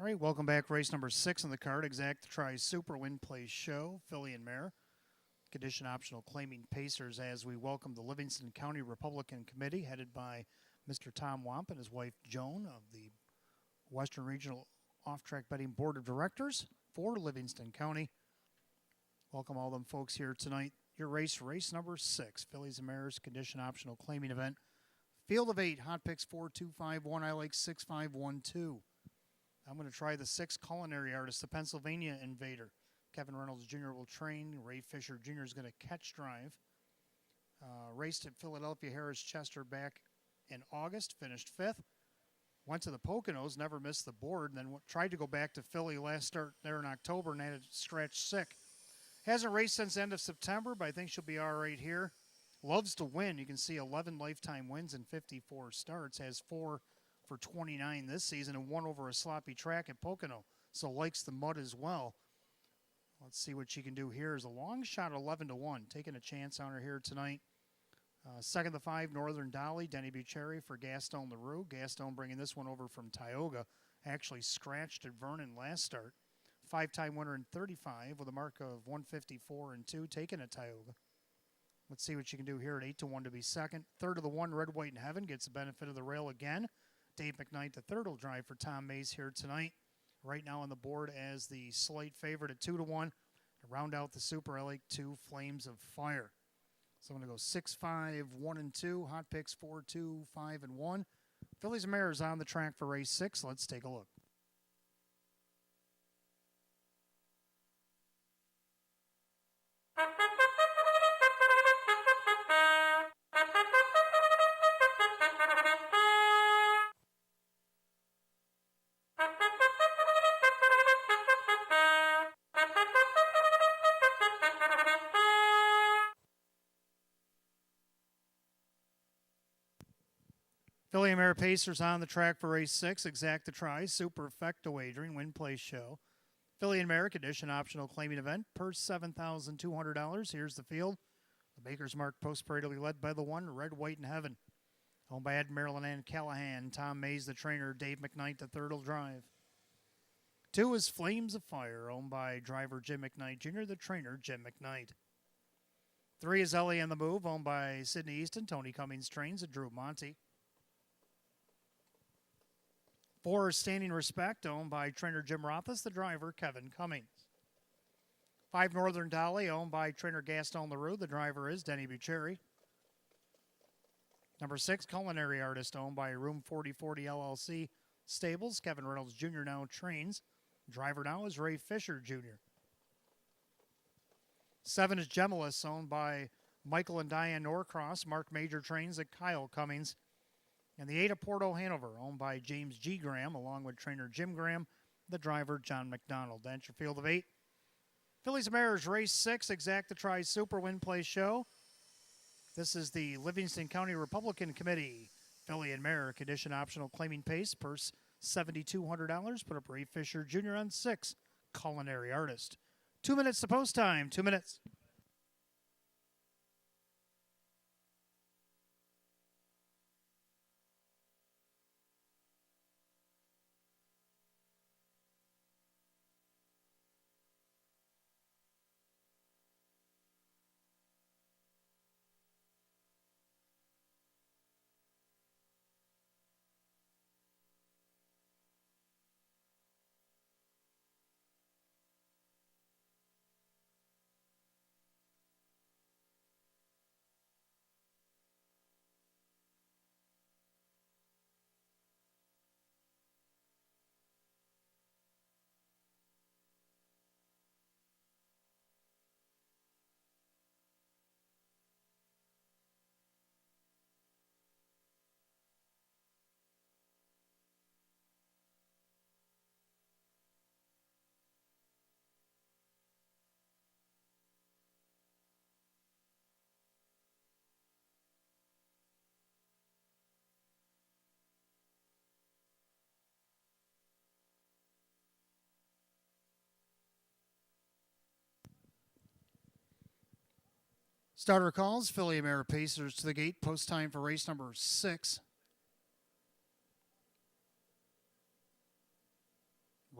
A: All right, welcome back. Race number 6 on the card. Exact Try Super Win Play Show. Filly and Mare. Condition optional claiming Pacers as we welcome the Livingston County Republican Committee headed by Mr. Tom Wamp and his wife Joan of the Western Regional Off-Track Betting Board of Directors for Livingston County. Welcome all them folks here tonight. Your race number 6, Fillies and Mares condition optional claiming event. Field of 8, hot picks 4-2-5-1. I like 6-5-1-2. I'm going to try the 6 culinary artist, the Pennsylvania Invader. Kevin Reynolds Jr. will train. Ray Fisher Jr. is going to catch drive. Raced at Philadelphia Harris Chester back in August, finished 5th. Went to the Poconos, never missed the board, and then tried to go back to Philly last start there in October and had it scratched sick. Hasn't raced since end of September, but I think she'll be all right here. Loves to win. You can see 11 lifetime wins in 54 starts. Has 4 for 29 this season and 1 over a sloppy track at Pocono. So likes the mud as well. Let's see what she can do here. Is a long shot 11-1. Taking a chance on her here tonight. Second the 5, Northern Dolly, Denny Bucherry for Gaston LaRue. Gaston bringing this one over from Tioga. Actually scratched at Vernon last start. 5-time winner in 35 with a mark of 154-2. Taking at Tioga. Let's see what she can do here at 8-1 to be second. Third of the 1, Red, White, and Heaven gets the benefit of the rail again. Dave McKnight, the third will drive for Tom Mays here tonight. Right now on the board as the slight favorite at 2-1. To round out the Super, I like 2 Flames of Fire. So I'm going to go 6-5-1-2. Hot picks 4-2-5-1. Fillies and Mares on the track for race 6. Let's take a look. Filly and Mare Pacers on the track for race 6. Exact to Try, Super Effecto Wagering, Win Play Show. Filly and Mare condition optional claiming event. Purse $7,200. Here's the field. The Baker's Mark Post Parade will be led by the 1, Red, White, and Heaven. Owned by Ed Marilyn and Callahan. Tom Mays, the trainer. Dave McKnight, the third will drive. 2 is Flames of Fire, owned by driver Jim McKnight Jr., the trainer Jim McKnight. 3 is Ellie and the Move, owned by Sidney Easton. Tony Cummings trains and Drew Monty. 4 is Standing Respect, owned by trainer Jim Rothus, the driver Kevin Cummings. 5 Northern Dolly, owned by trainer Gaston LaRue, the driver is Denny Bucherry. Number 6, Culinary Artist, owned by Room 4040 LLC Stables. Kevin Reynolds Jr. now trains. Driver now is Ray Fisher Jr. 7 is Gemulus, owned by Michael and Diane Norcross. Mark Major trains at Kyle Cummings. And the 8 of Porto Hanover, owned by James G. Graham, along with trainer Jim Graham, the driver John McDonald. That's your field of 8. Fillies and Mares, race 6, Exact to Try Super Win Play Show. This is the Livingston County Republican Committee. Filly and Mare, condition optional claiming pace, purse $7,200. Put up Ray Fisher Jr. on 6, Culinary Artist. 2 minutes to post time, 2 minutes. Starter calls, Filly and Mare Pacers to the gate. Post time for race number 6.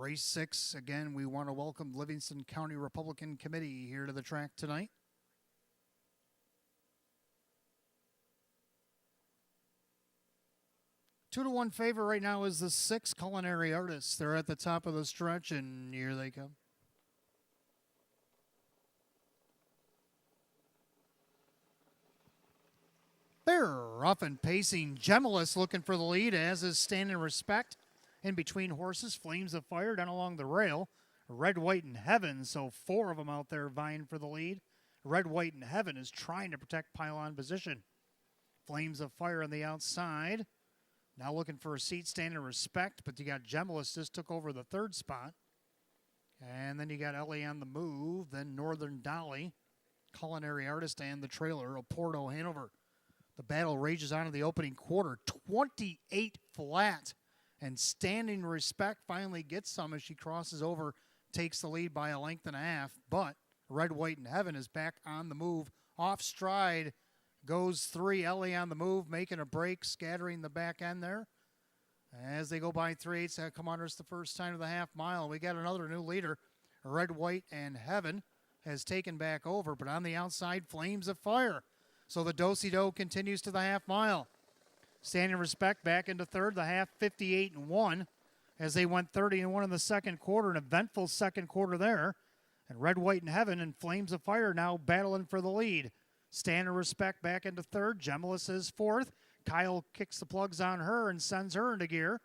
A: Race 6, again, we want to welcome Livingston County Republican Committee here to the track tonight. Two to one favor right now is the 6 Culinary Artists. They're at the top of the stretch, and here they come. They're rough and pacing. Gemulus looking for the lead, as is Stand in Respect. In between horses, Flames of Fire down along the rail. Red, White, and Heaven, so 4 of them out there vying for the lead. Red, White, and Heaven is trying to protect pylon position. Flames of Fire on the outside. Now looking for a seat, Stand in Respect, but you got Gemulus just took over the 3rd spot. And then you got LA on the Move, then Northern Dolly, Culinary Artist, and the trailer, Oporto Hanover. The battle rages on in the opening quarter, 28 flat. And Standing Respect finally gets some as she crosses over, takes the lead by a length and a half. But Red, White, and Heaven is back on the move. Off stride goes 3. LA on the Move, making a break, scattering the back end there. As they go by 3/8, that come on us the first time of the half mile. We got another new leader. Red, White, and Heaven has taken back over, but on the outside, Flames of Fire. So the do-si-do continues to the half mile. Standing Respect back into 3rd, the half 58-1 as they went 30-1 in the second quarter, an eventful second quarter there. And Red, White, and Heaven and Flames of Fire now battling for the lead. Standing Respect back into 3rd, Gemulus is 4th. Kyle kicks the plugs on her and sends her into gear.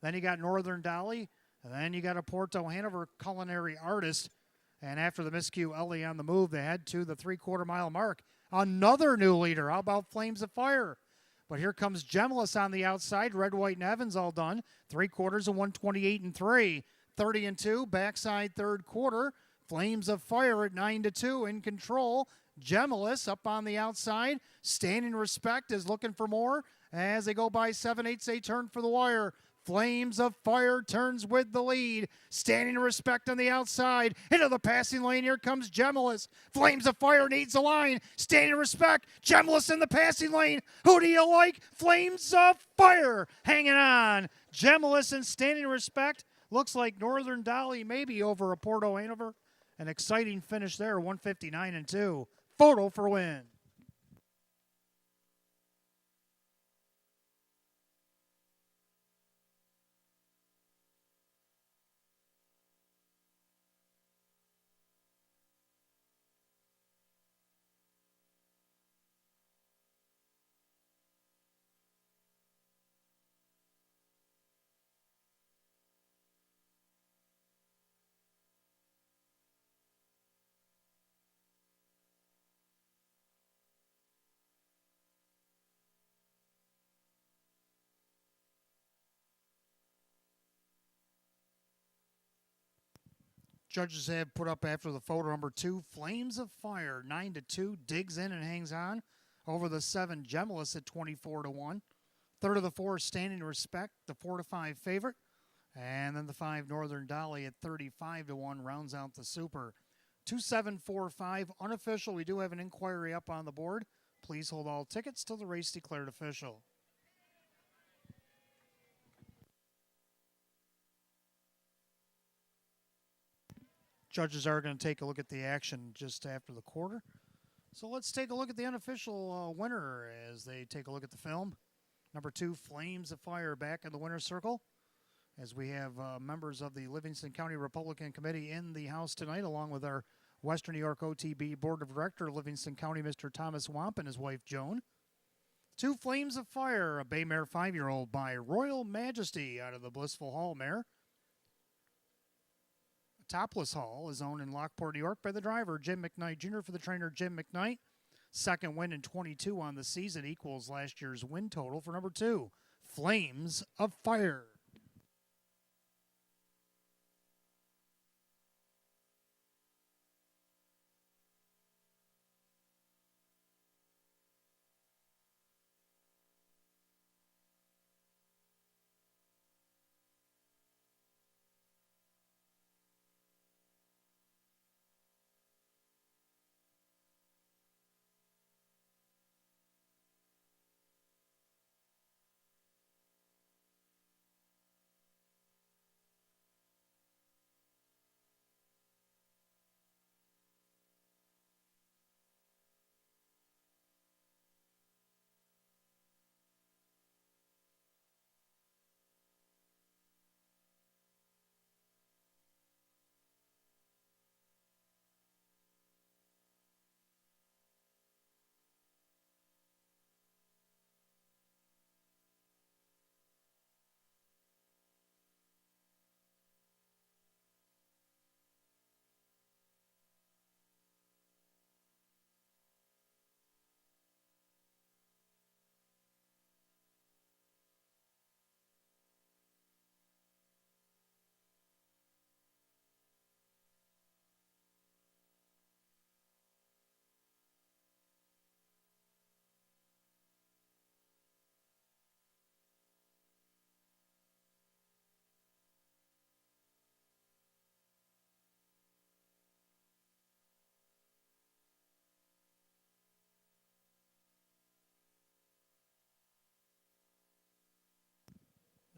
A: Then you got Northern Dolly, and then you got Oporto Hanover, Culinary Artist. And after the miscue, Ellie on the Move, they head to the 3/4 mile mark. Another new leader. How about Flames of Fire? But here comes Gemulus on the outside. Red, White, and Evans all done. 3/4 of 128-3. 30-2, backside 3rd quarter. Flames of Fire at 9-2 in control. Gemulus up on the outside. Standing Respect is looking for more. As they go by 7/8, they turn for the wire. Flames of Fire turns with the lead. Standing Respect on the outside. Into the passing lane. Here comes Gemulus. Flames of Fire needs a line. Standing Respect. Gemulus in the passing lane. Who do you like? Flames of Fire hanging on. Gemulus and Standing Respect. Looks like Northern Dolly maybe over Oporto Hanover. An exciting finish there, 159-2. Photo for win. Judges have put up after the photo number 2, Flames of Fire, 9-2, digs in and hangs on over the 7, Gemulus at 24-1. 3rd of the 4, Standing Respect, the 4-5 favorite. And then the 5, Northern Dolly at 35-1 rounds out the super. 2745 unofficial. We do have an inquiry up on the board. Please hold all tickets till the race declared official. Judges are going to take a look at the action just after the quarter. So let's take a look at the unofficial winner as they take a look at the film. Number 2, Flames of Fire back in the winner's circle. As we have members of the Livingston County Republican Committee in the house tonight, along with our Western New York OTB Board of Director, Livingston County, Mr. Thomas Wamp, and his wife, Joan. 2, Flames of Fire, a bay mare 5-year-old by Royal Majesty out of the Blissful Hall mare. Topless Hall is owned in Lockport, New York by the driver, Jim McKnight Jr. for the trainer, Jim McKnight. Second win in 22 on the season equals last year's win total for number 2, Flames of Fire.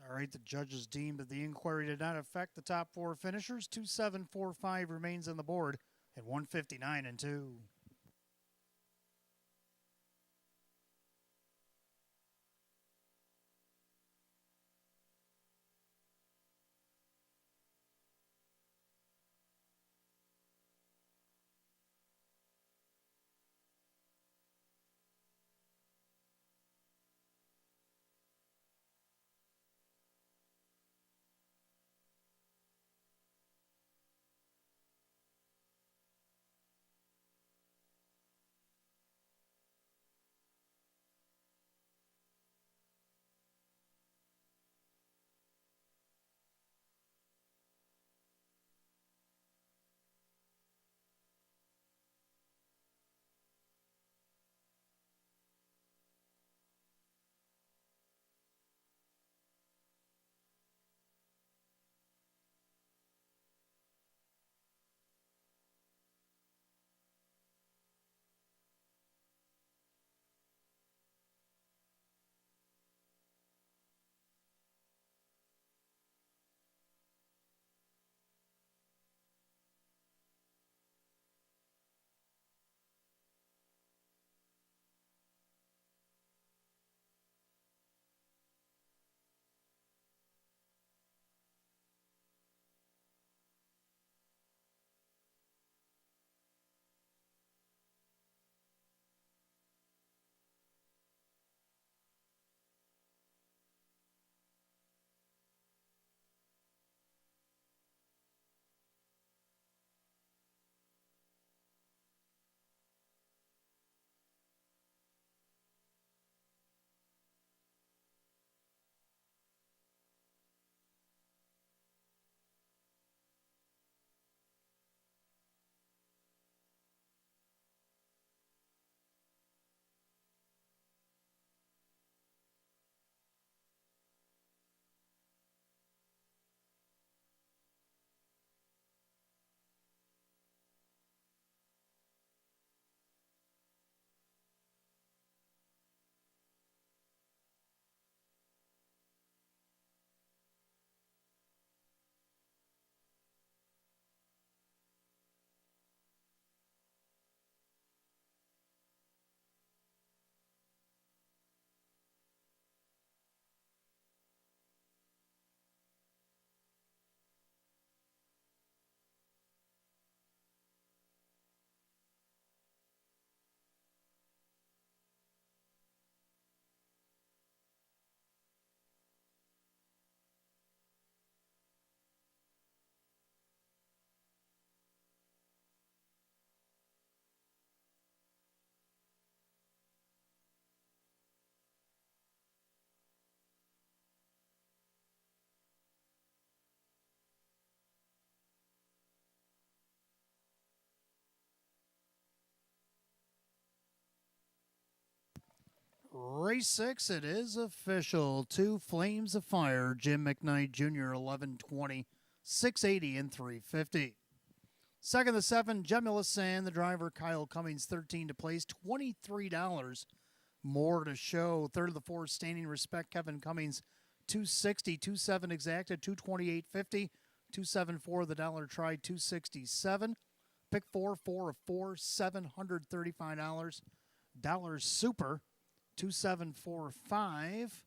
A: All right, the judges deemed that the inquiry did not affect the top 4 finishers. 2745 remains on the board at 159 and 2. Race 6, it is official. 2 Flames of Fire, Jim McKnight Jr., 1120, 680, and 350. Second, the 7, Gemulus and the driver, Kyle Cummings, 13 to place, $23 more to show. Third of the 4, Standing Respect, Kevin Cummings, 260, 27 exacta, 228.50, 274 the dollar tried, 267. Pick 4, 4 of 4, $735. Dollar Super, 2745.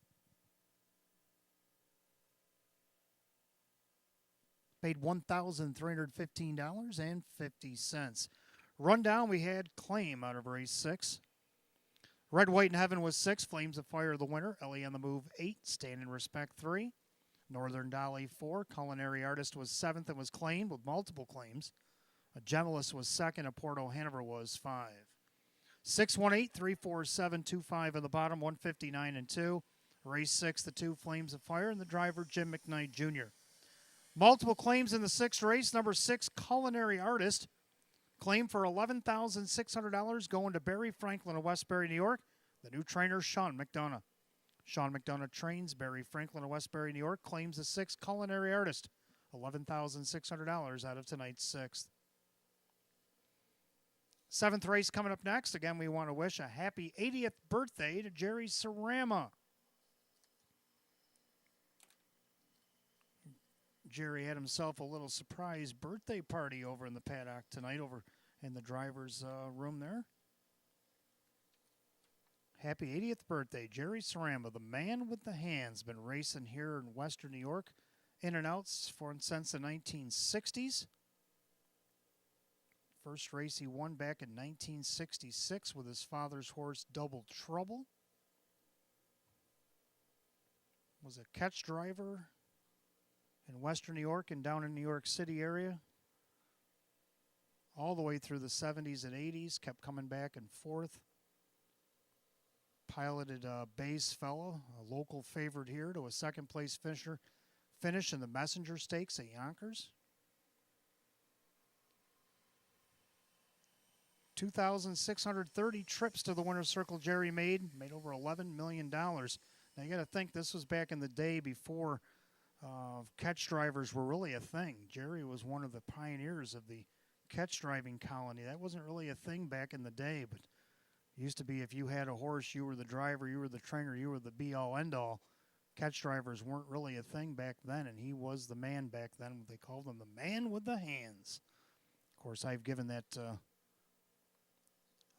A: Paid $1,315.50. Rundown, we had Claim out of race 6. Red, White, and Heaven was 6. Flames of Fire, the winner. Ellie on the Move, 8. Stand in Respect, 3. Northern Dolly, 4. Culinary Artist was 7th and was claimed with multiple claims. A Gemulus was 2nd. A Porto Hanover was 5. 618-347-25 on the bottom, 159 and 2. Race 6, the 2 Flames of Fire, and the driver, Jim McKnight Jr. Multiple claims in the 6th race. Number 6, Culinary Artist. Claim for $11,600 going to Barry Franklin of Westbury, New York. The new trainer, Sean McDonough. Sean McDonough trains Barry Franklin of Westbury, New York. Claims the 6, Culinary Artist. $11,600 out of tonight's 6th. 7th race coming up next. Again, we want to wish a happy 80th birthday to Jerry Sarama. Jerry had himself a little surprise birthday party over in the paddock tonight, over in the driver's room there. Happy 80th birthday, Jerry Cerama, the man with the hands. Been racing here in Western New York, in and outs since the 1960s. First race he won back in 1966 with his father's horse, Double Trouble. Was a catch driver in Western New York and down in New York City area. All the way through the 70s and 80s, kept coming back and forth. Piloted Bay's Fellow, a local favorite here, to a second-place finish in the Messenger Stakes at Yonkers. 2,630 trips to the winner's circle Jerry made over $11 million. Now you got to think this was back in the day before catch drivers were really a thing. Jerry was one of the pioneers of the catch driving colony. That wasn't really a thing back in the day, but it used to be if you had a horse, you were the driver, you were the trainer, you were the be-all, end-all. Catch drivers weren't really a thing back then, and he was the man back then. They called him the man with the hands. Of course, I've given that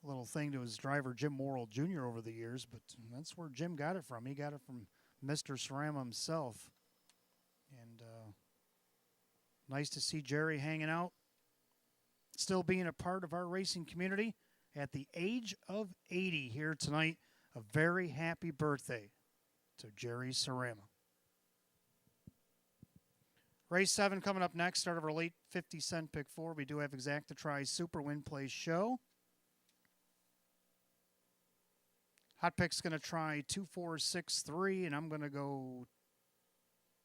A: little thing to his driver, Jim Morrill Jr., over the years, but that's where Jim got it from. He got it from Mr. Cerama himself. And nice to see Jerry hanging out, still being a part of our racing community at the age of 80 here tonight. A very happy birthday to Jerry Cerama. Race 7 coming up next, start of our late 50-cent pick 4. We do have Exacta Try's Super Win Play Show. Hot Pick's going to try 2, 4, 6, 3, and I'm going to go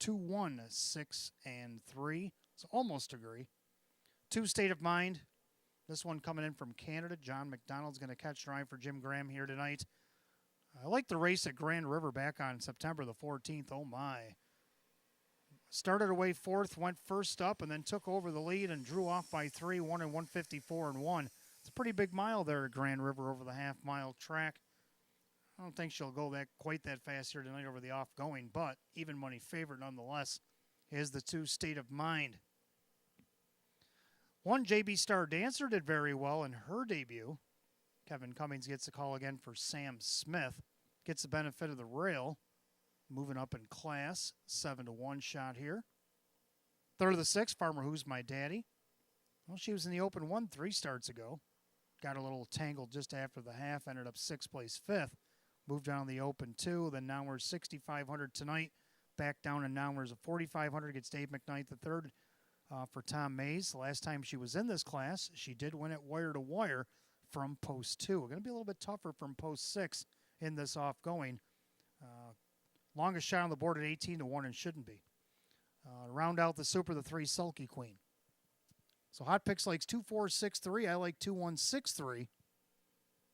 A: 2, 1, 6, and 3. So almost agree. 2, State of Mind. This one coming in from Canada. John McDonald's going to catch drive for Jim Graham here tonight. I like the race at Grand River back on September the 14th. Oh, my. Started away fourth, went first up, and then took over the lead and drew off by 3, 1 and 154 and 1. It's a pretty big mile there at Grand River over the half-mile track. I don't think she'll go quite that fast here tonight over the off-going, but even money favorite nonetheless is the 2, State of Mind. 1, JB Star Dancer did very well in her debut. Kevin Cummings gets the call again for Sam Smith. Gets the benefit of the rail. Moving up in class. 7-1 shot here. Third of the 6, Farmer Who's My Daddy. Well, she was in the open 1 3 starts ago. Got a little tangled just after the half. Ended up 6th place 5th. Moved down the open 2. Then now we're 6,500 tonight. Back down and now we're 4,500. Gets Dave McKnight the third. For Tom Mays. The last time she was in this class, she did win it wire to wire from post 2. Going to be a little bit tougher from post 6 in this off-going. Longest shot on the board at 18-1 and shouldn't be. Round out the Super, the 3, Sulky Queen. So Hot Picks likes 2, 4, 6, 3. I like 2, 1, 6, 3.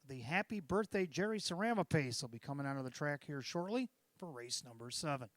A: The Happy Birthday Jerry Cerama pace will be coming out of the track here shortly for race number 7.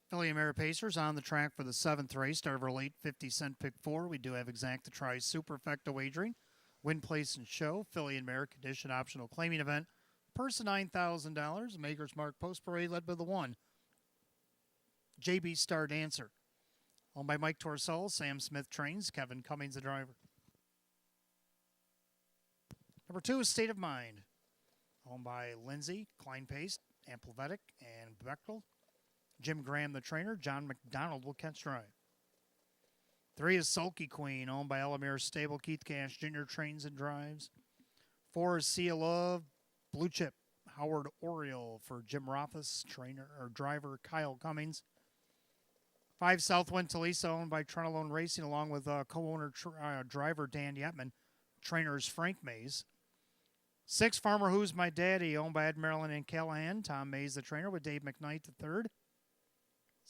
A: Philly and Mary Pacers on the track for the 7th race. Start of our late 50-cent pick 4. We do have Exacta Tri Superfecta wagering. Win, place, and show. Philly and Mary condition optional claiming event. Purse $9,000. Maker's Mark Post Parade led by the 1. JB Star Dancer. Owned by Mike Torsell. Sam Smith trains. Kevin Cummings the driver. Number 2 is State of Mind. Owned by Lindsay, Kleinpaste, Amplivetic, and Bechtel. Jim Graham, the trainer. John McDonald will catch drive. 3 is Sulky Queen, owned by Elamere Stable. Keith Cash Jr. trains and drives. 4 is Sea of Love, Blue Chip. Howard Oriole for Jim Rothus, trainer or driver Kyle Cummings. 5 Southwind Talisa, owned by Trentalone Racing, along with co-owner driver Dan Yetman. Trainer is Frank Mays. 6 Farmer Who's My Daddy, owned by Ed Maryland and Callahan. Tom Mays, the trainer, with Dave McKnight, the 3rd.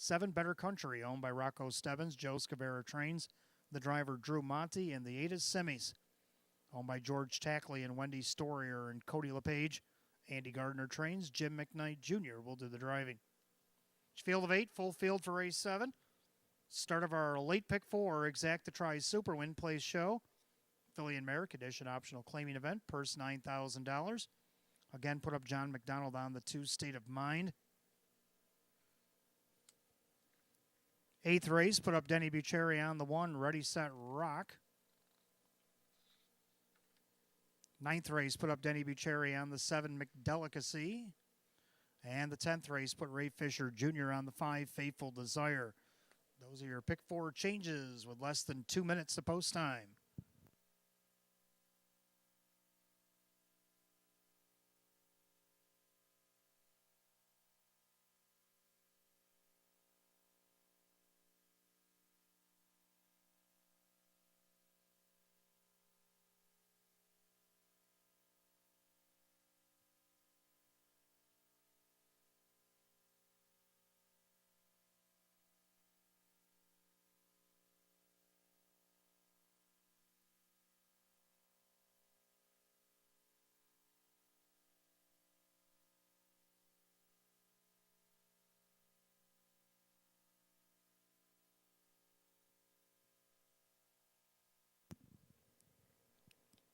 A: 7 Better Country, owned by Rocco Stebbins. Joe Scavera trains. The driver Drew Monty. And the 8 is Semis, owned by George Tackley and Wendy Storier and Cody LePage. Andy Gardner trains. Jim McKnight Jr. will do the driving. Field of 8, full field for race 7. Start of our late pick 4, Exacta Tri Super Win Place Show. Philly and Mary condition optional claiming event. Purse $9,000. Again, put up John McDonald on the 2, State of Mind. 8th race, put up Denny Bucherri on the 1, Ready, Set, Rock. 9th race, put up Denny Bucherri on the 7, McDelicacy. And the 10th race, put Ray Fisher Jr. on the 5, Faithful Desire. Those are your pick 4 changes with less than 2 minutes to post time.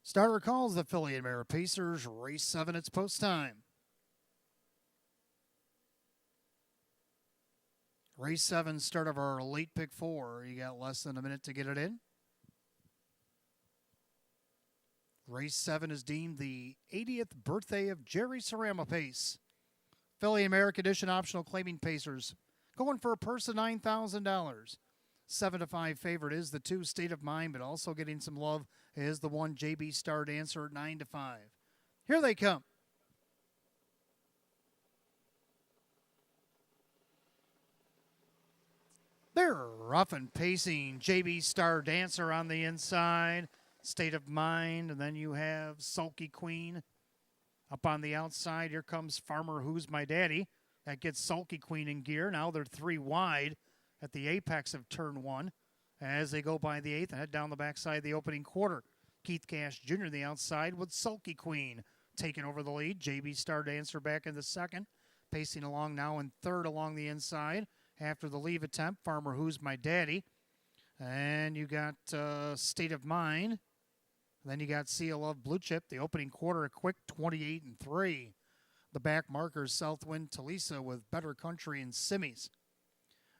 A: Starter calls the Philly and Mary Pacers. Race 7, it's post time. Race 7, start of our late pick 4. You got less than a minute to get it in. Race 7 is deemed the 80th birthday of Jerry Cerama Pace. Philly American Edition optional claiming Pacers. Going for a purse of $9,000. 7-5 favorite is the 2, State of Mind, but also getting some love is the 1, JB Star Dancer at 9-5. Here they come. They're rough and pacing. JB Star Dancer on the inside. State of Mind. And then you have Sulky Queen up on the outside. Here comes Farmer Who's My Daddy. That gets Sulky Queen in gear. Now they're 3 wide at the apex of turn 1 as they go by the 8th and head down the backside of the opening quarter. Keith Cash Jr. the outside with Sulky Queen taking over the lead. JB Star Dancer back in the 2nd. Pacing along now in 3rd along the inside. After the leave attempt, Farmer Who's My Daddy. And you got State of Mind. Then you got Sea of Love Blue Chip. The opening quarter, a quick 28-3. The back markers, Southwind Talisa with Better Country and Simmies.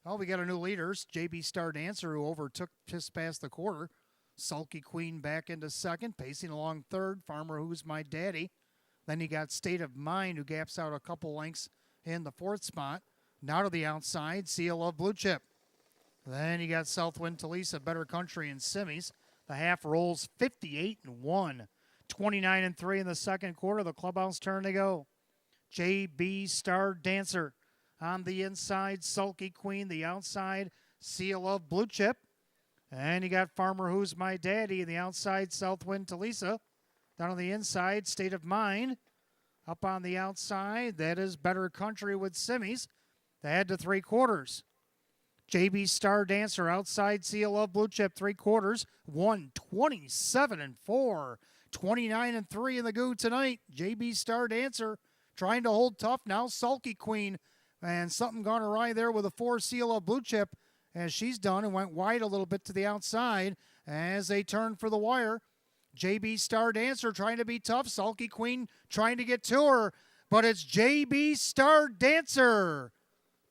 A: Well, we got our new leaders. JB Star Dancer, who overtook just past the quarter. Sulky Queen back into 2nd, pacing along 3rd. Farmer Who's My Daddy. Then you got State of Mind, who gaps out a couple lengths in the 4th spot. Now to the outside, Sea of Love Blue Chip. Then you got Southwind Talisa, Better Country, and Simmies. The half rolls 58-1. 29-3 in the 2nd quarter. The clubhouse turn to go. JB Star Dancer on the inside, Sulky Queen. The outside, Sea of Love Blue Chip. And you got Farmer Who's My Daddy. The outside, Southwind Talisa. Down on the inside, State of Mind. Up on the outside, that is Better Country with Simmies. They head to 3/4. JB Star Dancer outside Sea Love Blue Chip 3/4. 127-4. 29-3 in the goo tonight. JB Star Dancer trying to hold tough. Now Sulky Queen. And something gone awry there with a 4 Seal of Blue Chip as she's done and went wide a little bit to the outside as they turn for the wire. JB Star Dancer trying to be tough. Sulky Queen trying to get to her. But it's JB Star Dancer.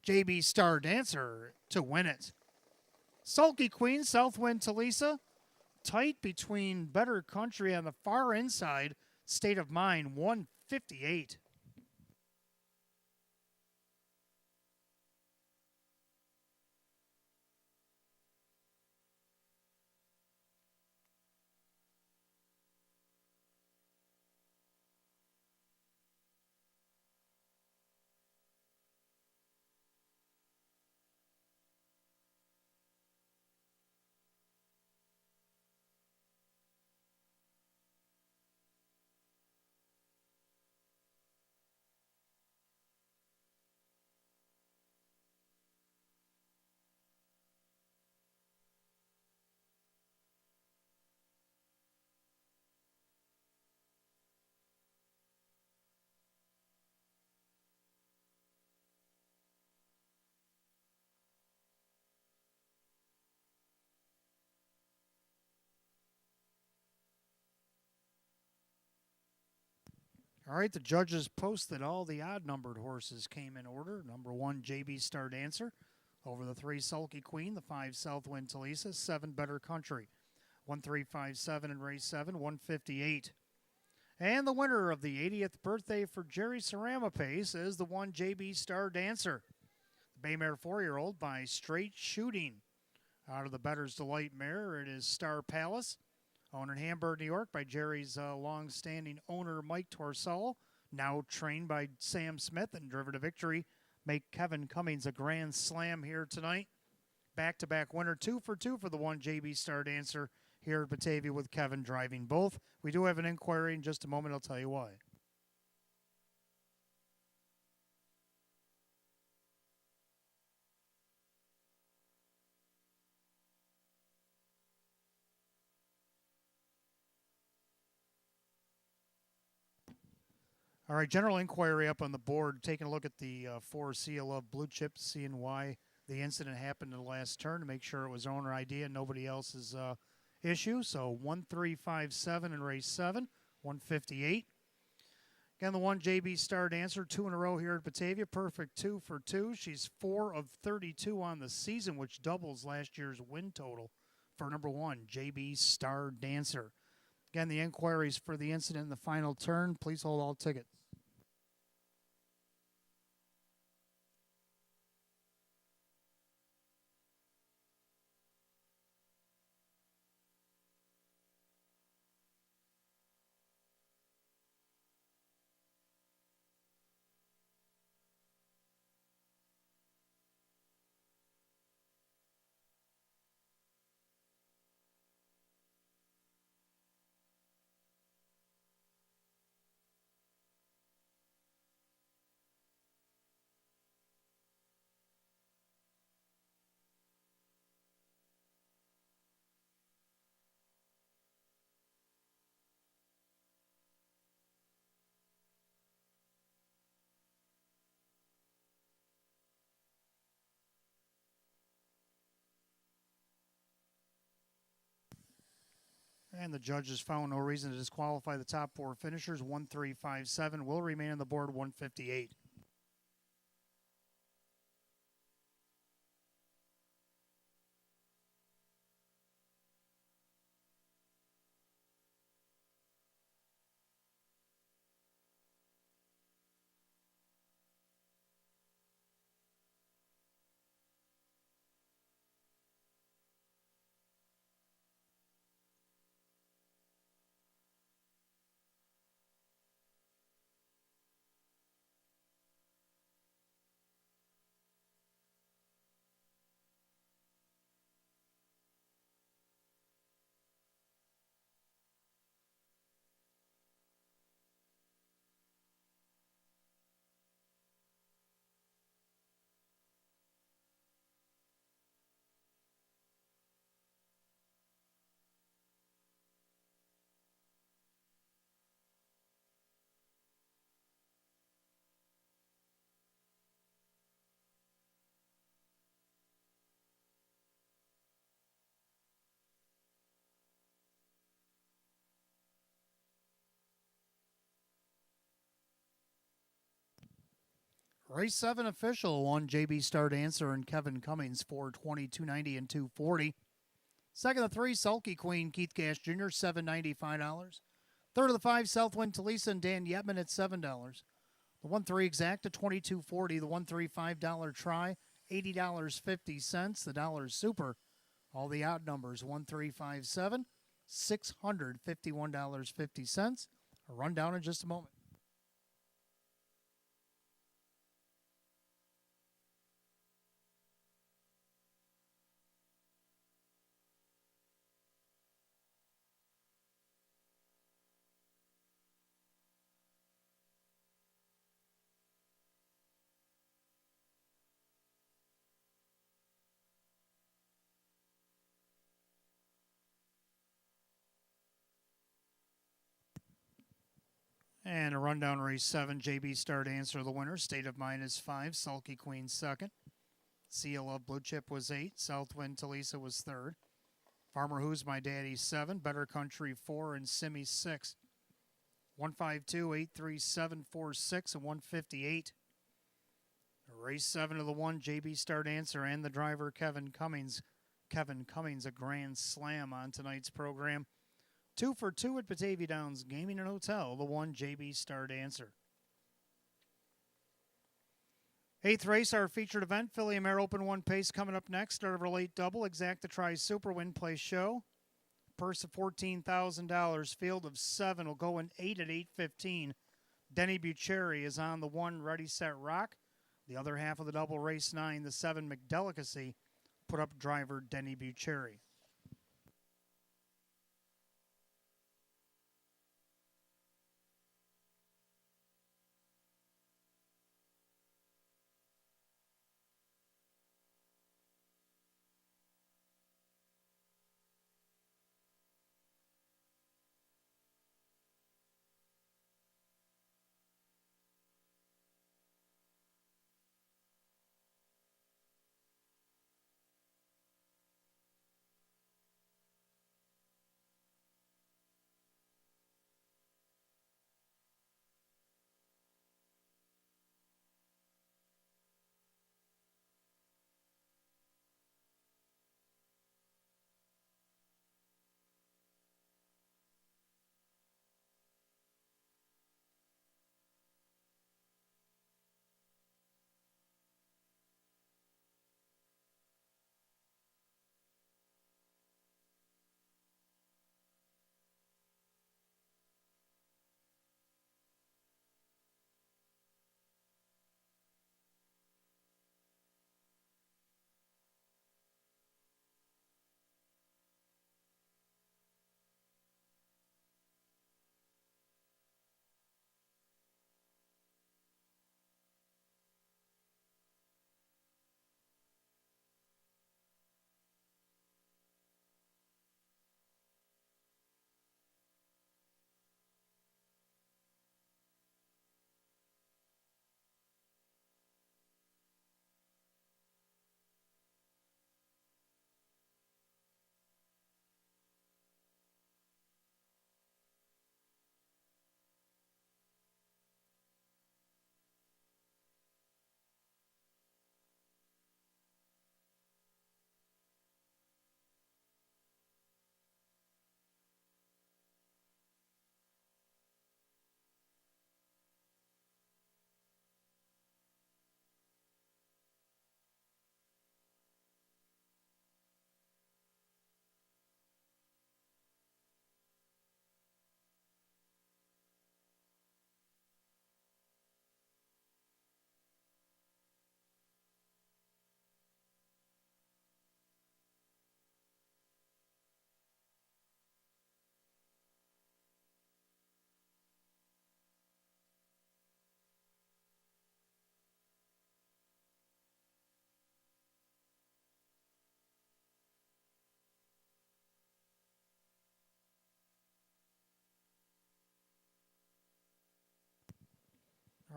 A: JB Star Dancer to win it. Sulky Queen, Southwind Talisa. Tight between Better Country on the far inside. State of Mind, 158. All right, the judges posted all the odd-numbered horses came in order. Number 1, JB Star Dancer. Over the 3, Sulky Queen. The 5, Southwind Talisa. 7, Better Country. 1357 in race 7, 158. And the winner of the 80th birthday for Jerry Ceramapace is the 1, JB Star Dancer. The Baymare 4-year-old by Straight Shooting. Out of the Better's Delight mare, it is Star Palace. Owned in Hamburg, New York by Jerry's long-standing owner, Mike Torsello. Now trained by Sam Smith and driven to victory. Make Kevin Cummings a grand slam here tonight. Back-to-back winner, 2 for 2 for the 1 JB Star Dancer here at Batavia with Kevin driving both. We do have an inquiry in just a moment. I'll tell you why. All right, general inquiry up on the board. Taking a look at the 4 Seal of Blue Chip, seeing why the incident happened in the last turn to make sure it was owner idea and nobody else's issue. So 1357 in race 7, 158. Again, the 1 JB Star Dancer, 2 in a row here at Batavia. Perfect 2 for 2. She's 4 of 32 on the season, which doubles last year's win total for number 1, JB Star Dancer. Again, the inquiries for the incident in the final turn. Please hold all tickets. And the judges found no reason to disqualify the top 4 finishers. 1357 will remain on the board, 158. Race 7 official, 1 JB Star Dancer and Kevin Cummings, 420, 290, and 240. Second of 3, Sulky Queen, Keith Gash Jr., $7.90, $5. Third of the 5, Southwind Talisa and Dan Yetman at $7. The 1-3 Exacta, $22.40. The 1-3 $5 Try, $80.50. The dollar Super, all the odd numbers, 1-3-5-7, $651.50. A rundown in just a moment. And a rundown race 7, JB Star Dancer the winner. State of Mind is 5, Sulky Queen second. Seal of Blue Chip was 8, Southwind Talisa was third. Farmer Who's My Daddy 7, Better Country 4, and Simmy 6. 152, 837, 46, and 158. Race 7 of the 1, JB Star Dancer and the driver Kevin Cummings. Kevin Cummings, a grand slam on tonight's program. 2 for 2 at Batavia Downs Gaming and Hotel, the 1 JB Star Dancer. 8th race, our featured event, Philly and Mare Open 1 pace coming up next. Start of our late double, Exacta Try Super Win Play Show. Purse of $14,000, field of 7 will go in 8 at 8:15. Denny Bucherry is on the 1, Ready, Set, Rock. The other half of the double, race 9, the 7 McDelicacy, put up driver Denny Bucherry.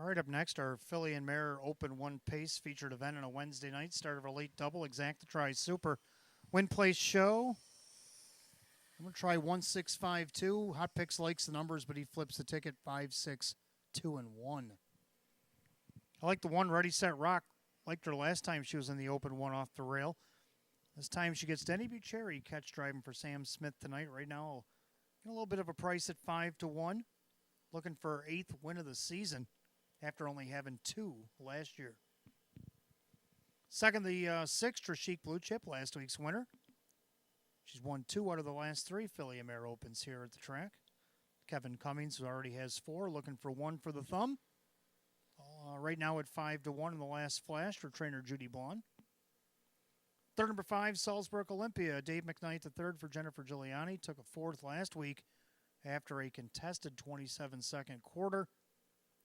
A: All right, up next, our Philly and Mare Open 1 pace featured event on a Wednesday night. Start of our late double, Exacta Try Super Win Place Show. I'm going to try 1652. Hot Picks likes the numbers, but he flips the ticket 5, 6, 2, and 1. I like the one Ready Set Rock. Liked her last time she was in the open one off the rail. This time she gets Denny Bucherri catch driving for Sam Smith tonight. Right now, a little bit of a price at 5-1. Looking for her 8th win of the season after only having 2 last year. Second, the 6th, Trishik Blue Chip, last week's winner. She's won 2 out of the last 3 Philly Mare Opens here at the track. Kevin Cummings, who already has 4, looking for 1 for the thumb. Right now at 5-1 in the last flash for trainer Judy Blonde. Third, number 5, Salzburg Olympia. Dave McKnight, the third for Jennifer Giuliani. Took a 4th last week after a contested 27-second quarter.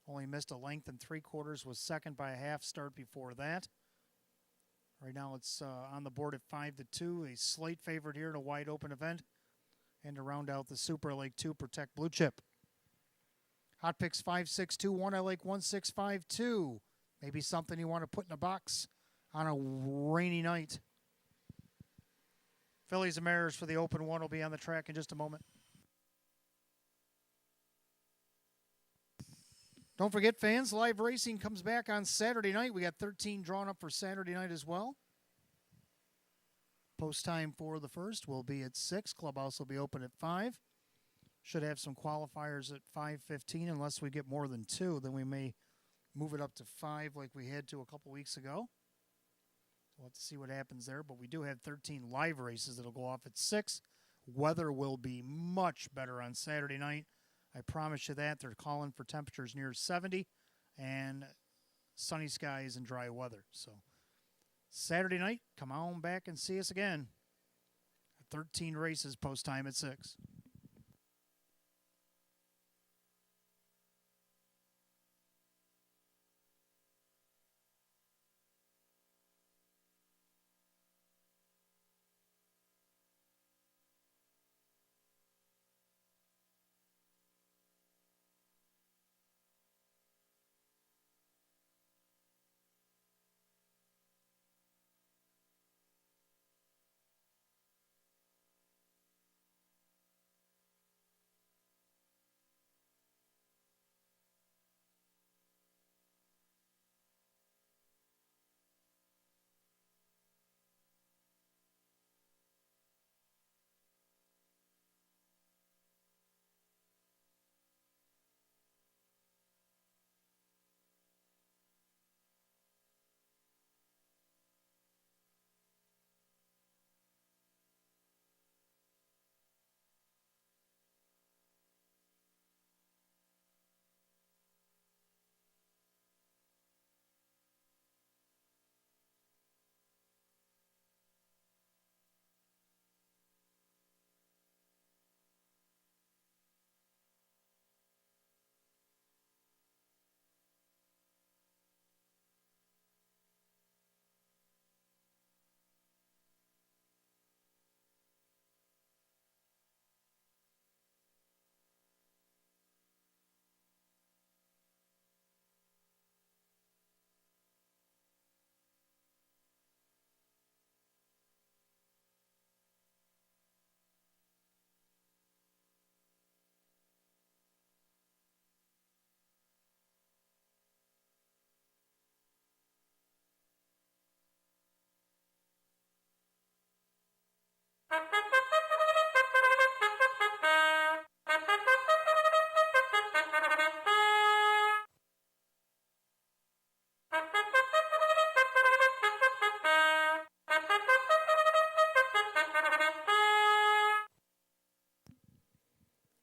A: Only missed a length and 3/4, was second by a half start before that. Right now it's on the board at 5-2. A slight favorite here in a wide open event. And to round out the Super Lake 2, Protect Blue Chip. Hot picks 5-6-2-1. I like 1-6-5-2. Maybe something you want to put in a box on a rainy night. Fillies and Mares for the open one will be on the track in just a moment. Don't forget, fans, live racing comes back on Saturday night. We got 13 drawn up for Saturday night as well. Post time for the first will be at 6. Clubhouse will be open at 5. Should have some qualifiers at 5:15 unless we get more than 2. Then we may move it up to 5 like we had to a couple weeks ago. We'll have to see what happens there. But we do have 13 live races that will go off at 6. Weather will be much better on Saturday night. I promise you that. They're calling for temperatures near 70 and sunny skies and dry weather. So Saturday night, come on back and see us again. 13 races post time at 6.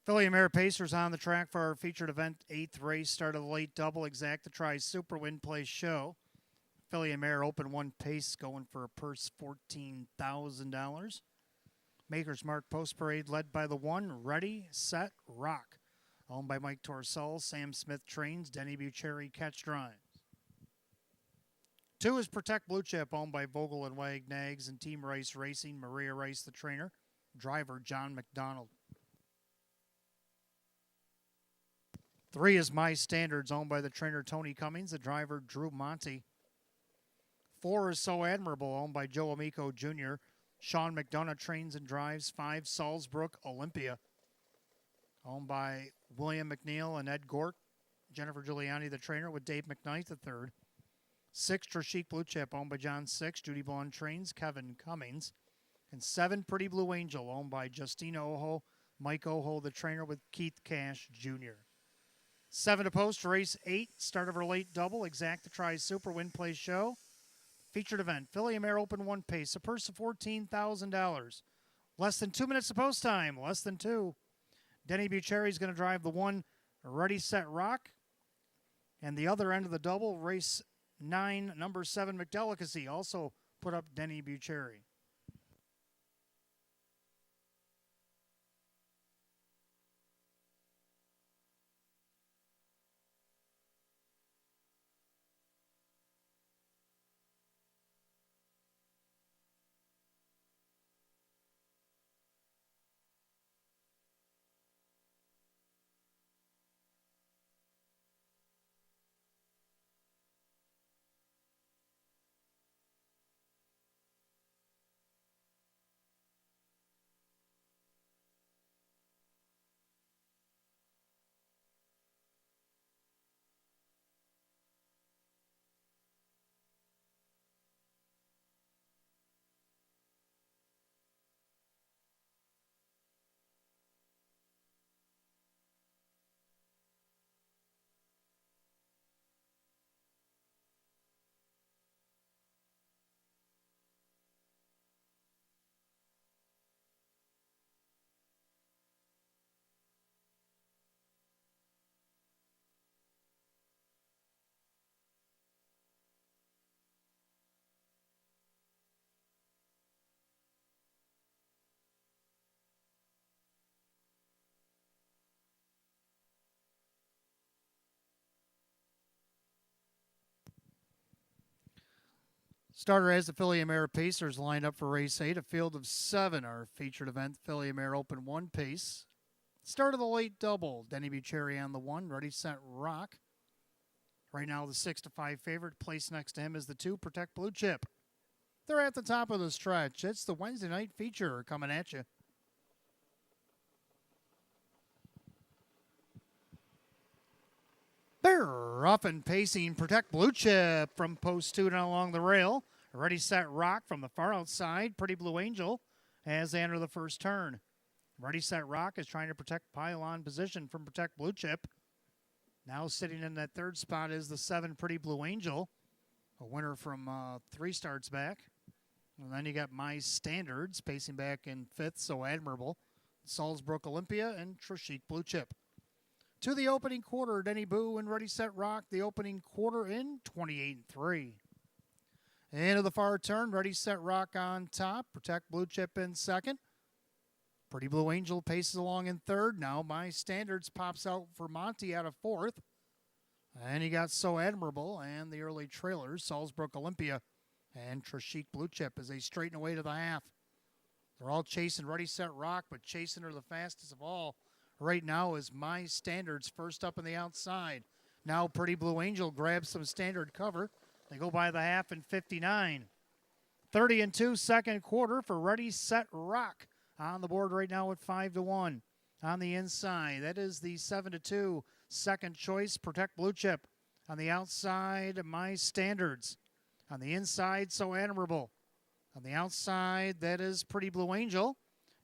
A: Philly and Mare Pacers on the track for our featured event, 8th race, start of the late double, Exacta Tries Super Win Play Show. Philly and Mare open 1 pace, going for a purse $14,000. Maker's Mark Post Parade led by the 1, Ready, Set, Rock. Owned by Mike Torsell, Sam Smith trains, Denny Bucherri catch drives. 2 is Protect Blue Chip, owned by Vogel and Wagnags and Team Rice Racing, Maria Rice the trainer, driver John McDonald. 3 is My Standards, owned by the trainer Tony Cummings, the driver Drew Monty. 4 is So Admirable, owned by Joe Amico Jr. Sean McDonough trains and drives. 5, Salzburg Olympia, owned by William McNeil and Ed Gort. Jennifer Giuliani, the trainer, with Dave McKnight, the third. 6, Trishik Blue Chip, owned by John Six. Judy Vaughn trains Kevin Cummings. And 7, Pretty Blue Angel, owned by Justina Oho, Mike Oho, the trainer, with Keith Cash Jr. 7 to post, race 8, start of our late double, Exacta Tries Super Win Play Show. Featured event, Filly and Mare Open 1 pace, a purse of $14,000. Less than 2 minutes of post time, less than 2. Denny Bucherry's going to drive the 1, Ready, Set, Rock. And the other end of the double, race 9, number 7, McDelicacy, also put up Denny Bucherry. Starter has the Filly and Mare Pacers lined up for race 8. A field of 7, our featured event, Filly and Mare Open 1 pace. Start of the late double, Denny Bucherry on the 1, Ready, Set, Rock. Right now the 6 to 5 favorite. Placed next to him is the 2, Protect Blue Chip. They're at the top of the stretch. It's the Wednesday night feature coming at you. They're off and pacing. Protect Blue Chip from post 2 down along the rail. Ready, Set, Rock from the far outside. Pretty Blue Angel as they enter the first turn. Ready, Set, Rock is trying to protect pylon position from Protect Blue Chip. Now sitting in that third spot is the 7, Pretty Blue Angel, a winner from 3 starts back. And then you got My Standards pacing back in 5th, So Admirable, Salzbrook Olympia, and Trishik Blue Chip. To the opening quarter, Denny Boo and Ready, Set, Rock, the opening quarter in 28-3. Into the far turn, Ready, Set, Rock on top, Protect Blue Chip in 2nd. Pretty Blue Angel paces along in 3rd. Now My Standards pops out for Monty out of 4th. And you got So Admirable and the early trailers, Salzbrook Olympia and Trishik Blue Chip, as they straighten away to the half. They're all chasing Ready, Set, Rock, but chasing her the fastest of all right now is My Standards first up on the outside. Now Pretty Blue Angel grabs some standard cover. They go by the half in 59. 30-2 second quarter for Ready, Set, Rock. On the board right now at 5-1. On the inside, that is the 7-2 second choice, Protect Blue Chip. On the outside, My Standards. On the inside, So Admirable. On the outside, that is Pretty Blue Angel.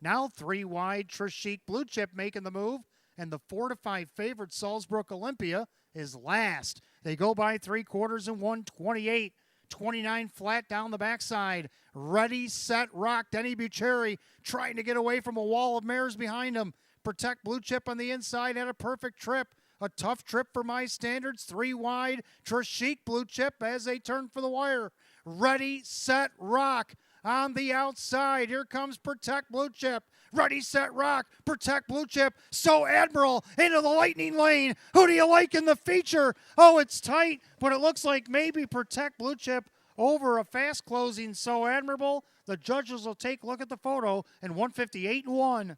A: Now 3 wide, Trishik Blue Chip making the move. And the 4 to 5 favorite, Salzbrook Olympia, is last. They go by 3 quarters in 1:28. 29 flat down the backside. Ready, Set, Rock. Denny Bucherry trying to get away from a wall of mares behind him. Protect Blue Chip on the inside had a perfect trip. A tough trip for My Standards. 3 wide. Trishik Blue Chip as they turn for the wire. Ready, Set, Rock. On the outside, here comes Protect Blue Chip. Ready, Set, Rock. Protect Blue Chip. So Admiral into the lightning lane. Who do you like in the feature? Oh, it's tight, but it looks like maybe Protect Blue Chip over a fast closing So Admirable. The judges will take a look at the photo, and 158-1.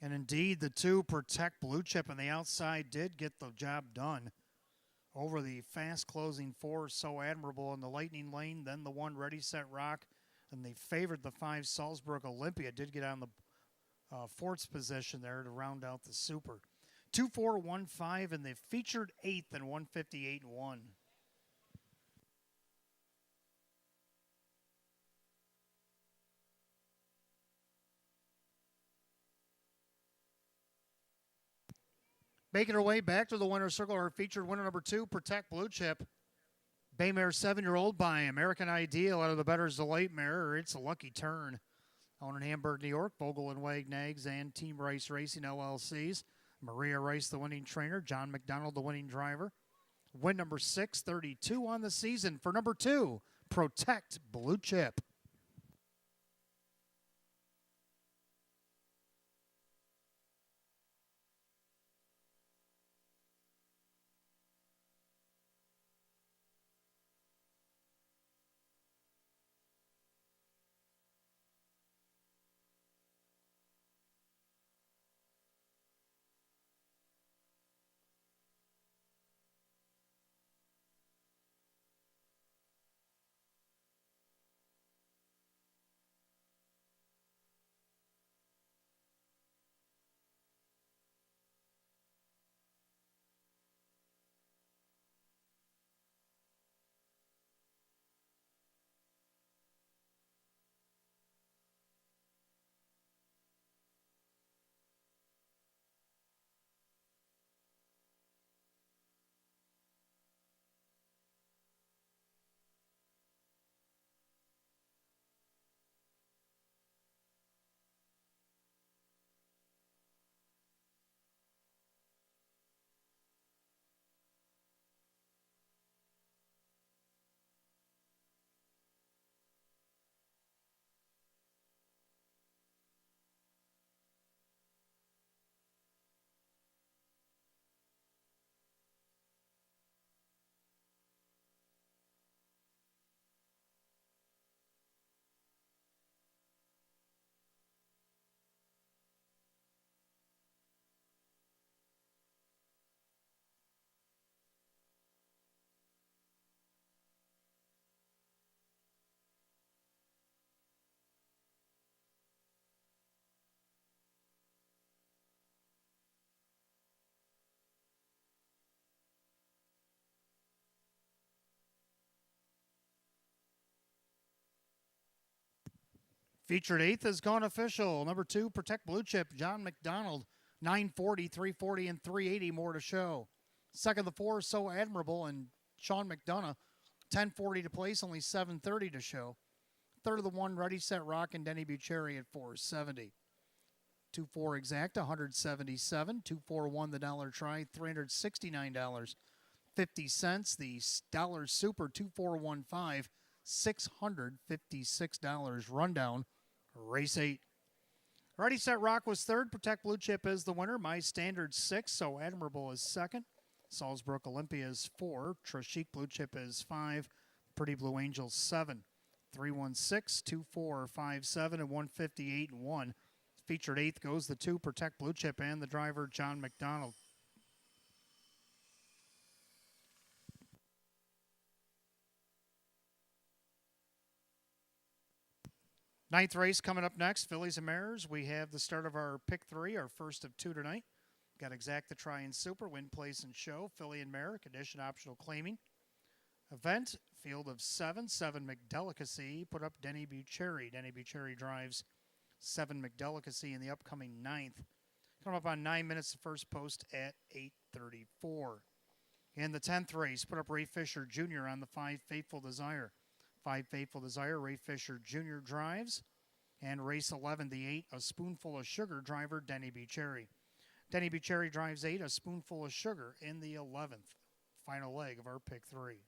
A: And indeed, the two Protect Blue Chip on the outside did get the job done over the fast closing four So Admirable in the Lightning Lane, then the one Ready Set Rock, and they favored the five Salzburg Olympia. Did get on the fourth position there to round out the Super. 2-4-1-5 and the featured eighth and 158-1. Making her way back to the winner's circle, our featured winner number two, Protect Blue Chip. Baymare 7-year-old by American Ideal out of the Better's Delight Mare. It's a lucky turn. Owned in Hamburg, New York, Vogel and Wagnags and Team Rice Racing LLCs. Maria Rice, the winning trainer. John McDonald, the winning driver. Win number 632 on the season for number two, Protect Blue Chip. Featured eighth has gone official. Number two, Protect Blue Chip, John McDonald, 940, 340, and 380 more to show. Second, the four, So Admirable, and Sean McDonough, 1040 to place, only 730 to show. Third of the one, Ready Set Rock, and Denny Bucherry at 470. 2-4 exact, 177. 2-4-1 the dollar try, $369.50. The dollar super 2415, $656. Rundown, race 8. Ready Set Rock was third. Protect Blue Chip is the winner. My Standard 6. So Admirable is second. Salzburg Olympia is 4. Trashik Blue Chip is 5. Pretty Blue Angels 7. 316, 2457, and 158-1. Featured eighth goes the two, Protect Blue Chip, and the driver, John McDonald. Ninth race coming up next, Fillies and Mares. We have the start of our pick three, our first of two tonight. Got Exact the Try and Super, Win, Place, and Show, Filly and Mare, condition optional claiming. Event, field of 7, 7 McDelicacy, put up Denny Bucherry. Denny Bucherry drives 7 McDelicacy in the upcoming ninth. Coming up on 9 minutes, the first post at 8:34. In the 10th race, put up Ray Fisher Jr. on the 5 Faithful Desire. 5 Faithful Desire, Ray Fisher Jr. drives. And race 11, the 8, A Spoonful of Sugar, driver Denny Bucherry. Denny Bucherry drives 8, A Spoonful of Sugar in the 11th. Final leg of our pick 3.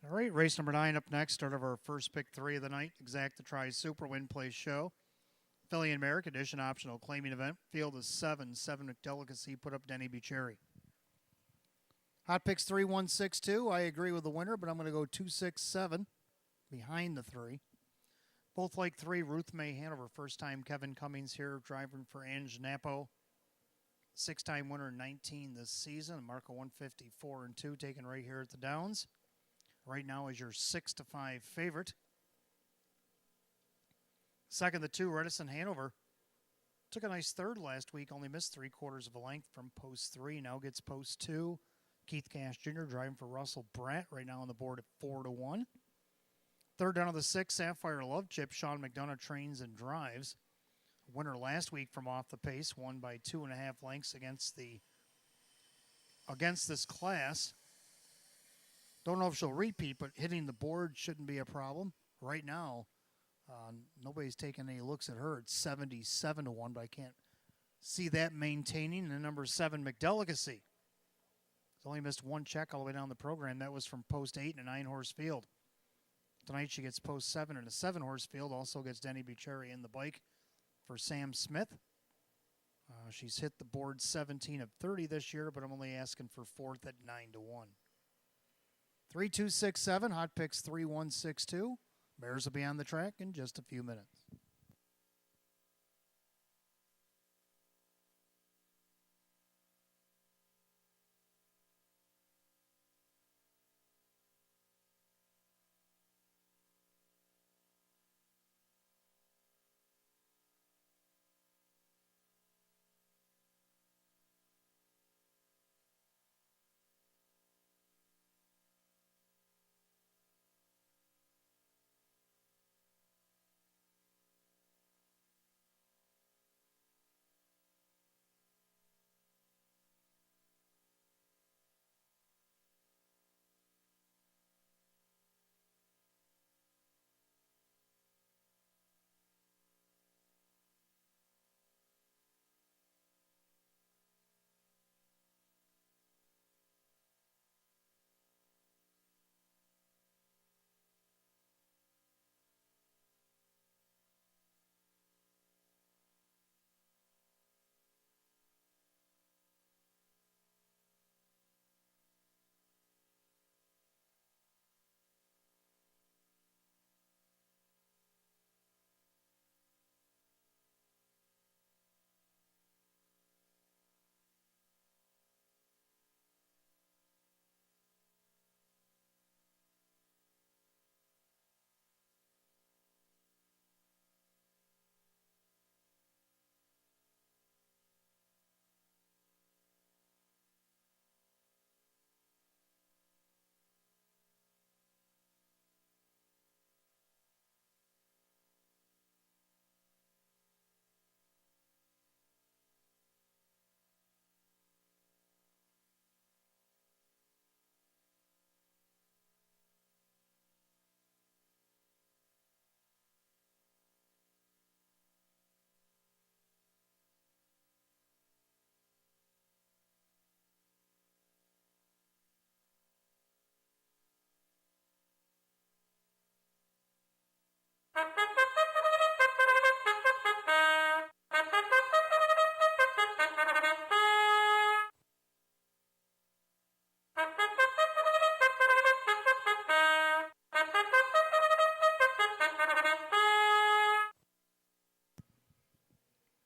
A: All right, race number 9 up next. Start of our first pick 3 of the night. Exact the Try Super Win Place Show. Philly and Merrick Edition optional claiming event. Field is 7. 7 McDelicacy put up Denny Bucherri. Hot picks 3, 1, 6, 2. I agree with the winner, but I'm going to go 2, 6, 7 behind the 3. Both like 3. Ruth May Hanover. First time Kevin Cummings here driving for Ange Napo. 6-time winner 19 this season. Marco 154 and 2 taken right here at the Downs. Right now is your 6-5 favorite. Second, the 2, Redison Hanover. Took a nice third last week, only missed 3/4 of a length from post 3. Now gets post 2. Keith Cash Jr. driving for Russell Bratt right now on the board at 4-1. Third down of the 6, Sapphire Love Chip. Sean McDonough trains and drives. Winner last week from off the pace, won by 2.5 lengths against this class. Don't know if she'll repeat, but hitting the board shouldn't be a problem. Right now, nobody's taking any looks at her. It's 77-1, but I can't see that maintaining. And the number 7, McDelicacy. She's only missed 1 check all the way down the program. That was from post 8 in a 9-horse field. Tonight she gets post 7 in a 7-horse field. Also gets Denny Bucherri in the bike for Sam Smith. She's hit the board 17 of 30 this year, but I'm only asking for 4th at 9-1. 3, 2, 6, 7. Hot picks 3, 1, 6, 2. Bears will be on the track in just a few minutes.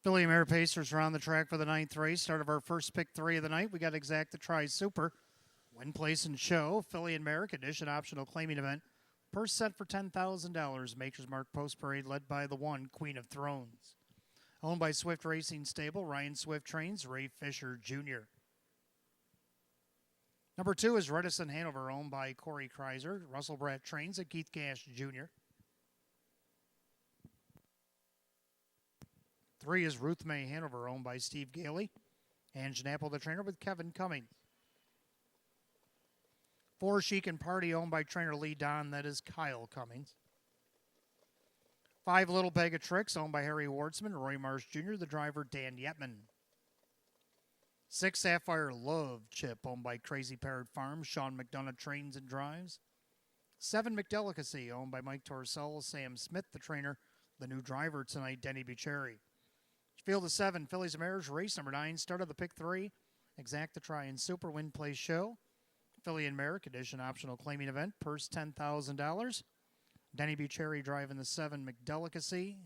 A: Philly and Mare Pacers are on the track for the 9th race. Start of our first pick 3 of the night. We got Exact the Try Super. Win, place, and show. Philly and Merrick Edition optional claiming event. Purse set for $10,000. Maker's Mark Post Parade led by the 1, Queen of Thrones. Owned by Swift Racing Stable. Ryan Swift trains. Ray Fisher Jr. Number 2 is Redison Hanover, owned by Corey Kreiser. Russell Bratt trains at Keith Cash Jr. 3 is Ruth May Hanover, owned by Steve Gailey. Ange Napo, the trainer, with Kevin Cummings. 4, Chic and Party, owned by trainer Lee Don. That is Kyle Cummings. 5, Little Bag of Tricks, owned by Harry Wardsman. Roy Marsh Jr., the driver, Dan Yetman. 6, Sapphire Love Chip, owned by Crazy Parrot Farms. Sean McDonough trains and drives. 7 McDelicacy, owned by Mike Torcell, Sam Smith, the trainer. The new driver tonight, Denny Bucherri. Field of 7, Fillies and Mares, race number 9, start of the pick 3. Exact the try and super win play show. Filly and Mare, condition optional claiming event, purse $10,000. Denny Bucherri driving the 7 McDelicacy.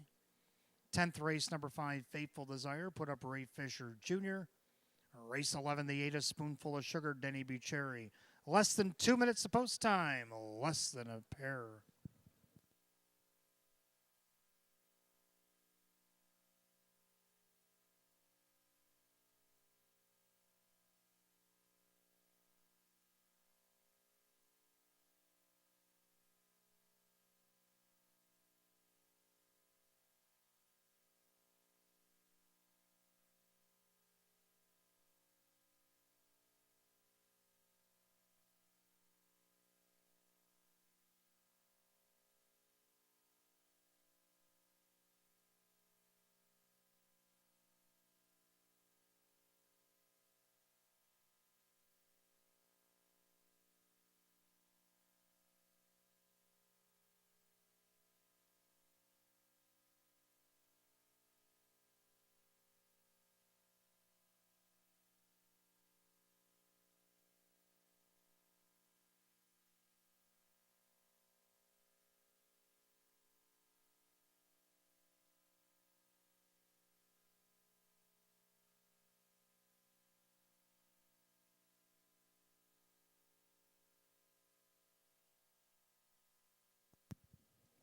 A: 10th race, number 5, Faithful Desire, put up Ray Fisher Jr. Race 11, the 8, A Spoonful of Sugar, Denny Bucherri. Less than 2 minutes to post time, less than a pair.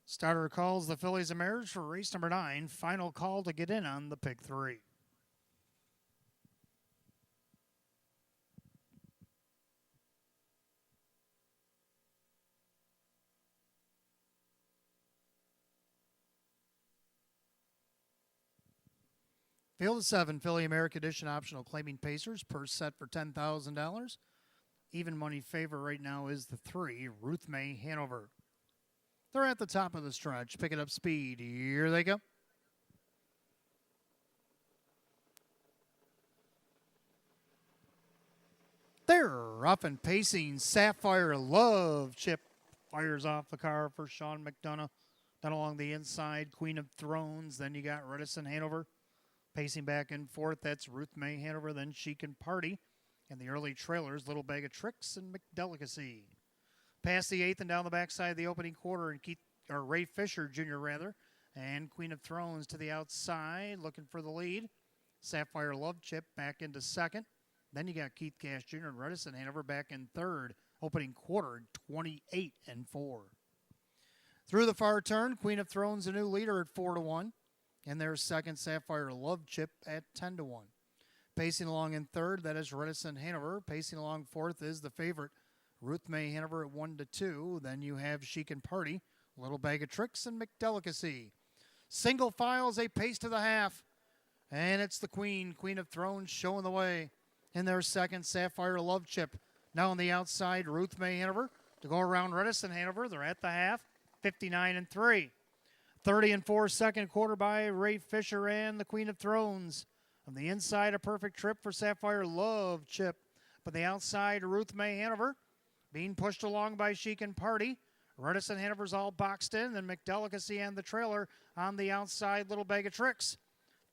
A: Starter calls the Fillies and Mares for race number 9. Final call to get in on the pick 3. Field of 7, Philly America Edition optional claiming Pacers, purse set for $10,000. Even money favor right now is the 3, Ruth May Hanover. They're at the top of the stretch, picking up speed. Here they go. They're off and pacing. Sapphire Love Chip fires off the car for Sean McDonough. Then along the inside, Queen of Thrones. Then you got Redison Hanover. Pacing back and forth, that's Ruth May Hanover. Then Chic and Party. And the early trailers, Little Bag of Tricks and McDelicacy. Past the 8th and down the backside of the opening quarter, and Ray Fisher Jr. And Queen of Thrones to the outside, looking for the lead. Sapphire Love Chip back into second. Then you got Keith Cash Jr. and Redison Hanover back in third. Opening quarter, 28-4. Through the far turn, Queen of Thrones a new leader at 4-1. And there's second, Sapphire Love Chip at 10-1. Pacing along in third, that is Redison Hanover. Pacing along fourth is the favorite, Ruth May Hanover at 1-2. Then you have Chic and Party, Little Bag of Tricks, and McDelicacy. Single files, a pace to the half. And it's the Queen of Thrones showing the way. In their second, Sapphire Love Chip. Now on the outside, Ruth May Hanover to go around Redison Hanover. They're at the half, 59-3. 30-4 second quarter by Ray Fisher and the Queen of Thrones. On the inside, a perfect trip for Sapphire Love Chip. But the outside, Ruth May Hanover being pushed along by Chic and Party. Redison Hanover's all boxed in. Then McDelicacy and the trailer on the outside, Little Bag of Tricks.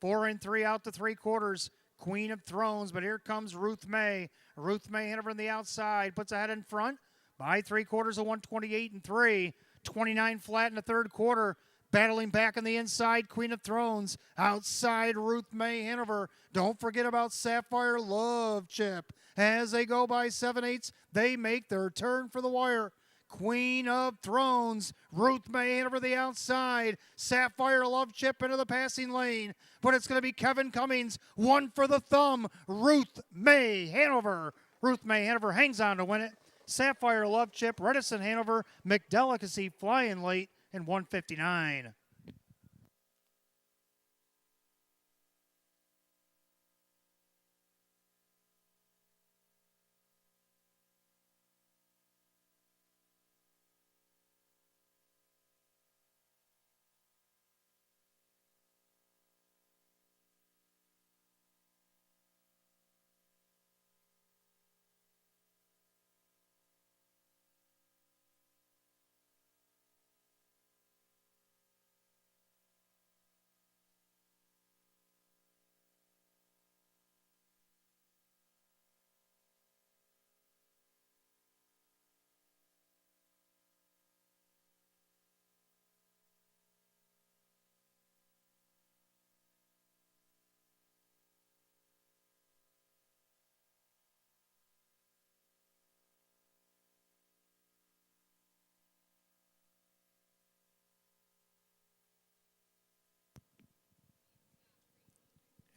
A: 4-3 out to 3 quarters. Queen of Thrones, but here comes Ruth May. Ruth May Hanover on the outside, puts ahead in front by 3 quarters of 128-3. 29 flat in the third quarter. Battling back on the inside, Queen of Thrones. Outside, Ruth May Hanover. Don't forget about Sapphire Love Chip. As they go by 7/8, they make their turn for the wire. Queen of Thrones, Ruth May Hanover the outside. Sapphire Love Chip into the passing lane. But it's going to be Kevin Cummings. One for the thumb. Ruth May Hanover. Ruth May Hanover hangs on to win it. Sapphire Love Chip, Redison Hanover, McDelicacy flying late in 159.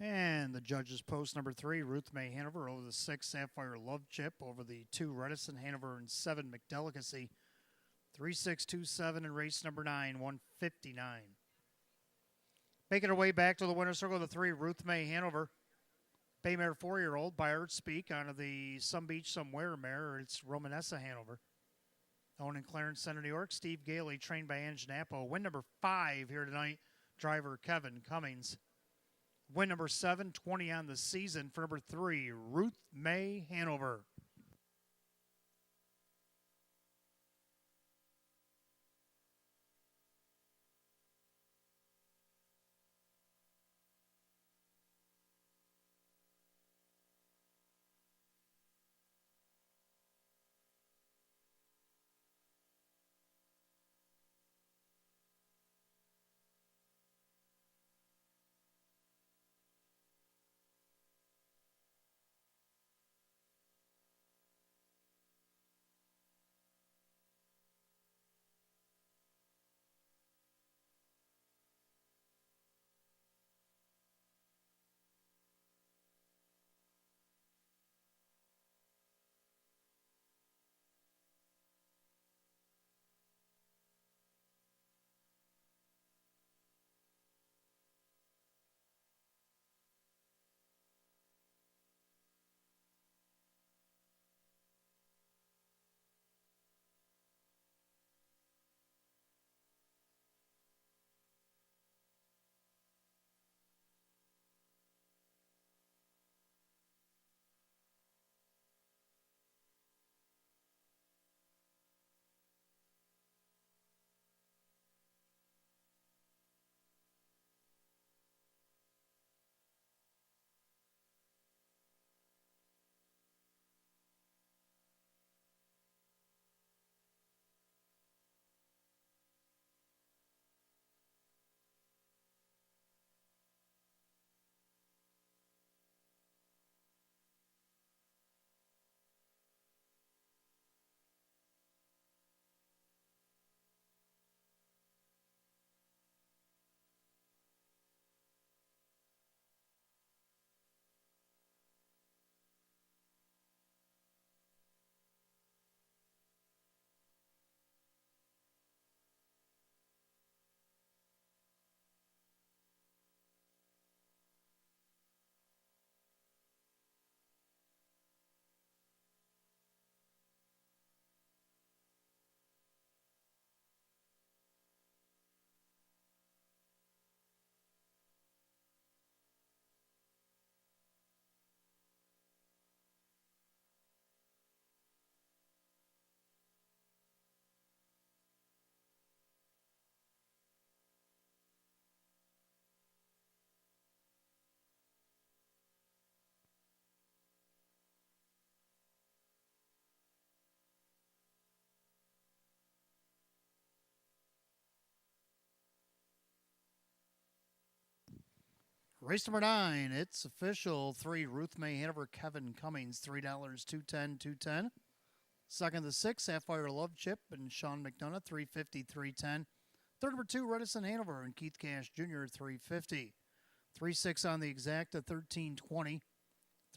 A: And the judges post number 3, Ruth May Hanover over the 6, Sapphire Love Chip over the 2, Redison Hanover and 7, McDelicacy. 3627 in race number 9, 159. Making her way back to the winner's circle, the 3, Ruth May Hanover. Baymare 4-year-old by Art Speak out of the Some Beach Somewhere mare. It's Romanessa Hanover. Owned in Clarence Center, New York. Steve Gailey, trained by Ange Napo. Win number 5 here tonight, driver Kevin Cummings. Win number 7, 20 on the season for number 3, Ruth May Hanover. Race number 9, it's official. 3, Ruth May Hanover, Kevin Cummings, $3, 210, 210. Second, the 6, Sapphire Love Chip and Sean McDonough, 350, 310. Third, number 2, Redison Hanover and Keith Cash Jr., 350. 3-6 on the exacta, 1320.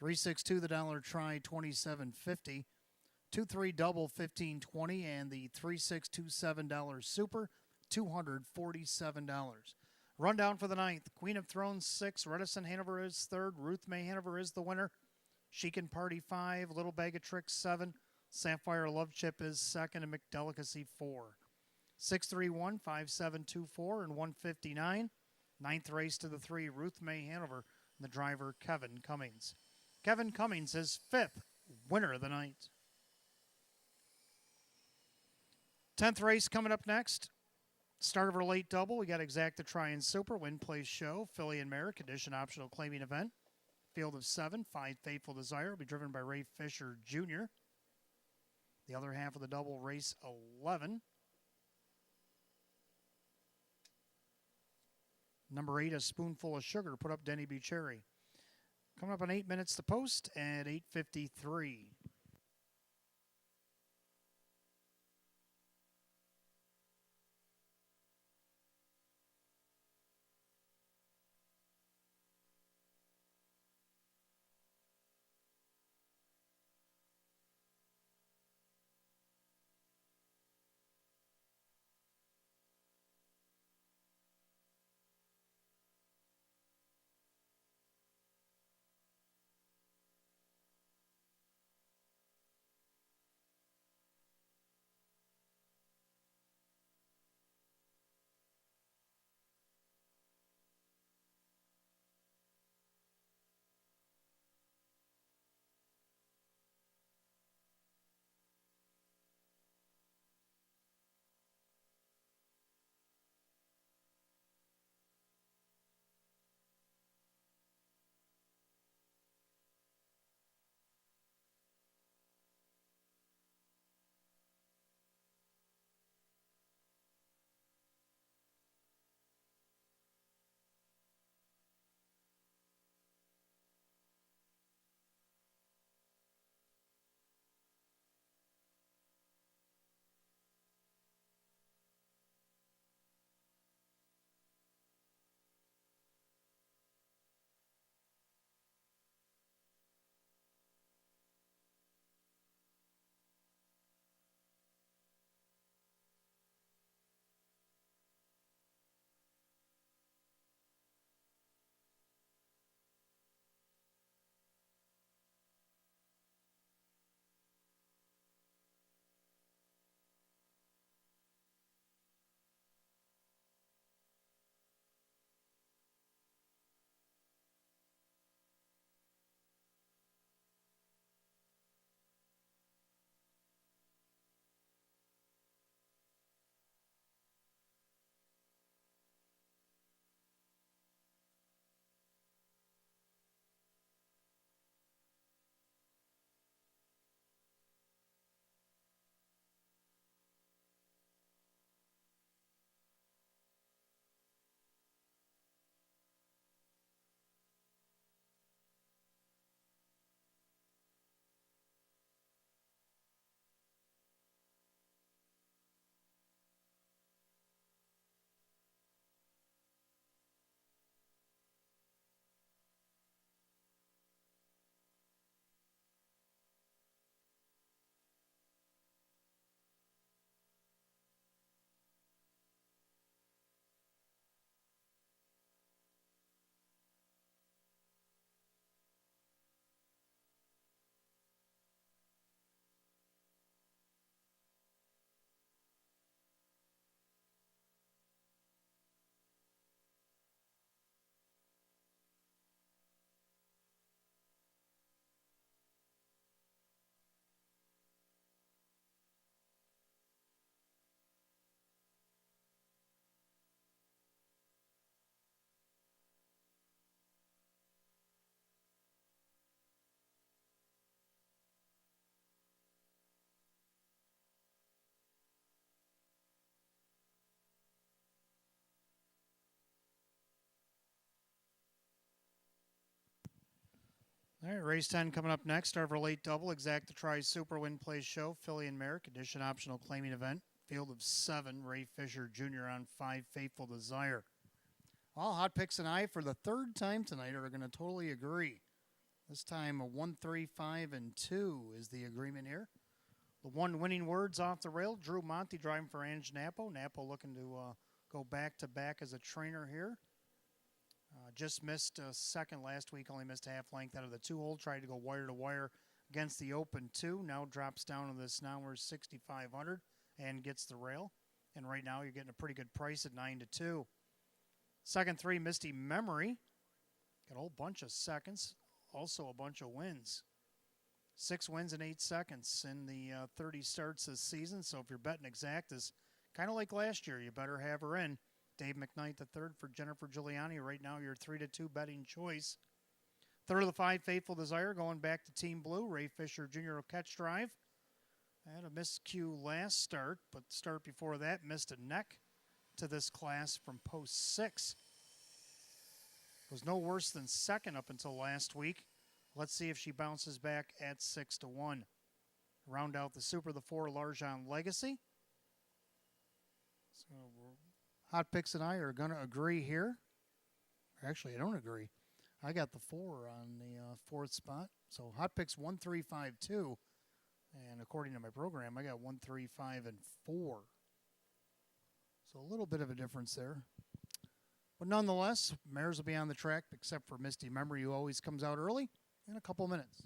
A: 3-6-2, the dollar try, 27.50. 2-3 double, 1520, and the 3-6-2 $7 super, $247. Rundown for the 9th. Queen of Thrones 6, Redison Hanover is 3rd, Ruth May Hanover is the winner. Chic and Party 5, Little Bag of Tricks 7, Sapphire Love Chip is 2nd, and McDelicacy 4. 6-3-1, 5-7-2-4, and 159. 9th race to the 3, Ruth May Hanover, and the driver Kevin Cummings. Kevin Cummings is 5th winner of the night. 10th race coming up next. Start of our late double. We got Exacta Try and Super, Win Place Show, Filly and Mare, condition optional claiming event. Field of 7, 5 Faithful Desire will be driven by Ray Fisher Jr. The other half of the double, race 11. Number 8, A Spoonful of Sugar, put up Denny B. Cherry. Coming up in 8 minutes to post at 8:53. All right, race 10 coming up next. Start of a late double. Exacta Tries Super Win Plays Show. Filly and Merrick. Addition optional claiming event. Field of 7. Ray Fisher Jr. on 5. Faithful Desire. All Hot Picks and I, for the third time tonight, are going to totally agree. This time, a 1, 3, 5, and 2 is the agreement here. The one winning words off the rail. Drew Monty driving for Ange Napo. Napo looking to go back-to-back as a trainer here. Just missed a second last week, only missed a half length out of the 2-hole. Tried to go wire-to-wire against the open 2. Now drops down to this Snowers 6,500 and gets the rail. And right now you're getting a pretty good price at 9-2. Second 3, Misty Memory. Got a whole bunch of seconds. Also a bunch of wins. 6 wins in 8 seconds in the 30 starts this season. So if you're betting exact, is kind of like last year, you better have her in. Dave McKnight the third for Jennifer Giuliani. Right now, your 3-2 betting choice. Third of the 5, Faithful Desire, going back to Team Blue. Ray Fisher Jr. will catch drive. Had a miscue last start, but the start before that missed a neck to this class from post 6. Was no worse than second up until last week. Let's see if she bounces back at 6-1. Round out the Super, the 4, Largent Legacy. So Hot Picks and I are going to agree here. Actually, I don't agree. I got the 4 on the 4th spot. So Hot Picks 1, 3, 5, 2. And according to my program, I got 1, 3, 5, and 4. So a little bit of a difference there. But nonetheless, mares will be on the track, except for Misty Memory, who always comes out early, in a couple minutes.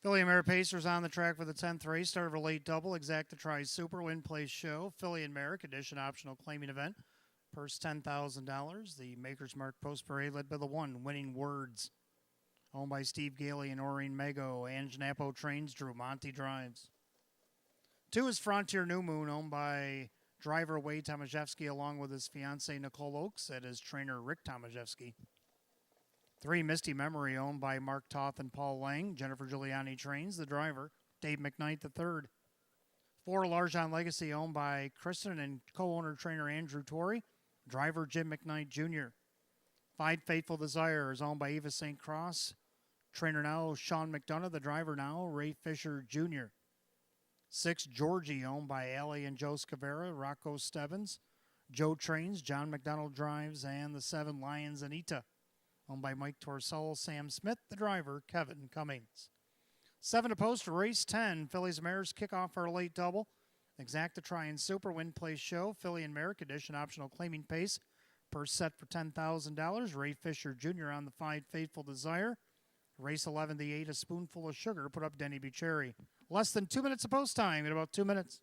A: Philly and Merrick Pacers on the track for the 10th race. Start of a late double. Exacta Tries Super Win Plays Show. Philly and Merrick Edition optional claiming event. Purse $10,000. The Maker's Mark Post Parade led by the 1, Winning Words. Owned by Steve Gailey and Oreen Mago. Ange Napo trains. Drew Monty drives. 2 is Frontier New Moon, owned by driver Wade Tomaszewski along with his fiancee Nicole Oakes and his trainer Rick Tomaszewski. 3, Misty Memory, owned by Mark Toth and Paul Lang. Jennifer Giuliani trains the driver, Dave McKnight III. 4, Largent Legacy, owned by Kristen and co-owner trainer Andrew Torrey. Driver Jim McKnight Jr. 5, Faithful Desire is owned by Eva St. Cross. Trainer now, Sean McDonough. The driver now, Ray Fisher Jr. 6, Georgie, owned by Allie and Joe Scavera, Rocco Stebbins. Joe trains, John McDonald drives, and the 7, Lions Anita, owned by Mike Torsello, Sam Smith. The driver, Kevin Cummings. 7 to post, race 10. Phillies Mares kick off our late double. Exacta Try and Super Win Place Show. Philly and Mare condition optional claiming pace per set for $10,000. Ray Fisher Jr. on the 5, Faithful Desire. Race 11, the 8, A Spoonful of Sugar. Put up Denny Bucherri. Less than 2 minutes of post time in about 2 minutes.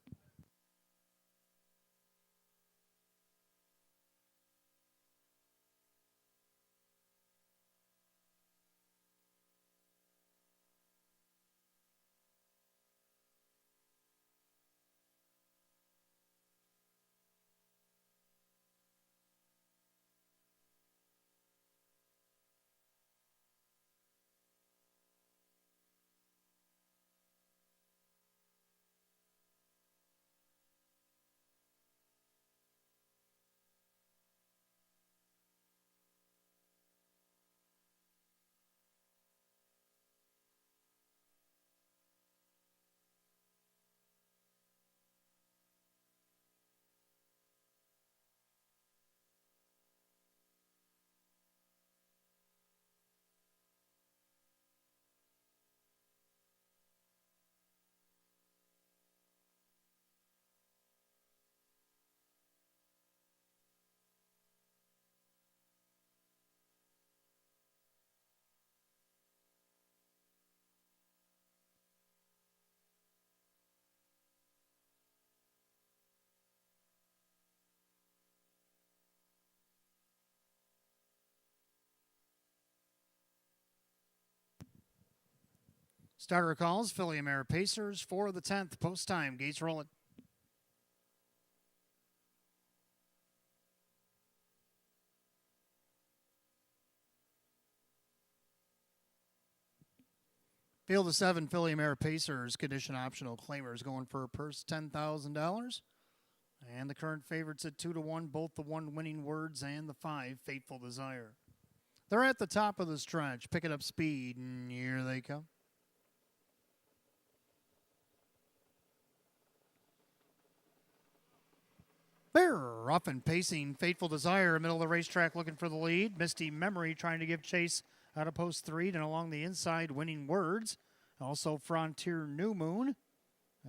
A: Starter calls, Philly and Mare Pacers for the 10th. Post time, gates rolling. Field of 7, Philly and Mare Pacers, condition optional claimers going for a purse $10,000. And the current favorites at 2 to 1, both the 1 Winning Words and the 5 Faithful Desire. They're at the top of the stretch, picking up speed, and here they come. They're rough and pacing. Faithful Desire, middle of the racetrack, looking for the lead. Misty Memory trying to give chase out of post 3 and along the inside, Winning Words. Also Frontier New Moon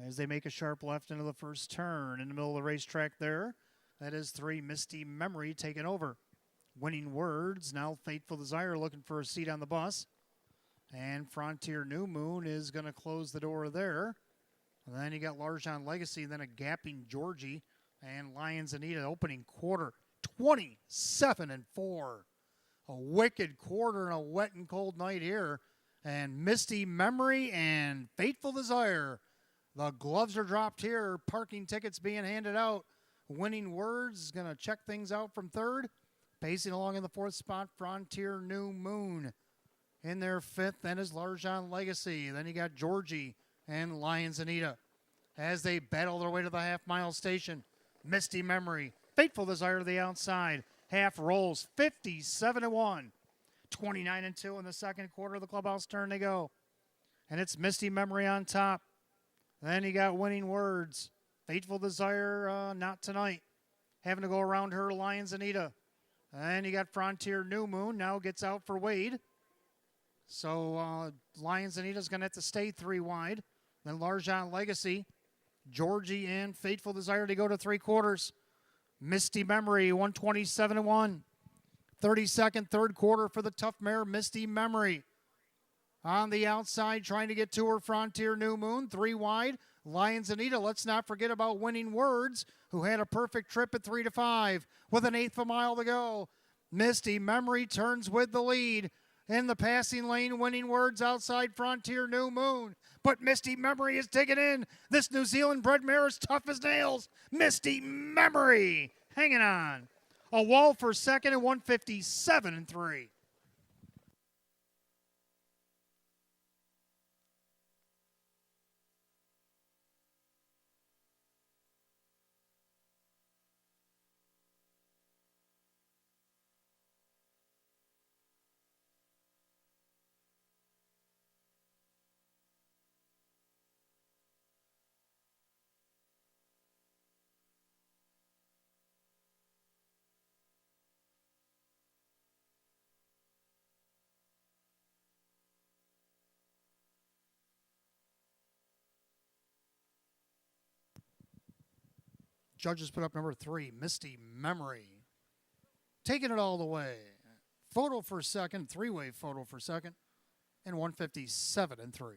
A: as they make a sharp left into the first turn in the middle of the racetrack there. That is 3, Misty Memory taking over. Winning Words, now Faithful Desire looking for a seat on the bus. And Frontier New Moon is going to close the door there. And then you got Largeon Legacy, then a gapping Georgie. And Lions Anita opening quarter, 27-4. A wicked quarter and a wet and cold night here. And Misty Memory and Faithful Desire. The gloves are dropped here. Parking tickets being handed out. Winning Words is going to check things out from 3rd. Pacing along in the 4th spot, Frontier New Moon. In their 5th, then is Largeon Legacy. Then you got Georgie and Lions Anita. As they battle their way to the half-mile station, Misty Memory, Faithful Desire to the outside. Half rolls, 57-1. 29-2 in the second quarter of the clubhouse turn they go. And it's Misty Memory on top. Then you got Winning Words. Faithful Desire, not tonight. Having to go around her, Lions Anita. And you got Frontier New Moon, now gets out for Wade. So Lions Anita's going to have to stay 3 wide. Then Largeon Legacy. Georgie and Faithful Desire to go to 3 quarters. Misty Memory, 127-1. 32nd, third quarter for the tough mare, Misty Memory. On the outside, trying to get to her, Frontier New Moon, 3 wide. Lions Anita, let's not forget about Winning Words, who had a perfect trip at 3 to 5 with an 1/8 of a mile to go. Misty Memory turns with the lead. In the passing lane, Winning Words outside Frontier New Moon. But Misty Memory is taking in. This New Zealand bred mare is tough as nails. Misty Memory hanging on. A wall for second at 157-3. Judges put up number 3, Misty Memory. Taking it all the way. Photo for second, three-way photo for second, and 157 and 3.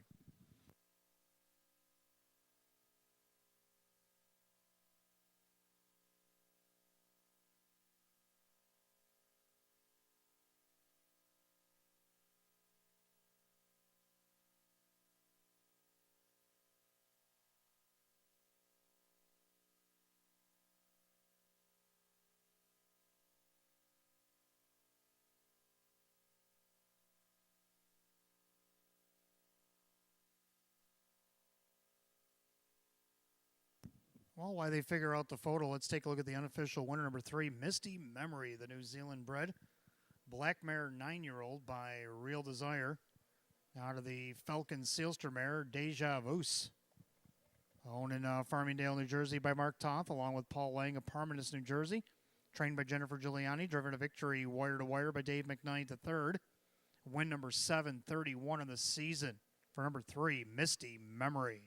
A: Well, while they figure out the photo, let's take a look at the unofficial winner, number 3, Misty Memory, the New Zealand bred black mare 9-year-old by Real Desire. Out of the Falcon Sealster mare, Deja Vus. Owned in Farmingdale, New Jersey by Mark Toth, along with Paul Lang of Parmenas, New Jersey. Trained by Jennifer Giuliani, driven to victory wire to wire by Dave McKnight III. Win number 731 in the season for number 3, Misty Memory.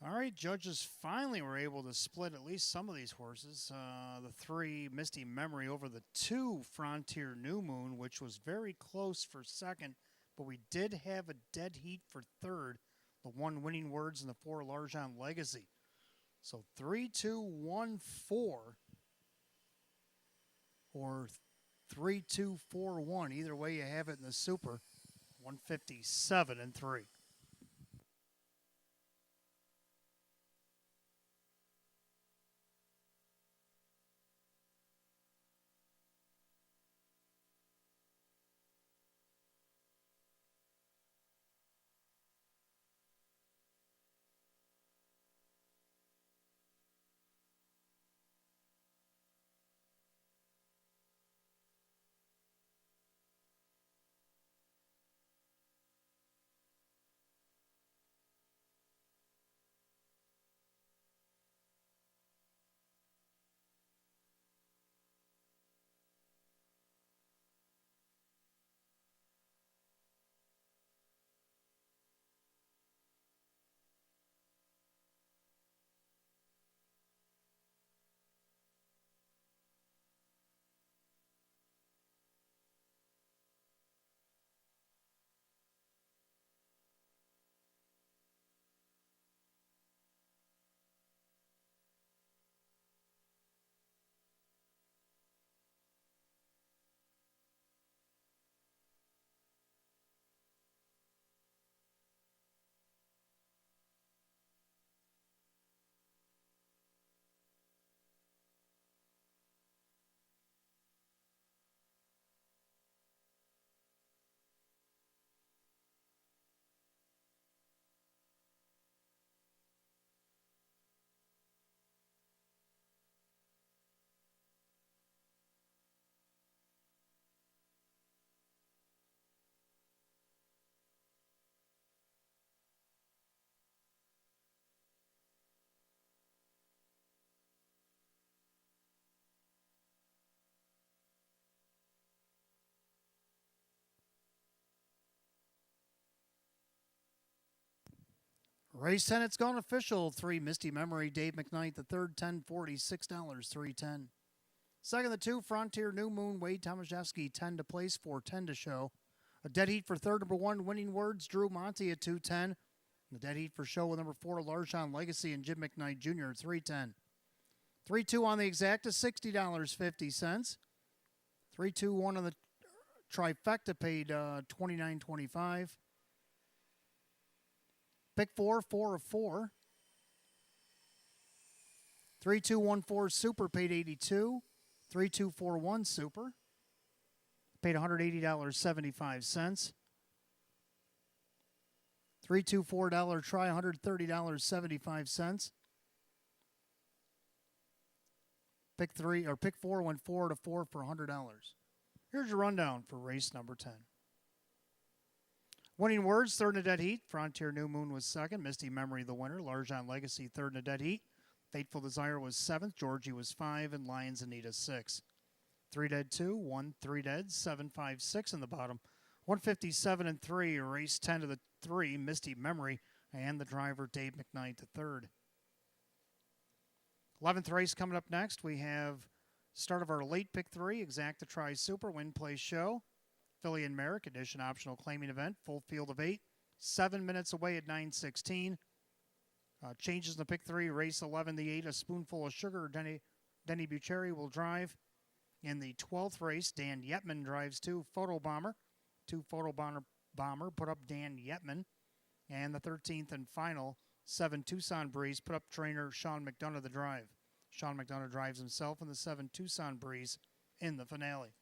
A: All right, judges finally were able to split at least some of these horses. The 3 Misty Memory over the 2 Frontier New Moon, which was very close for second, but we did have a dead heat for third. The 1 Winning Words and the 4 L'Argent Legacy. So 3, 2, 1, 4, or 3, 2, 4, 1. Either way, you have it in the Super. 157 and 3. Race 10, it's gone official. 3 Misty Memory, Dave McKnight. The third, 1040, $6, 310. Second, the 2 Frontier New Moon, Wade Tomaszewski, 10 to place, 410 to show. A dead heat for third, number 1 Winning Words, Drew Monty at 210. The dead heat for show with number 4 L'Argent Legacy and Jim McKnight Jr. at 310. 3-2 on the exacta, $60.50. 3-2-1 on the trifecta paid $29.25. Pick 4, 4 of 4. 3-2-1-4 Super paid 82. 3-2-4-1 Super paid $180.75. 3-2-4 try, $130.75. Pick 3 or pick 4 went 4 to 4 for $100. Here's your rundown for race number 10. Winning Words, third in a dead heat. Frontier New Moon was second. Misty Memory, the winner. L'Argent Legacy, third in a dead heat. Fateful Desire was seventh. Georgie was 5. And Lions Anita 6. 3 dead 2, 1 3 dead, 7 5 6 in the bottom. 157 and 3. Race 10 to the 3. Misty Memory and the driver Dave McKnight the third. 11th race coming up next. We have start of our late pick 3. Exacta Tri Super Win Play Show. Philly and Merrick Edition optional claiming event. Full field of 8. 7 minutes away at 9:16. Changes in the pick 3. Race 11, the 8. A Spoonful of Sugar. Denny Bucheri will drive. In the 12th race, Dan Yetman drives 2. Photo Bomber. 2 Photo Bomber put up Dan Yetman. And the 13th and final, 7 Tucson Breeze put up trainer Sean McDonough the drive. Sean McDonough drives himself in the 7 Tucson Breeze in the finale.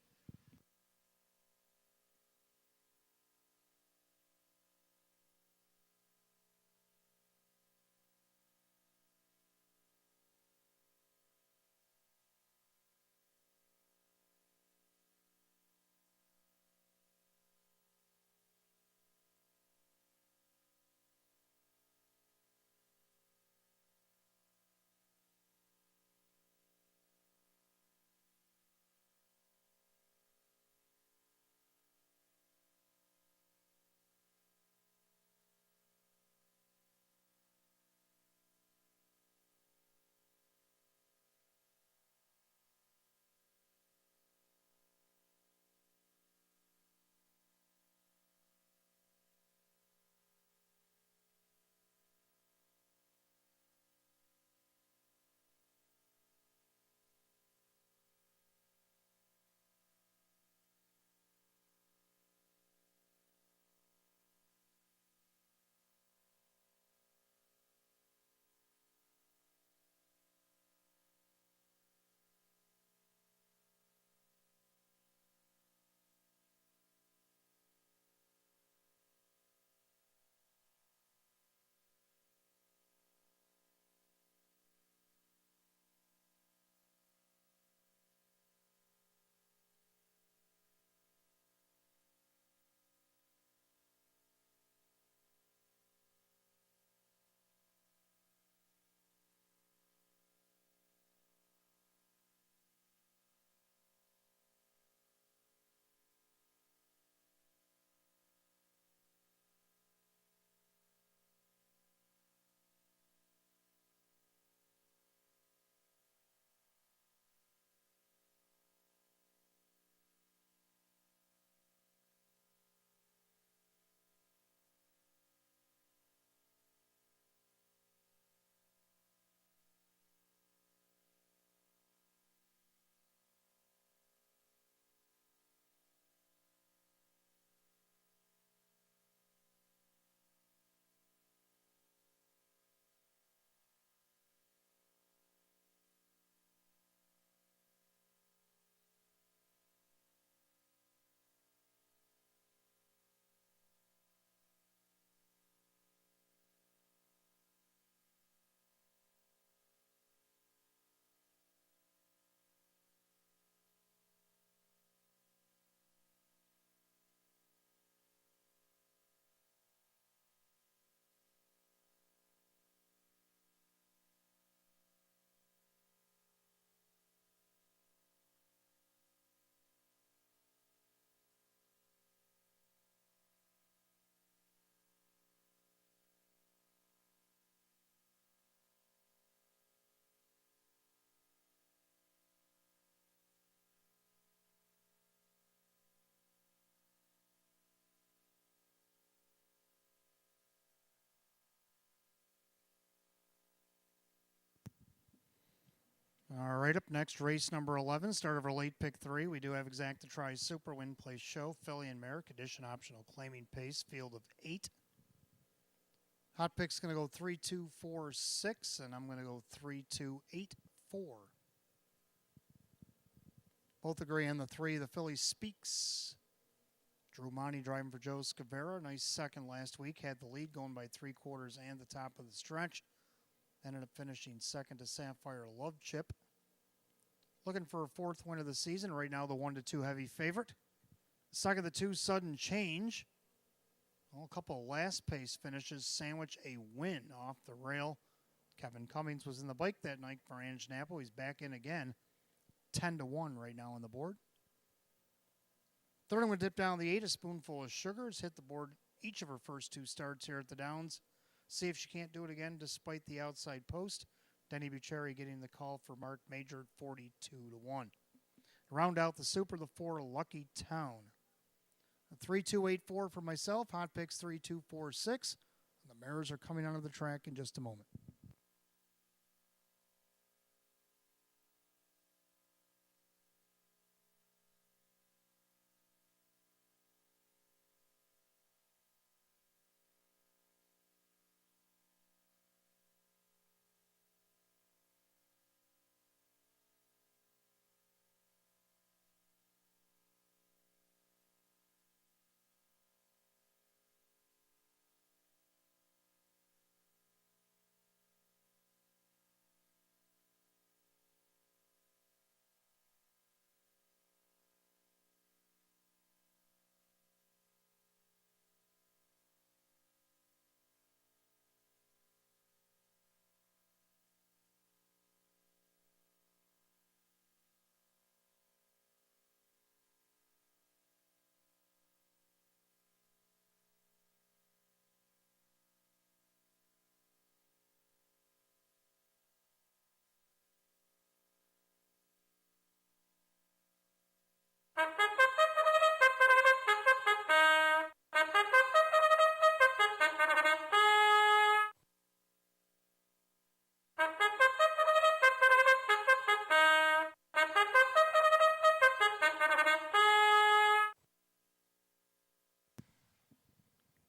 A: All right, up next, race number 11, start of our late pick 3. We do have Exacta Try Super Win Place Show, Filly and Mare, condition optional, claiming pace, field of 8. Hot pick's going to go 3, 2, 4, 6, and I'm going to go 3, 2, 8, 4. Both agree on the 3. The Filly Speaks. Drew Monty driving for Joe Scavera. Nice second last week. Had the lead going by 3/4 and the top of the stretch. Ended up finishing second to Sapphire Love Chip. Looking for a 4th win of the season. Right now, the 1-2 heavy favorite. Second, the 2 Sudden Change. Well, a couple of last pace finishes sandwich a win off the rail. Kevin Cummings was in the bike that night for Ange Napo. He's back in again. 10-1 right now on the board. Third, I'm going to dip down the 8, A Spoonful of Sugar. Has hit the board each of her first 2 starts here at the Downs. See if she can't do it again despite the outside post. Denny Bucherri getting the call for Mark Major at 42-1. Round out the Super, the 4, Lucky Town. 3, 2, 8, 4 for myself. Hot picks 3, 2, 4, 6. The Mares are coming onto the track in just a moment.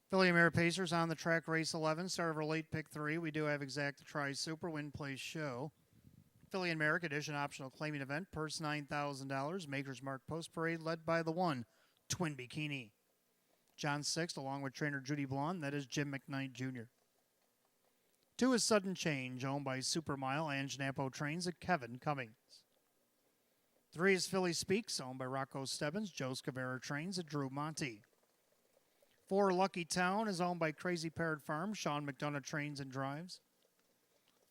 A: Filly and Mare Pacers on the track, race 11. Start of our late pick 3. We do have Exacta Try Super Win Place Show. Filly and Mare condition optional claiming event. Purse $9,000. Maker's Mark Post Parade led by the 1, Twin Bikini. John Sixt along with trainer Judy Blonde. That is Jim McKnight Jr. 2 is Sudden Change, owned by Supermile. Ange Napo trains at Kevin Cummings. 3 is Filly Speaks, owned by Rocco Stebbins. Joe Scavera trains at Drew Monty. 4, Lucky Town is owned by Crazy Parrot Farm. Sean McDonough trains and drives.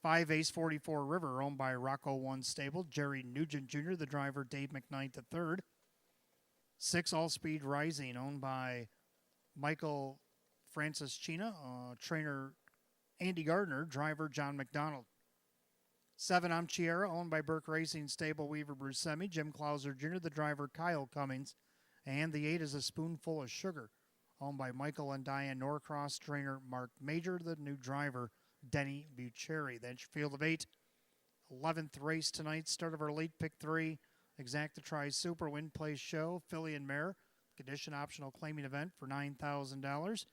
A: 5, Ace 44 River, owned by Rocco One Stable. Jerry Nugent Jr., the driver, Dave McKnight III. 6, All Speed Rising, owned by Michael Francis China, trainer Andy Gardner, driver John McDonald. 7, Amchiera, owned by Burke Racing Stable, Weaver Buscemi. Jim Clauser Jr., the driver, Kyle Cummings. And the 8 is A Spoonful of Sugar, owned by Michael and Diane Norcross, trainer Mark Major, the new driver, Denny Bucherri. That's your field of 8. 11th race tonight, start of our late pick 3. Exacta Try Super Win Place Show, Filly and Mare. Condition optional claiming event for $9,000.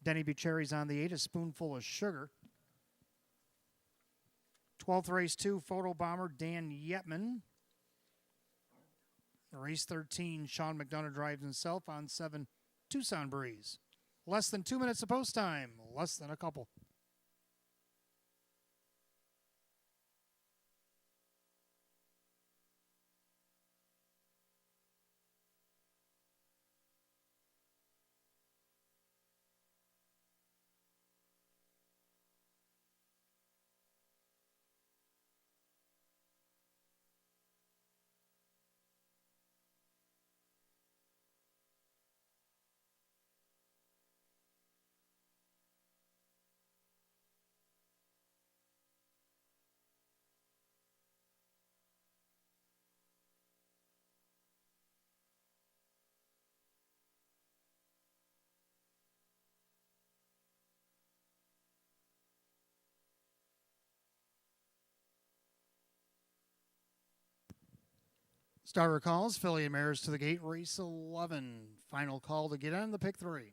A: Denny Bucherri's on the 8, A Spoonful of Sugar. 12th race 2, Photo Bomber, Dan Yetman. Race 13, Sean McDonough drives himself on 7, Tucson Breeze. Less than 2 minutes of post time. Less than a couple. Starter calls, filly and mares to the gate, race 11. Final call to get on the pick 3.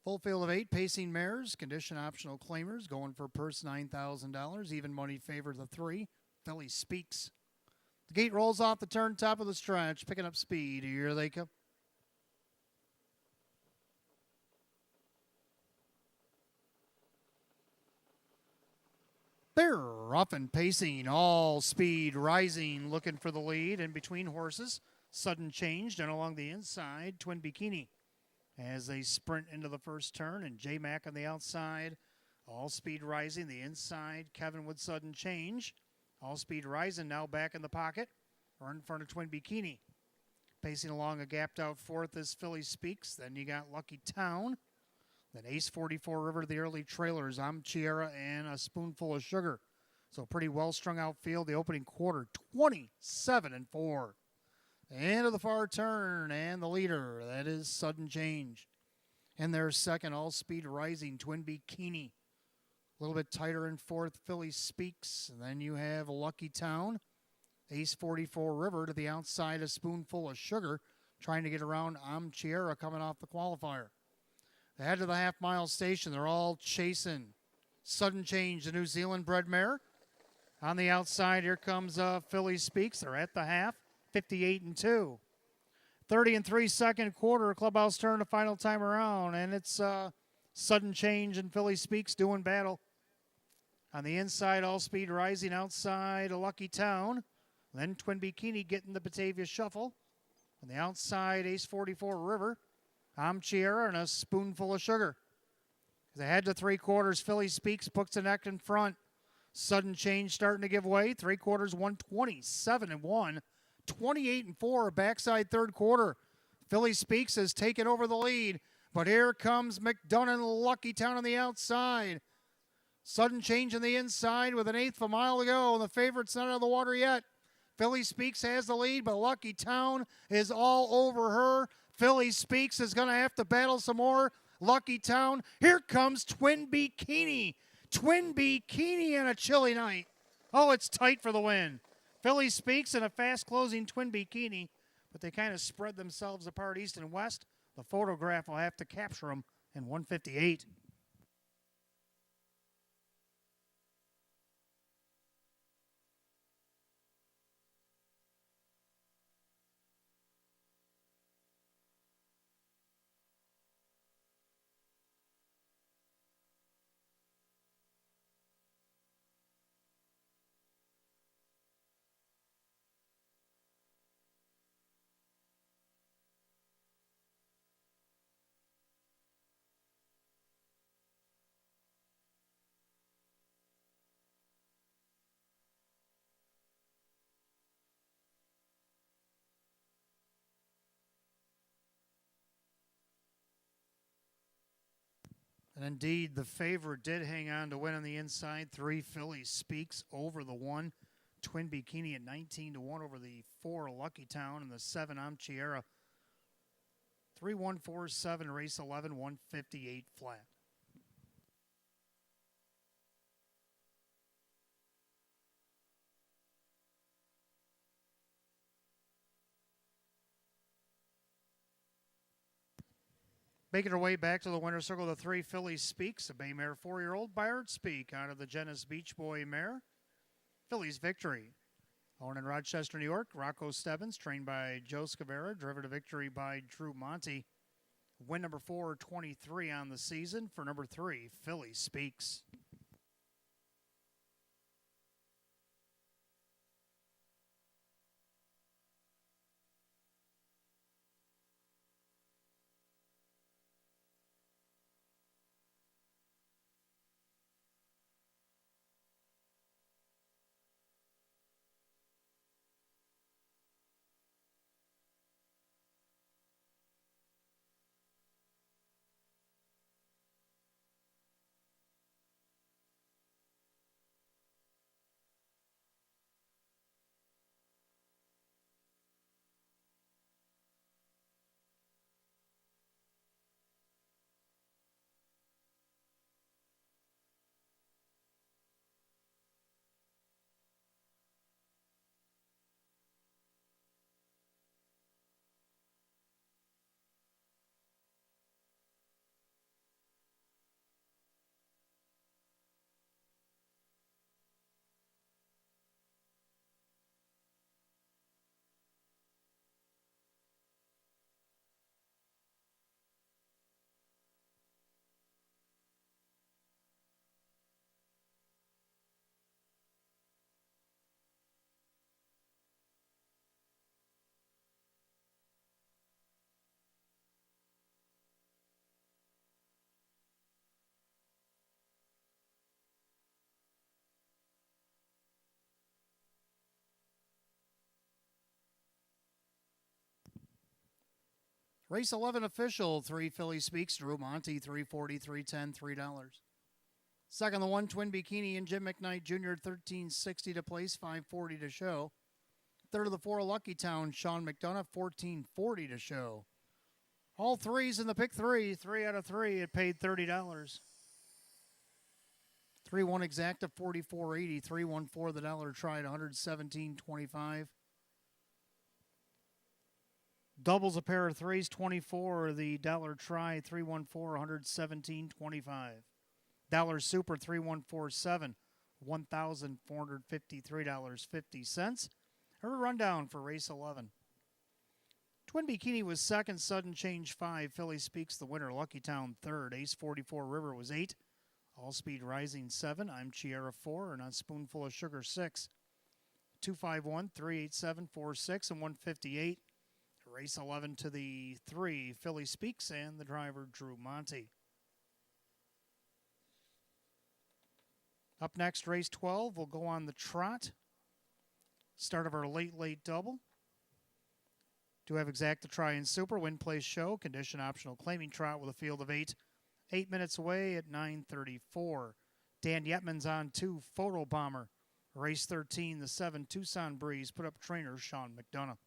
A: Full field of 8 pacing mares, condition optional claimers, going for purse $9,000. Even money favored the 3. Filly Speaks. The gate rolls off the turn, top of the stretch, picking up speed. Here they come. They're off and pacing, all speed rising, looking for the lead. In between horses, sudden change, and along the inside, Twin Bikini. As they sprint into the first turn, and J-Mac on the outside, all speed rising. The inside, Kevin with sudden change. All speed rising, now back in the pocket, or in front of Twin Bikini. Pacing along a gapped out fourth as Filly Speaks. Then you got Lucky Town. Then Ace 44 River, the early trailers, I'm Chiara, and a Spoonful of Sugar. So pretty well strung out field. The opening quarter, 27-4. End of the far turn, and the leader, that is Sudden Change. And their second, all speed rising, Twin Bikini. A little bit tighter in fourth, Filly Speaks. And then you have Lucky Town. Ace 44 River to the outside, a Spoonful of Sugar, trying to get around I'm Chiara coming off the qualifier. Ahead to the half-mile station, they're all chasing Sudden Change, the New Zealand bred mare. On the outside, here comes Filly Speaks. They're at the half, 58-2. 30-3 second quarter, clubhouse turn to final time around, and it's Sudden Change and Filly Speaks doing battle. On the inside, all speed rising outside, a Lucky Town. Then Twin Bikini getting the Batavia shuffle. On the outside, Ace 44 River. I'm Chiara and a Spoonful of Sugar. As they head to 3 quarters, Filly Speaks puts the neck in front. Sudden Change starting to give way. 3 quarters, 127-1. 28-4, backside third quarter. Filly Speaks has taken over the lead. But here comes McDonough, Lucky Town on the outside. Sudden Change on the inside with an eighth of a mile to go. And the favorite's not out of the water yet. Filly Speaks has the lead, but Lucky Town is all over her. Filly Speaks is going to have to battle some more. Lucky Town. Here comes Twin Bikini. Twin Bikini and a chilly night. Oh, it's tight for the win. Filly Speaks and a fast-closing Twin Bikini, but they kind of spread themselves apart east and west. The photograph will have to capture them in 158. And indeed, the favorite did hang on to win on the inside. 3 Filly Speaks over the 1. Twin Bikini at 19-1 over the 4 Lucky Town and the 7 I'm Chiara. 3-1-4-7, race 11, 158 flat. Making her way back to the winner's circle, the 3 Filly Speaks, a bay mare 4-year-old Byard Speak out of the Genis Beach Boy mare. Filly's Victory. Owned in Rochester, New York, Rocco Stebbins, trained by Joe Scavera, driven to victory by Drew Monty. Win number 423 on the season for number 3, Filly Speaks. Race 11 official, 3 Philly Speaks, Drew Monty, 340, 310, $3. Second, the 1 Twin Bikini and Jim McKnight Jr., 1360 to place, 540 to show. Third of the 4 Lucky Town, Sean McDonough, 1440 to show. All threes in the pick 3, 3 out of 3, it paid $30. 3-1 exacta, 44.80, 3-1-4 the dollar tried, 117.25. Doubles a pair of threes, 24. The dollar try, 3-1-4, 117.25. Dollar super, 3-1-4-7, $1,453.50. A rundown for race 11. Twin Bikini was second, Sudden Change 5. Philly Speaks the winner, Lucky Town third. Ace 44 River was 8. All Speed Rising 7. I'm Chiara 4, and on Spoonful of Sugar 6. 251, 387, 46, and 158. Race 11 to the 3, Philly Speaks, and the driver, Drew Monty. Up next, race 12, we'll go on the trot. Start of our late double. Do have exacta try and super, win place show, condition optional claiming trot with a field of 8. 8 minutes away at 9:34. Dan Yetman's on 2, Photo Bomber. Race 13, the 7, Tucson Breeze, put up trainer Sean McDonough.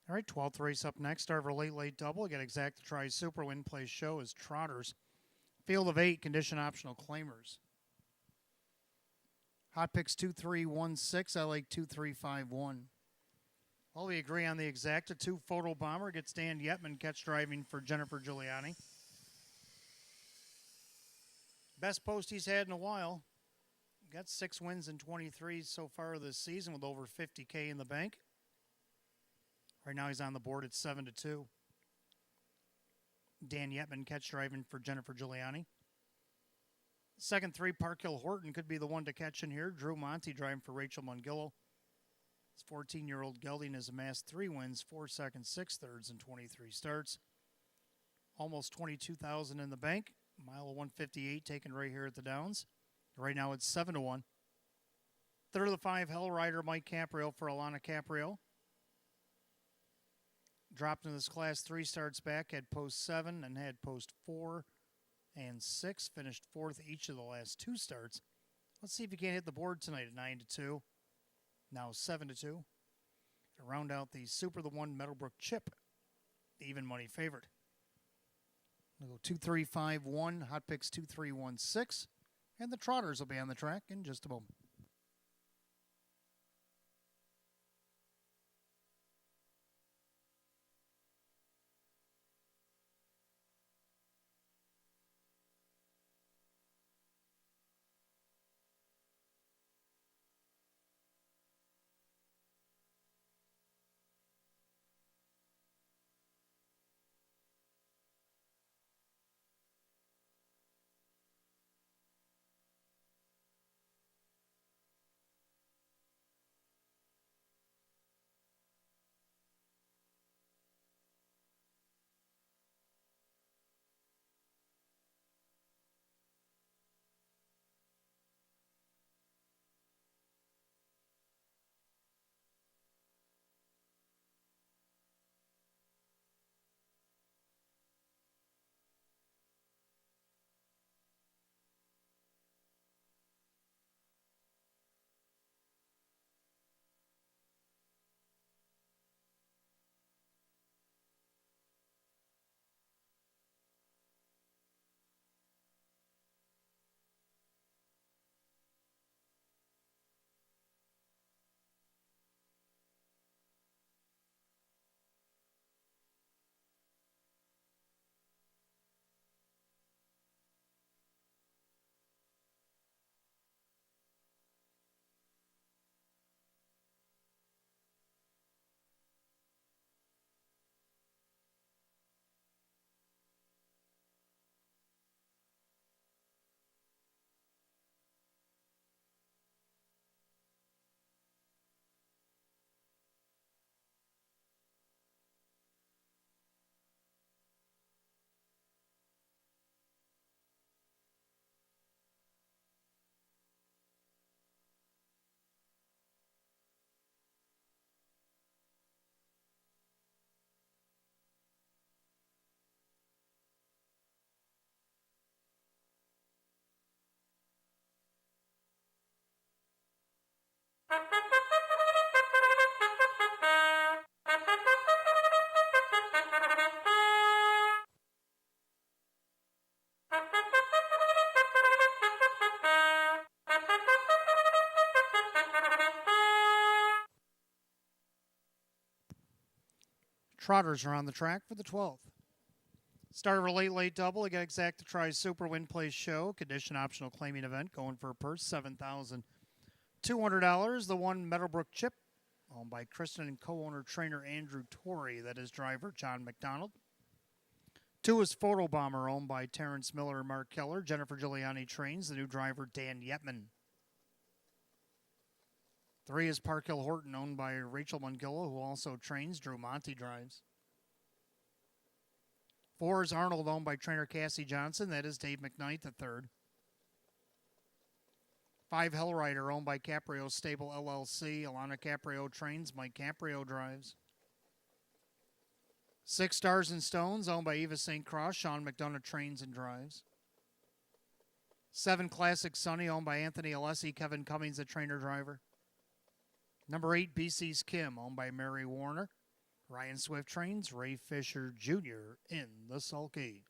A: All right, 12th race up next. Our late double. Again, exact try super win place show is Trotters. Field of 8, condition optional claimers. Hot picks 2316. I like 2351. Well, we agree on the exacta. 2 photo bomber gets Dan Yetman catch driving for Jennifer Giuliani. Best post he's had in a while. Got 6 wins in 23 so far this season with over $50K in the bank. Right now he's on the board at 7-2. Dan Yetman catch driving for Jennifer Giuliani. Second 3, Park Hill Horton could be the one to catch in here. Drew Monty driving for Rachel Mungillo. His 14-year-old gelding has amassed 3 wins, 4 seconds, 6 thirds, and 23 starts. Almost $22,000 in the bank. Mile of 158 taken right here at the Downs. Right now it's 7-1. Third of the 5, Hell Rider Mike Caprio for Alana Caprio. Dropped in this class 3 starts back, had post 7 and had post 4 and 6. Finished 4th each of the last 2 starts. Let's see if he can't hit the board tonight at 9-2. Now 7-2. To round out the Super the 1 Meadowbrook Chip, even money favorite. We'll go 2351, hot picks 2316, and the Trotters will be on the track in just a moment. Trotters are on the track for the 12th. Start of a late double. Again, exact to try Super Win Place Show. Condition optional claiming event going for a purse $7,200. The 1 Meadowbrook Chip, owned by Kristen and co-owner trainer Andrew Torrey. That is driver John McDonald. 2 is Photo Bomber, owned by Terrence Miller and Mark Keller. Jennifer Giuliani trains the new driver Dan Yetman. 3 is Park Hill Horton, owned by Rachel Mungillo, who also trains. Drew Monty drives. 4 is Arnold, owned by trainer Cassie Johnson. That is Dave McKnight, the 3rd. 5 Hellrider, owned by Caprio Stable LLC. Alana Caprio trains. Mike Caprio drives. 6 Stars and Stones, owned by Eva St. Cross. Sean McDonough trains and drives. 7 Classic Sunny, owned by Anthony Alessi. Kevin Cummings, the trainer driver. Number 8, BC's Kim, owned by Mary Warner. Ryan Swift trains Ray Fisher Jr. in the sulky.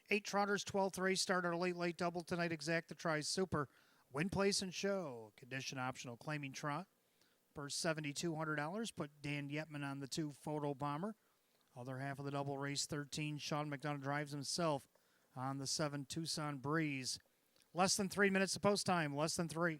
A: 8 trotters, 12th race, started a late double tonight. Exact the Tri Super. Win, place, and show. Condition optional claiming trot. For $7,200, put Dan Yetman on the 2 Photo Bomber. Other half of the double race, 13, Sean McDonough drives himself on the 7 Tucson Breeze. Less than 3 minutes of post time, less than 3.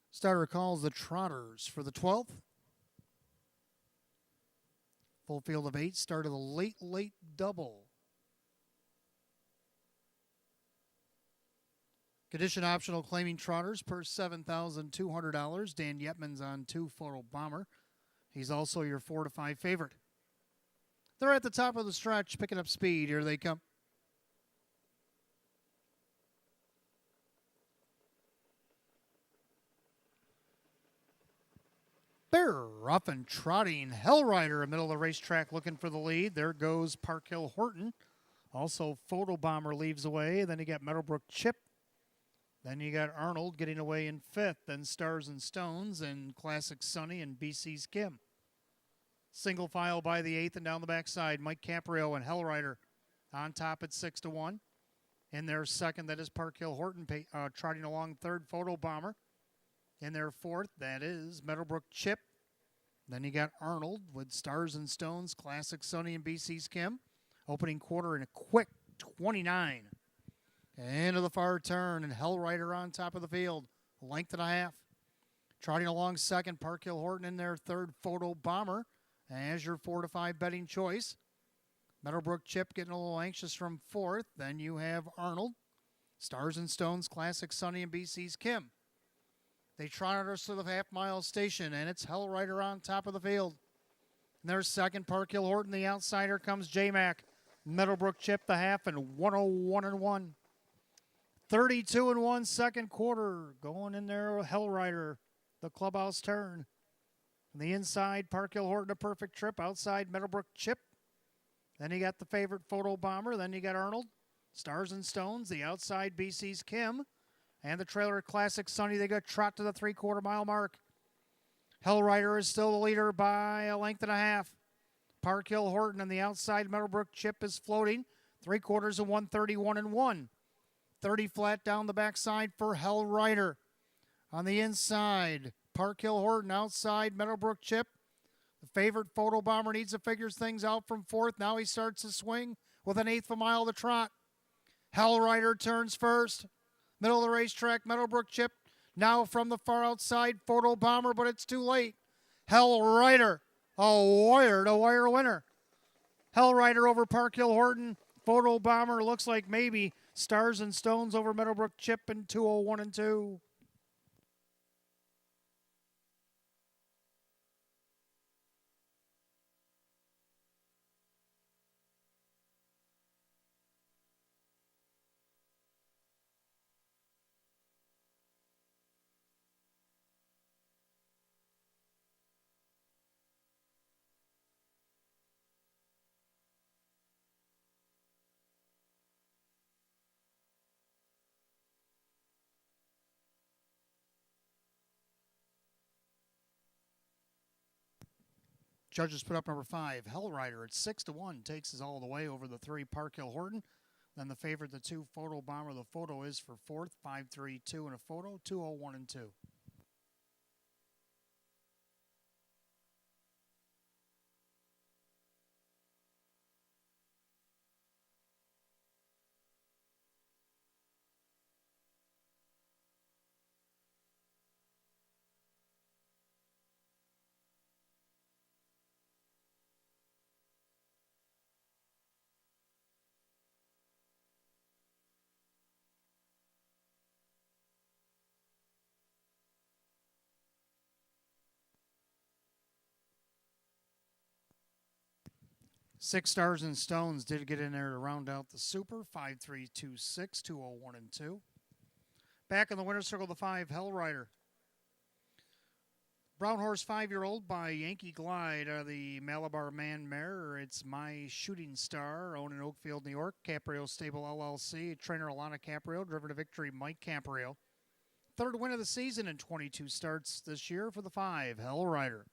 A: Starter calls the Trotters for the 12th. Full field of 8, started a late double. Condition optional claiming Trotters per $7,200. Dan Yetman's on 2 Photo Bomber. He's also your 4 to 5 favorite. They're at the top of the stretch, picking up speed. Here they come. They're rough and trotting. Hellrider in the middle of the racetrack looking for the lead. There goes Park Hill Horton. Also, Photo Bomber leaves away. Then you got Meadowbrook Chip. Then you got Arnold getting away in 5th. Then Stars and Stones and Classic Sunny and BC's Kim. Single file by the 8th and down the backside. Mike Caprio and Hellrider on top at 6 to 1. In their 2nd, that is Park Hill Horton trotting along 3rd, Photo Bomber. In their 4th, that is Meadowbrook Chip. Then you got Arnold with Stars and Stones, Classic Sunny, and BC's Kim. Opening quarter in a quick 29. Into the far turn, and Hellrider on top of the field. A length and a half. Trotting along 2nd, Park Hill Horton in their 3rd, Photo Bomber. As your 4 to 5 betting choice. Meadowbrook Chip getting a little anxious from 4th. Then you have Arnold, Stars and Stones, Classic Sunny, and BC's Kim. They trotted us to the half-mile station, and it's Hellrider on top of the field. And there's 2nd, Park Hill Horton. The outsider comes J-Mac. Meadowbrook Chip the half and 101-1. 32-1 second quarter. Going in there, Hellrider, the clubhouse turn. On the inside, Park Hill Horton, a perfect trip. Outside, Meadowbrook Chip. Then you got the favorite Photo Bomber. Then you got Arnold, Stars and Stones. The outside, BC's Kim. And the trailer Classic Sunny, they got trot to the 3/4 mile mark. Hellrider is still the leader by a length and a half. Park Hill Horton on the outside, Meadowbrook Chip is floating. 3/4 of 131-1. 30 flat down the backside for Hellrider. On the inside, Park Hill Horton outside, Meadowbrook Chip. The favorite Photo Bomber needs to figure things out from 4th. Now he starts to swing with an 1/8 of a mile to trot. Hellrider turns first. Middle of the racetrack, Meadowbrook Chip. Now from the far outside, Photo Bomber, but it's too late. Hellrider, a wire-to-wire winner. Hellrider over Park Hill Horton. Photo Bomber looks like maybe Stars and Stones over Meadowbrook Chip in 201-2. Judges put up number 5, Hell Rider at 6-1, takes us all the way over the 3, Park Hill Horton. Then the favorite, the 2, Photo Bomber. The photo is for 4th, 5-3-2, and a photo, 201 and 2. Six Stars and Stones did get in there to round out the Super. 5-3-2-6, 201 and 2. Back in the winner's circle, the 5, Hell Rider. Brown Horse 5-year-old by Yankee Glide, the Malabar Man Mare. It's My Shooting Star, owned in Oakfield, New York. Caprio Stable LLC. Trainer Alana Caprio, driven to victory Mike Caprio. Third win of the season in 22 starts this year for the 5, Hell Rider.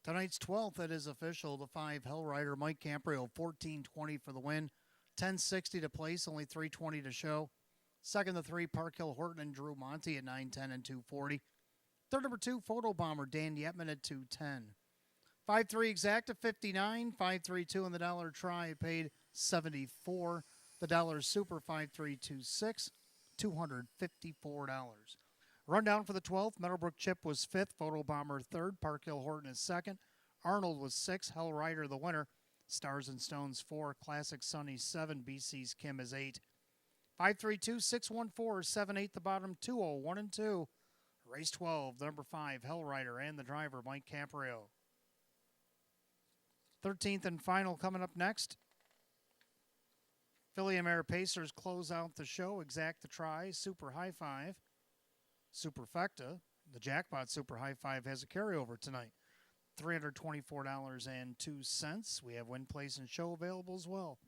A: Tonight's 12th, it is official. The 5, Hell Rider, Mike Caprio, 14-20 for the win. 10-60 to place, only 3:20 to show. Second, the 3, Park Hill Horton and Drew Monty at 9-10 and 240. Third, number 2, Photo Bomber, Dan Yetman at 210. 5-3 exact at 59. 5-3-2 in the dollar try, it paid 74. The dollar super, 5-3-2-6, $254. Rundown for the 12th, Meadowbrook Chip was 5th, Photo Bomber 3rd, Park Hill Horton is 2nd, Arnold was 6th, Hell Rider the winner, Stars and Stones 4, Classic Sunny 7, BC's Kim is 8. 5-3-2-6-1-4, 7-8 the bottom, 201 and 2. Race 12, number 5, Hell Rider, and the driver, Mike Caprio. 13th and final coming up next. Philly and Mare Pacers close out the show, exact the try, Super High Five. Superfecta, the Jackpot Super High Five, has a carryover tonight. $324.02. We have win, place, and show available as well.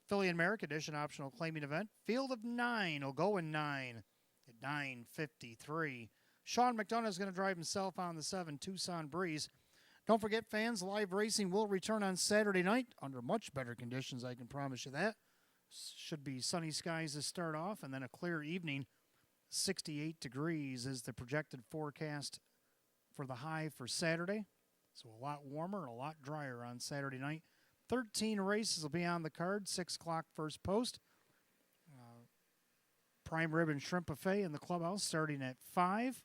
A: Philly and Merrick Edition optional claiming event. Field of 9 will go in 9 at 9:53. Sean McDonough is going to drive himself on the 7 Tucson Breeze. Don't forget, fans, live racing will return on Saturday night under much better conditions, I can promise you that. Should be sunny skies to start off, and then a clear evening. 68 degrees is the projected forecast for the high for Saturday. So a lot warmer and a lot drier on Saturday night. 13 races will be on the card. 6 o'clock first post. Prime Rib and Shrimp Buffet in the clubhouse starting at 5.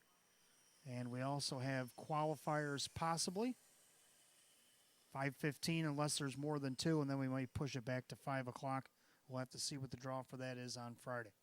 A: And we also have qualifiers possibly. 5:15 unless there's more than 2, and then we might push it back to 5 o'clock. We'll have to see what the draw for that is on Friday.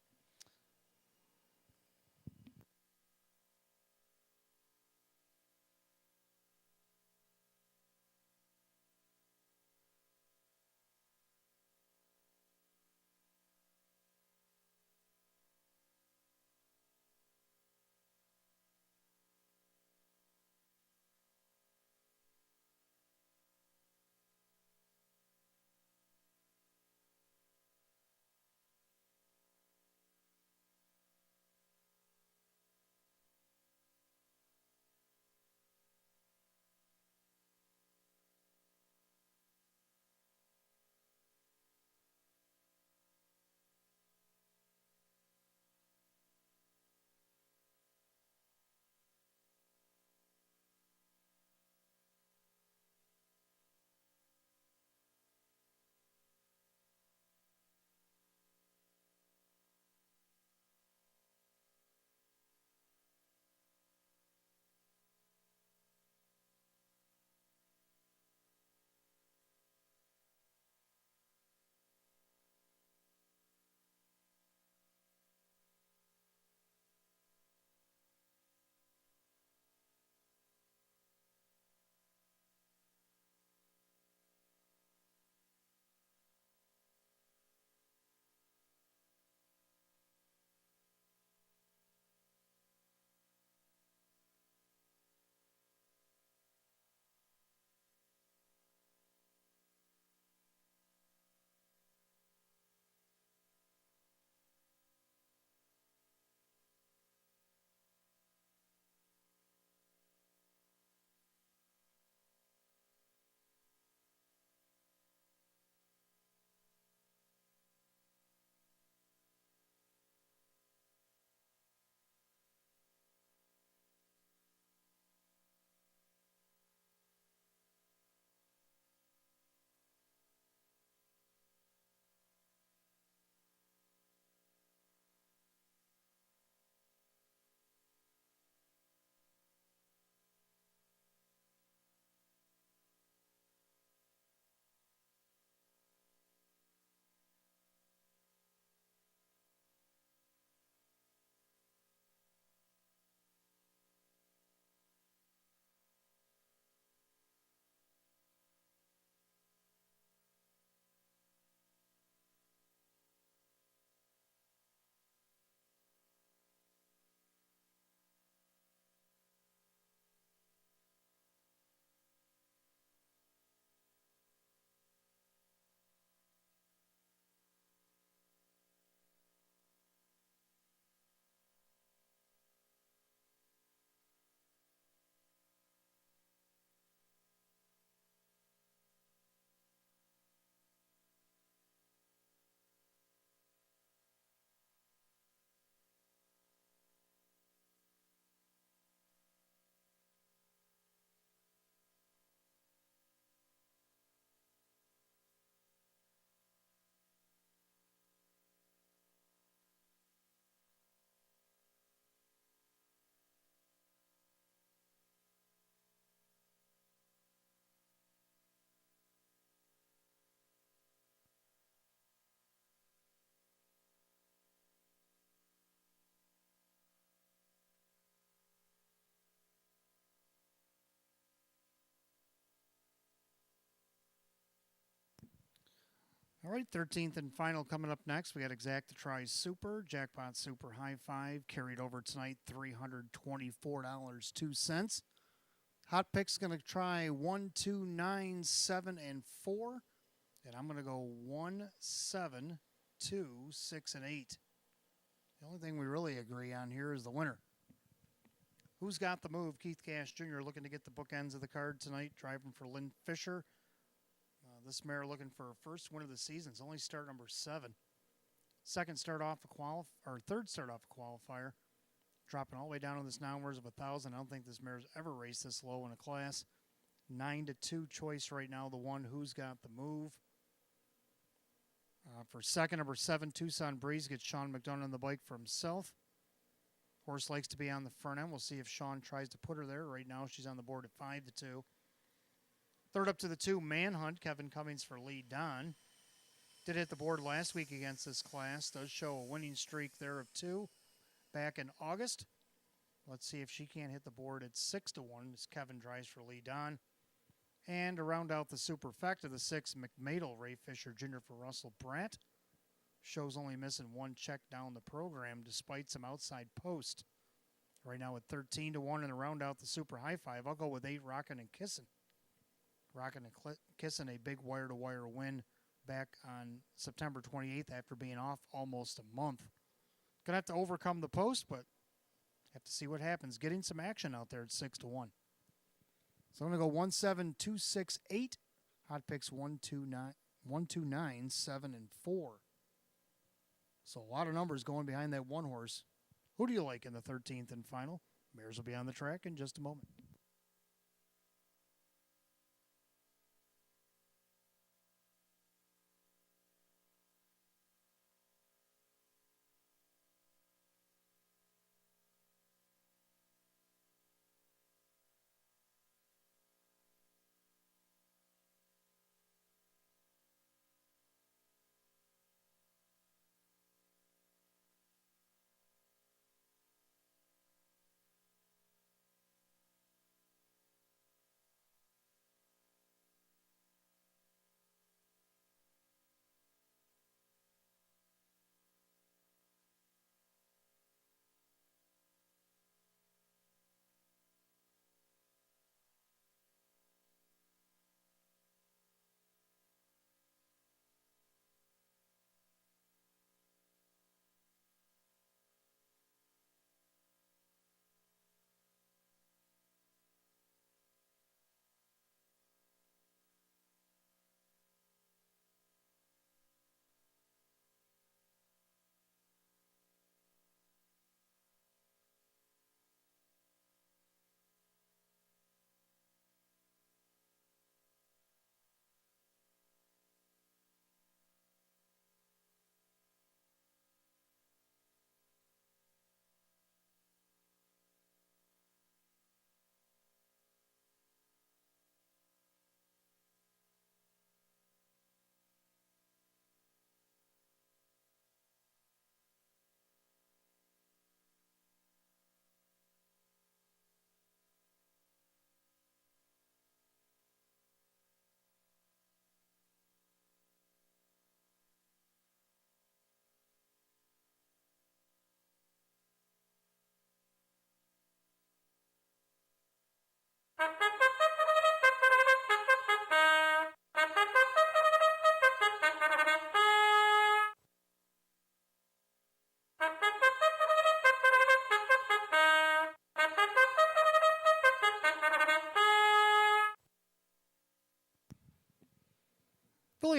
A: All right, 13th and final coming up next. We got Exacta Try Super, Jackpot Super High Five, carried over tonight, $324.02. Hot Pick's going to try 1, 2, 9, 7, and 4. And I'm going to go 1, 7, 2, 6, and 8. The only thing we really agree on here is the winner. Who's got the move? Keith Cash Jr. looking to get the bookends of the card tonight, driving for Lynn Fisher. This mare looking for her first win of the season. It's only start number 7. Third start off a qualifier. Dropping all the way down to this numbers of 1,000. I don't think this mare's ever raced this low in a class. 9-2 choice right now. The one Who's Got the Move. For second, number 7, Tucson Breeze gets Sean McDonough on the bike for himself. Horse likes to be on the front end. We'll see if Sean tries to put her there. Right now, she's on the board at 5-2. Third up to the 2, Manhunt, Kevin Cummings for lead Don. Did hit the board last week against this class. Does show a winning streak there of 2 back in August. Let's see if she can't hit the board at 6-1 as Kevin drives for lead Don. And to round out the superfecta, the 6, McMadel, Ray Fisher Jr. for Russell Pratt. Shows only missing 1 check down the program despite some outside post. Right now at 13-1 and to round out the super high five, I'll go with 8, Rockin' and Kissin'. Rockin' and Kissin', a big wire-to-wire win back on September 28th after being off almost a month. Gonna have to overcome the post, but have to see what happens. Getting some action out there at 6-1. So I'm gonna go 1, 7, 2, 6, 8. Hot picks 1, 2, 9, 7, and 4. So a lot of numbers going behind that one horse. Who do you like in the 13th and final? Mares will be on the track in just a moment.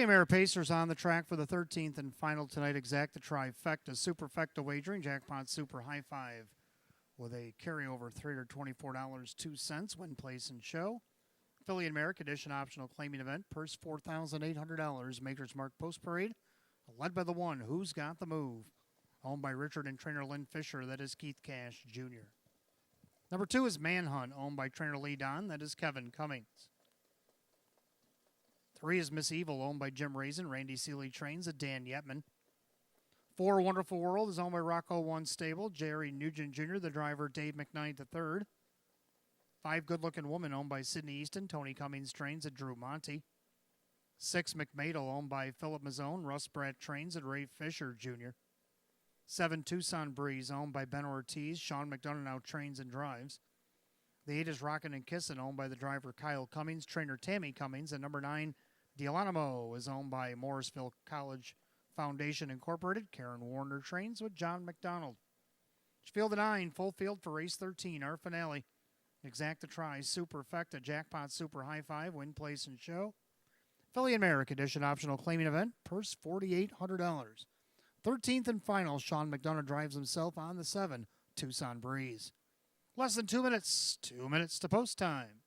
A: Mare Pacers on the track for the 13th and final tonight. Exacta Trifecta, Superfecta wagering, Jackpot Super High Five with a carryover $324.02. Win, place, and show. Philly and Merrick Edition optional claiming event. Purse $4,800. Maker's Mark Post Parade. Led by the 1, Who's Got the Move? Owned by Richard and trainer Lynn Fisher. That is Keith Cash Jr. Number 2 is Manhunt, owned by trainer Lee Don. That is Kevin Cummings. 3 is Miss Evil, owned by Jim Raisin. Randy Seeley trains at Dan Yetman. 4, Wonderful World, is owned by Rocco One Stable. Jerry Nugent Jr., the driver, Dave McKnight III. 5, Good Looking Woman, owned by Sidney Easton. Tony Cummings trains at Drew Monty. 6, McMadel, owned by Philip Mazzone, Russ Bratt Trains, and Ray Fisher Jr. 7, Tucson Breeze, owned by Ben Ortiz, Sean McDonough now trains and drives. The 8 is Rockin' and Kissin', owned by the driver Kyle Cummings, trainer Tammy Cummings, and number 9, D'Alonimo, is owned by Morrisville College Foundation Incorporated. Karen Warner trains with John McDonald. Field of 9, full field for race 13, our finale. Exacta Tri, Superfecta, Jackpot Super High Five, Win, Place, and Show. Philly and Merrick Edition optional claiming event, purse $4,800. 13th and final, Sean McDonough drives himself on the 7, Tucson Breeze. Less than 2 minutes, 2 minutes to post time.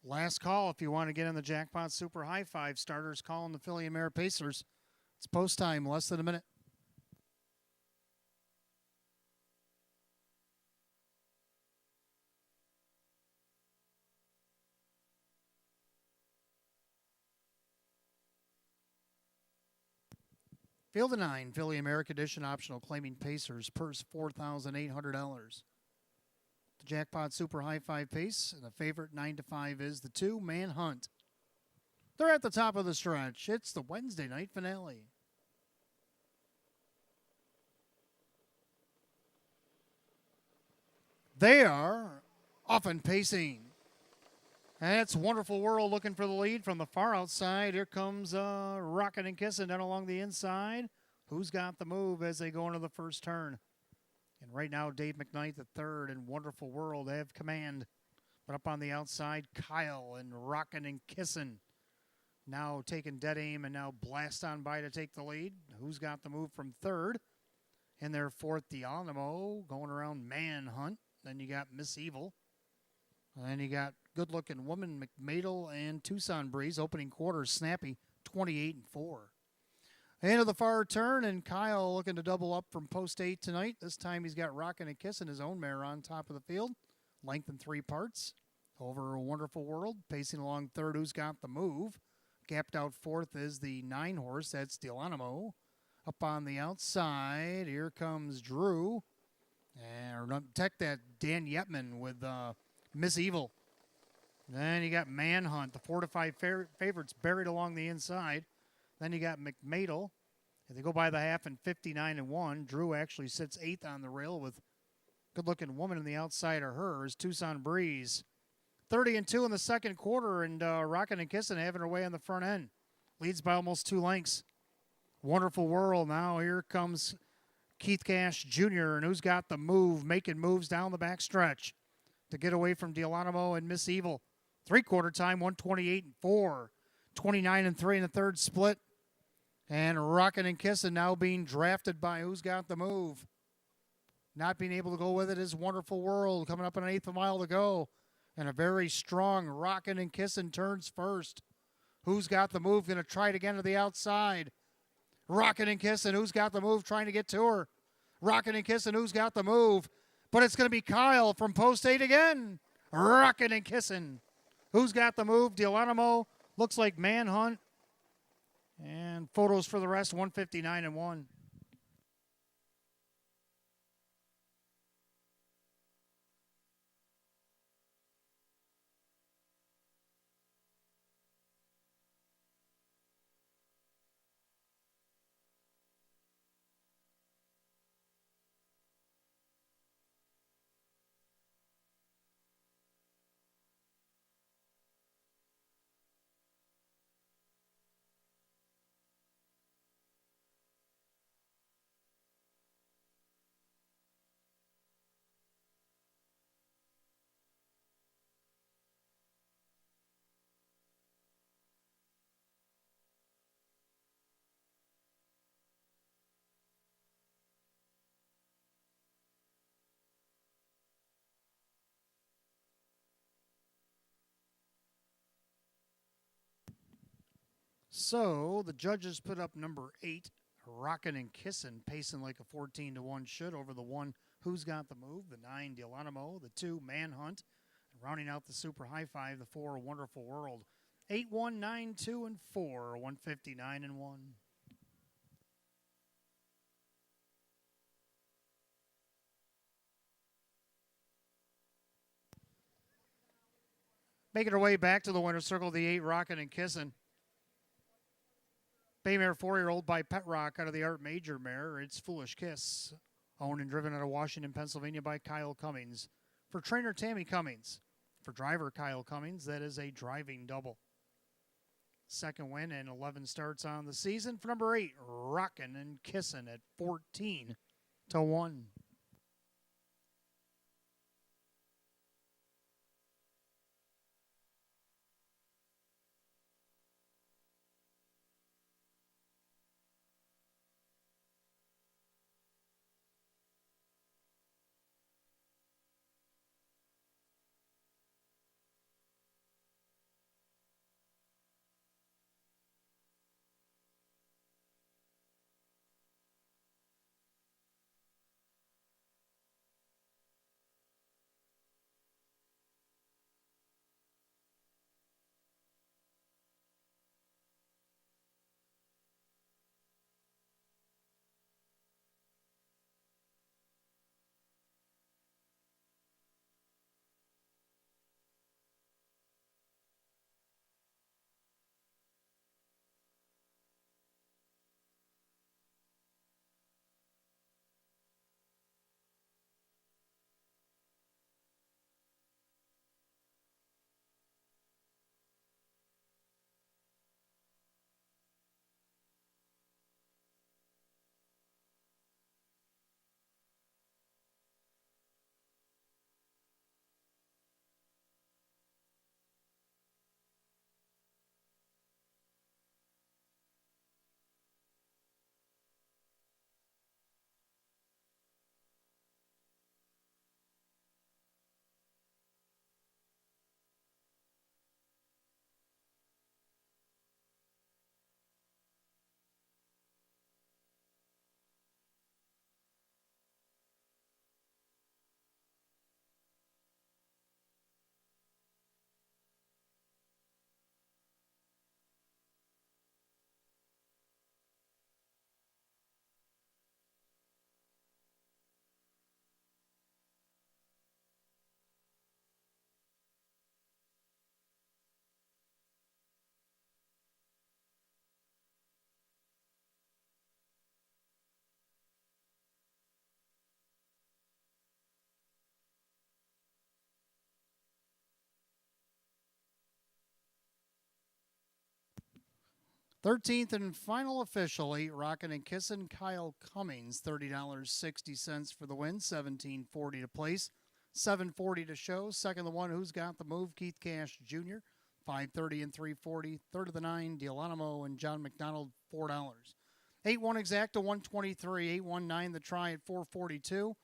A: Last call if you want to get in the Jackpot Super High Five. Starters calling the Philly and Merritt Pacers. It's post time, less than a minute. Field of 9, Philly America Edition optional claiming Pacers, purse $4,800. The Jackpot Super High Five pace, and the favorite 9 to 5 is the 2, Manhunt. They're at the top of the stretch. It's the Wednesday night finale. They are off and pacing. And it's Wonderful World looking for the lead from the far outside. Here comes Rockin' and Kissin' down along the inside. Who's got the move as they go into the first turn? And right now, Dave McKnight, the third, and Wonderful World have command. But up on the outside, Kyle and Rockin' and Kissin'. Now taking dead aim and now blast on by to take the lead. Who's got the move from third? In their fourth, D'Alonimo going around Manhunt. Then you got Miss Evil. And then you got good-looking woman McMadel and Tucson Breeze. Opening quarter, snappy, 28-4. Into the far turn, and Kyle looking to double up from post 8 tonight. This time he's got Rockin' and Kissin', his own mare, on top of the field. Length in 3 parts. Over a Wonderful World. Pacing along third, Who's Got the Move. Gapped out fourth is the 9 horse. That's D'Alonimo. Up on the outside, here comes Drew. And protect that Dan Yetman with Miss Evil. Then you got Manhunt, the 4 to 5 favorites buried along the inside. Then you got McMadel. If they go by the half in 59-1, Drew actually sits 8th on the rail with good-looking woman on the outside of hers, Tucson Breeze. 30-2 in the second quarter, and Rockin' and Kissin' having her way on the front end. Leads by almost 2 lengths. Wonderful World. Now here comes Keith Cash Jr., and Who's Got the Move, making moves down the back stretch to get away from D'Alonimo and Miss Evil. 3-quarter time, 128-4. 29-3 in the third split. And Rockin' and Kissin' now being drafted by Who's Got the Move. Not being able to go with it is Wonderful World, coming up on an eighth of a mile to go. And a very strong Rockin' and Kissin' turns first. Who's Got the Move, going to try it again to the outside. Rockin' and Kissin', Who's Got the Move, trying to get to her. Rockin' and Kissin', Who's Got the Move. But it's going to be Kyle from post 8 again. Rockin' and Kissin'. Who's Got the Move? D'Alonimo. Looks like Manhunt. And photos for the rest, 159-1. So the judges put up number 8, Rockin' and Kissin', pacing like a 14-1 should over the 1, Who's Got the Move, the 9, Delonimo, the 2, Manhunt, and rounding out the super high 5, the 4, Wonderful World. 8, 1, 9, 2, and 4, 159 and 1. Making her way back to the winner's circle, the 8, Rockin' and Kissin'. Baymare 4-year-old by Pet Rock out of the Art Major mare. It's Foolish Kiss. Owned and driven out of Washington, Pennsylvania by Kyle Cummings. For trainer Tammy Cummings. For driver Kyle Cummings, that is a driving double. Second win and 11 starts on the season for number 8, Rockin' and Kissin' at 14-1. 13th and final official, 8, Rockin' and Kissin', Kyle Cummings, $30.60 for the win, $17.40 to place, $7.40 to show. Second, the 1, Who's Got the Move, Keith Cash Jr., $5.30 and $3.40. Third of the 9, Delonimo and John McDonald, $4. 8-1 exacta, $123. 8-1-9 the try at $4.42.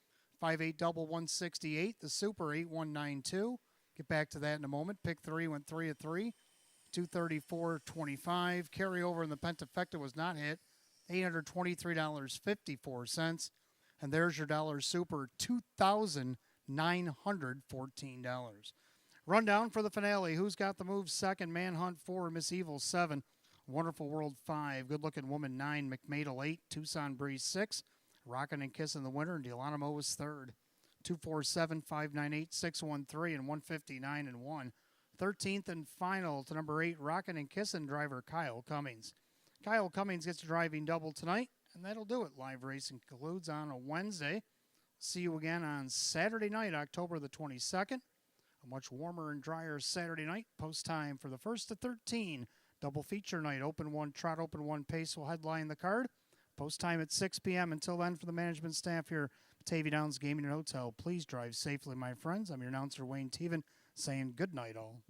A: 5-8 double, $168. The super, 8-1-9-2. Get back to that in a moment. Pick 3 went 3 of 3. 234.25. Carryover in the Pentafecta was not hit. $823.54. And there's your dollar super, $2,914. Rundown for the finale. Who's Got the Move? 2nd. Manhunt 4. Miss Evil 7. Wonderful World 5. Good Looking Woman 9. McMadel 8. Tucson Breeze 6. Rockin' and Kissin' the winner. And Delonimo was 3rd. 247, 598, 613, and 159 and 1. 13th and final to number 8, Rockin' and Kissin' driver Kyle Cummings. Kyle Cummings gets a driving double tonight, and that'll do it. Live racing concludes on a Wednesday. See you again on Saturday night, October the 22nd. A much warmer and drier Saturday night. Post time for the 1st to 13. Double feature night. Open 1 trot, open 1 pace will headline the card. Post time at 6 p.m. Until then, for the management staff here, Batavia Downs Gaming and Hotel, please drive safely, my friends. I'm your announcer, Wayne Teven, saying good night all.